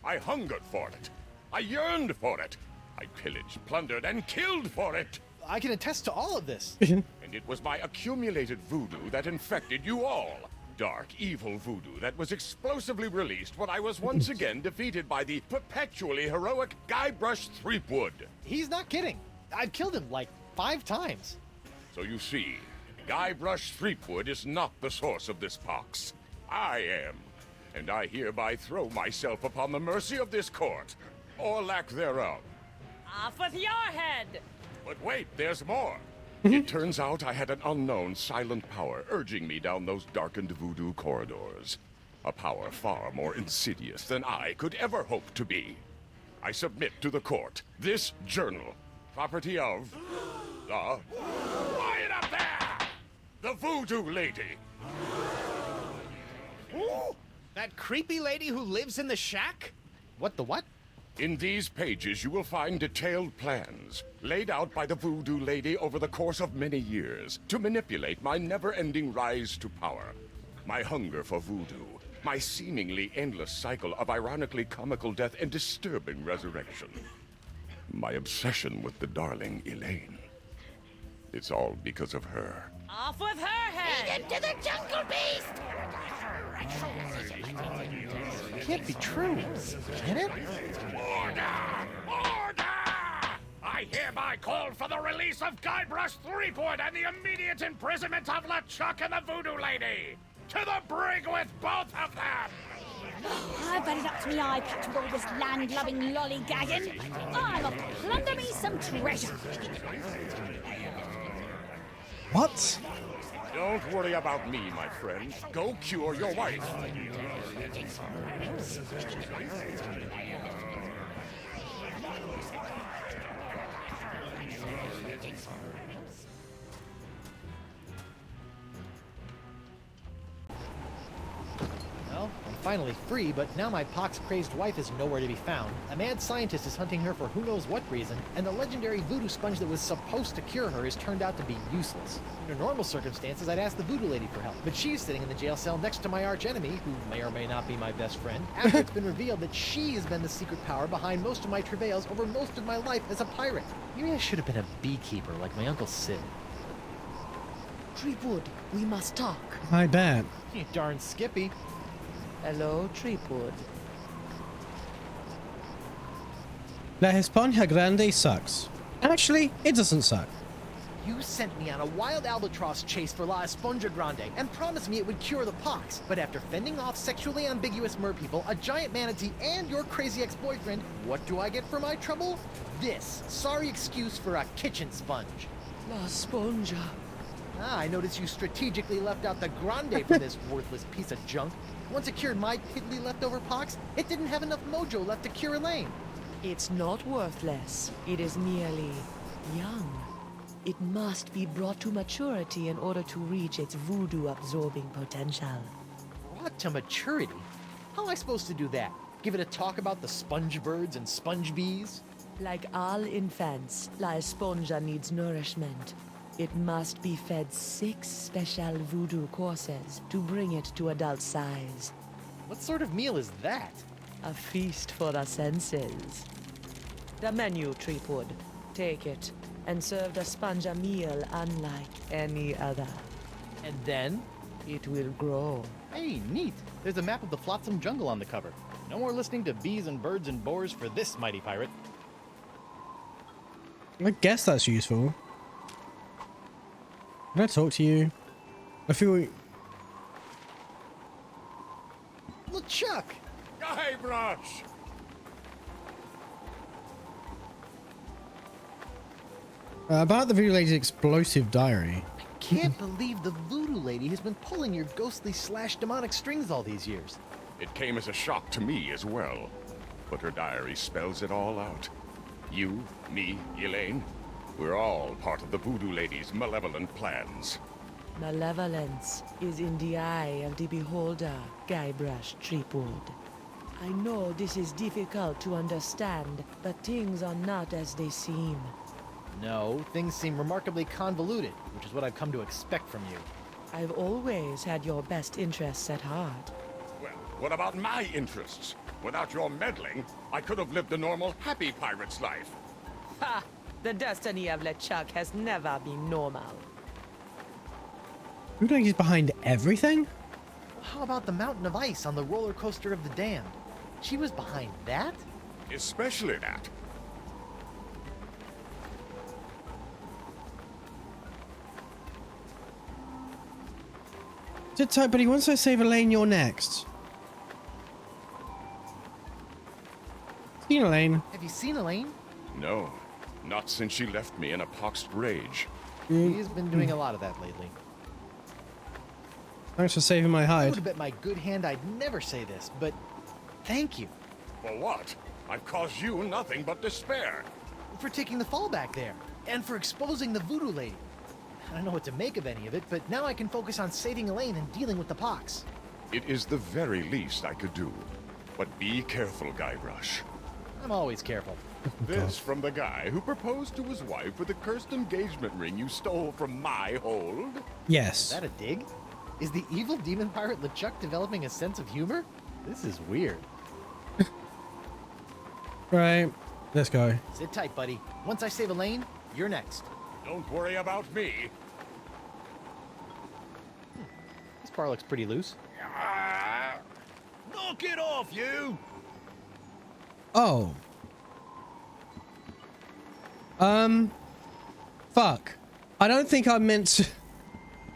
I hungered for it. I yearned for it. I pillaged, plundered, and killed for it. I can attest to all of this. And it was my accumulated voodoo that infected you all. Dark, evil voodoo that was explosively released when I was once again defeated by the perpetually heroic Guybrush Threepwood. He's not kidding. I've killed him like 5 times. So you see, Guybrush Threepwood is not the source of this pox. I am. And I hereby throw myself upon the mercy of this court, or lack thereof. Off with your head! But wait, there's more. It turns out I had an unknown silent power urging me down those darkened voodoo corridors. A power far more insidious than I could ever hope to be. I submit to the court this journal, property of the... Quiet up there! The Voodoo Lady. Ooh, that creepy lady who lives in the shack? What the what? In these pages, you will find detailed plans laid out by the Voodoo Lady over the course of many years to manipulate my never-ending rise to power. My hunger for voodoo, my seemingly endless cycle of ironically comical death and disturbing resurrection. My obsession with the darling Elaine. It's all because of her. Off with her head! Lead him to the jungle beast! It can't be true. Can it? Order! Order! I hereby call for the release of Guybrush Threepwood and the immediate imprisonment of LeChuck and the Voodoo Lady! To the brig with both of them! I bet it up to me eye patch with all this land-loving lollygagging. I'm off to plunder me some treasure. What? Don't worry about me, my friend. Go cure your wife. Well, I'm finally free, but now my pox-crazed wife is nowhere to be found. A mad scientist is hunting her for who knows what reason, and the legendary voodoo sponge that was supposed to cure her has turned out to be useless. Under normal circumstances, I'd ask the voodoo lady for help, but she's sitting in the jail cell next to my archenemy, who may or may not be my best friend, after it's been revealed that she has been the secret power behind most of my travails over most of my life as a pirate. Maybe I should have been a beekeeper like my Uncle Sid. Threepwood, we must talk. I bet. You darn Skippy. Hello, Threepwood. La España Grande sucks. Actually, it doesn't suck. You sent me on a wild albatross chase for La Esponja Grande and promised me it would cure the pox. But after fending off sexually ambiguous merpeople, a giant manatee, and your crazy ex-boyfriend, what do I get for my trouble? This sorry excuse for a kitchen sponge. La Esponja. Ah, I noticed you strategically left out the Grande for this worthless piece of junk. Once it cured my piddly leftover pox, it didn't have enough mojo left to cure Elaine. It's not worthless. It is merely young. It must be brought to maturity in order to reach its voodoo-absorbing potential. Brought to maturity? How am I supposed to do that? Give it a talk about the sponge birds and sponge bees? Like all infants, La Esponja needs nourishment. It must be fed 6 special voodoo courses to bring it to adult size. What sort of meal is that? A feast for the senses. The menu, Threepwood. Take it, and serve the sponge a meal unlike any other. And then? It will grow. Hey, neat. There's a map of the Flotsam Jungle on the cover. No more listening to bees and birds and boars for this mighty pirate. I guess that's useful. Can I talk to you? I feel... LeChuck! Guybrush! About the Voodoo Lady's explosive diary. Can't believe the Voodoo Lady has been pulling your ghostly / demonic strings all these years. It came as a shock to me as well. But her diary spells it all out. You, me, Elaine, we're all part of the Voodoo Lady's malevolent plans. Malevolence is in the eye of the beholder, Guybrush Threepwood. I know this is difficult to understand, but things are not as they seem. No, things seem remarkably convoluted, which is what I've come to expect from you. I've always had your best interests at heart. Well, what about my interests? Without your meddling, I could have lived a normal, happy pirate's life. Ha! The destiny of LeChuck has never been normal. Voodoo Lady's behind everything? How about the mountain of ice on the roller coaster of the damned? She was behind that? Especially that. Sit tight, buddy. Once I save Elaine, you're next. Seen Elaine? Have you seen Elaine? No, not since she left me in a poxed rage. He's been doing a lot of that lately. Thanks for saving my I hide. would have bet my good hand I'd never say this, but thank you For what? I've caused you nothing but despair. for taking the fall back there and for exposing the voodoo lady. I don't know what to make of any of it, but now I can focus on saving Elaine and dealing with the pox. It is the very least I could do. But be careful, Guybrush. I'm always careful. This from the guy who proposed to his wife with a cursed engagement ring you stole from my hold? Yes. Is that a dig? Is the evil demon pirate LeChuck developing a sense of humor? This is weird. Right. Let's go. Sit tight, buddy. Once I save Elaine, you're next. Don't worry about me. This bar looks pretty loose. Knock it off, you! Oh. Fuck. I don't think I meant to...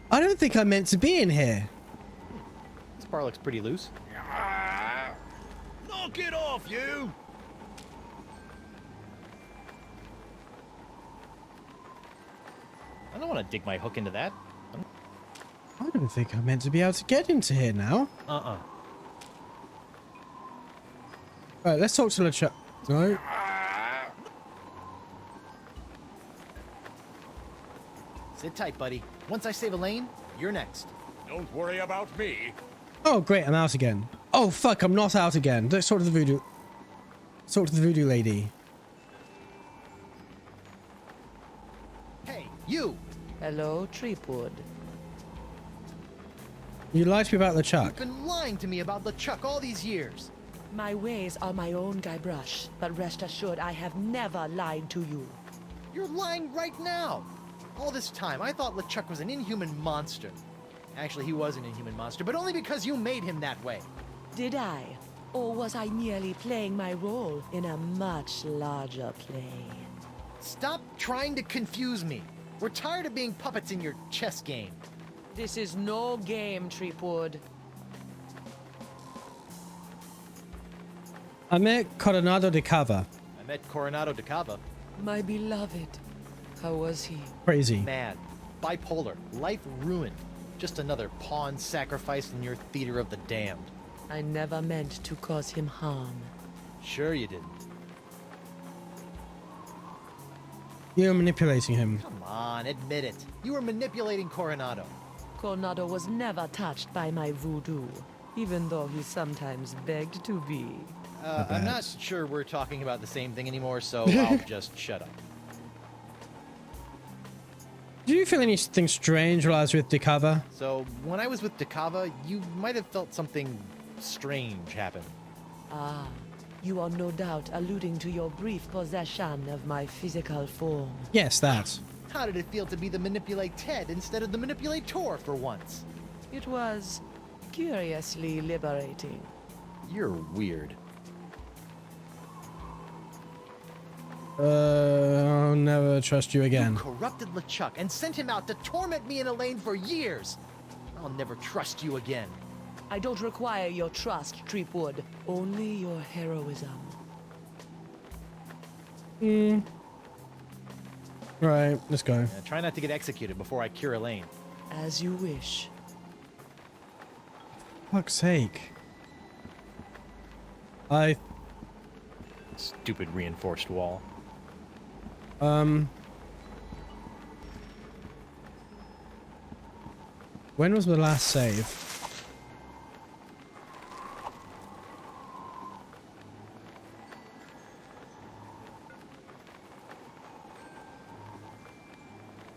I don't think I meant to be in here. This bar looks pretty loose. Knock it off, you! I don't want to dig my hook into that. I don't think I meant to be able to get into here now. Right, let's talk to LeChuck. No. Sit tight, buddy. Once I save Elaine, you're next. Don't worry about me. Oh, great, I'm out again. Oh, fuck, I'm not out again. Let's talk to the voodoo... Talk to the voodoo lady. Hey, you! Hello, Treepwood. You lied to me about LeChuck. You've been lying to me about LeChuck all these years. My ways are my own, Guybrush, but rest assured I have never lied to you. You're lying right now. All this time, I thought LeChuck was an inhuman monster. Actually, he was an inhuman monster, but only because you made him that way. Did I? Or was I merely playing my role in a much larger play? Stop trying to confuse me. We're tired of being puppets in your chess game. This is no game, Treepwood. I met Coronado de Cava. I met Coronado de Cava. My beloved. How was he? Crazy. Mad. Bipolar. Life ruined. Just another pawn sacrificed in your theater of the damned. I never meant to cause him harm. Sure you didn't. You're manipulating him. Come on, admit it. You were manipulating Coronado. Coronado was never touched by my voodoo, even though he sometimes begged to be. I'm not sure we're talking about the same thing anymore, so I'll just shut up. Did you feel anything strange while I was with de Cava? So, when I was with de Cava, you might have felt something strange happen. Ah, you are no doubt alluding to your brief possession of my physical form. Yes, that. How did it feel to be the manipulate Ted instead of the manipulator for once? It was curiously liberating. You're weird. I'll never trust you again. You corrupted LeChuck and sent him out to torment me and Elaine for years. I'll never trust you again. I don't require your trust, Treepwood. Only your heroism. Right, let's go. Try not to get executed before I cure Elaine. As you wish. Fuck's sake. Stupid reinforced wall. When was the last save?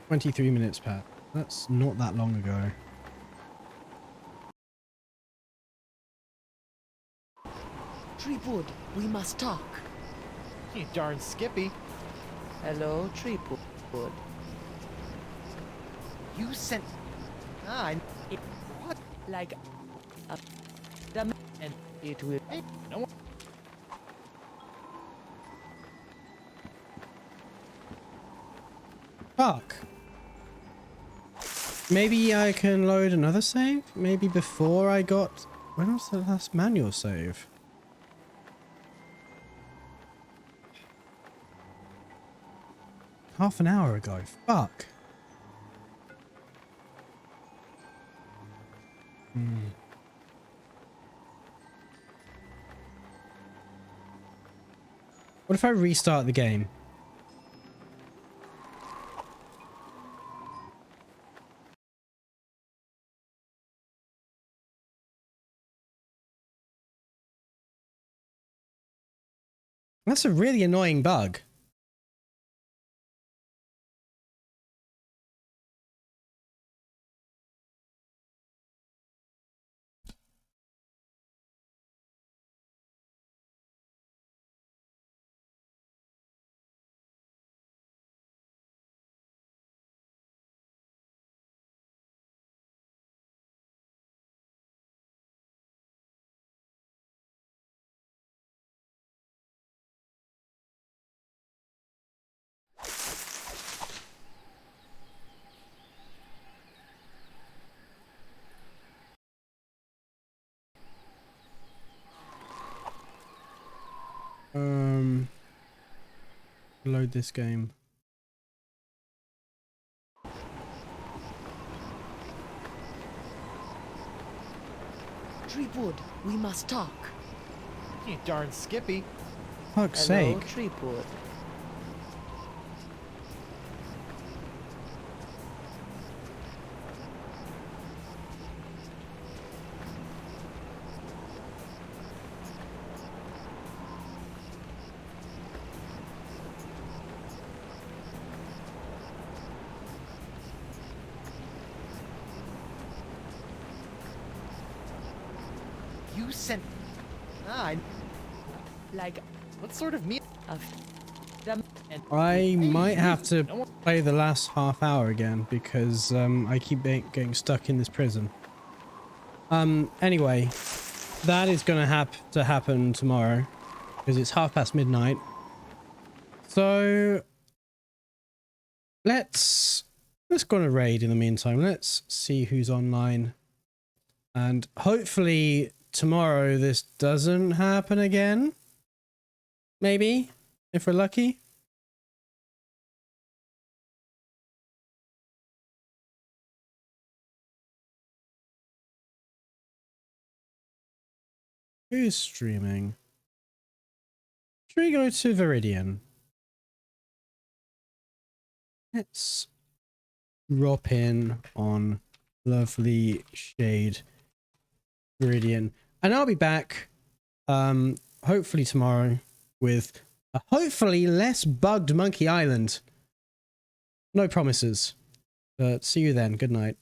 "23 minutes, Pat. That's not that long ago." Treepwood, we must talk. You darn Skippy. Hello, Treepwood. You sent. What? Like the And it will. No one. Fuck. Maybe I can load another save? Maybe before I got... When was the last manual save? Half an hour ago. Fuck. What if I restart the game? That's a really annoying bug. Load this game. Treepwood, we must talk. You darn Skippy. Fuck's Hello, sake. Treepwood. You sent. Like What sort of meat? the I might have to play the last half hour again because I keep getting stuck in this prison. Anyway, that is going to have to happen tomorrow because it's midnight. So let's go on a raid in the meantime. Let's see who's online, and hopefully tomorrow this doesn't happen again. Maybe, if we're lucky. Who's streaming? Should we go to Viridian? Let's drop in on lovely shade Viridian. And I'll be back hopefully tomorrow with a hopefully less bugged Monkey Island. No promises. But see you then. Good night.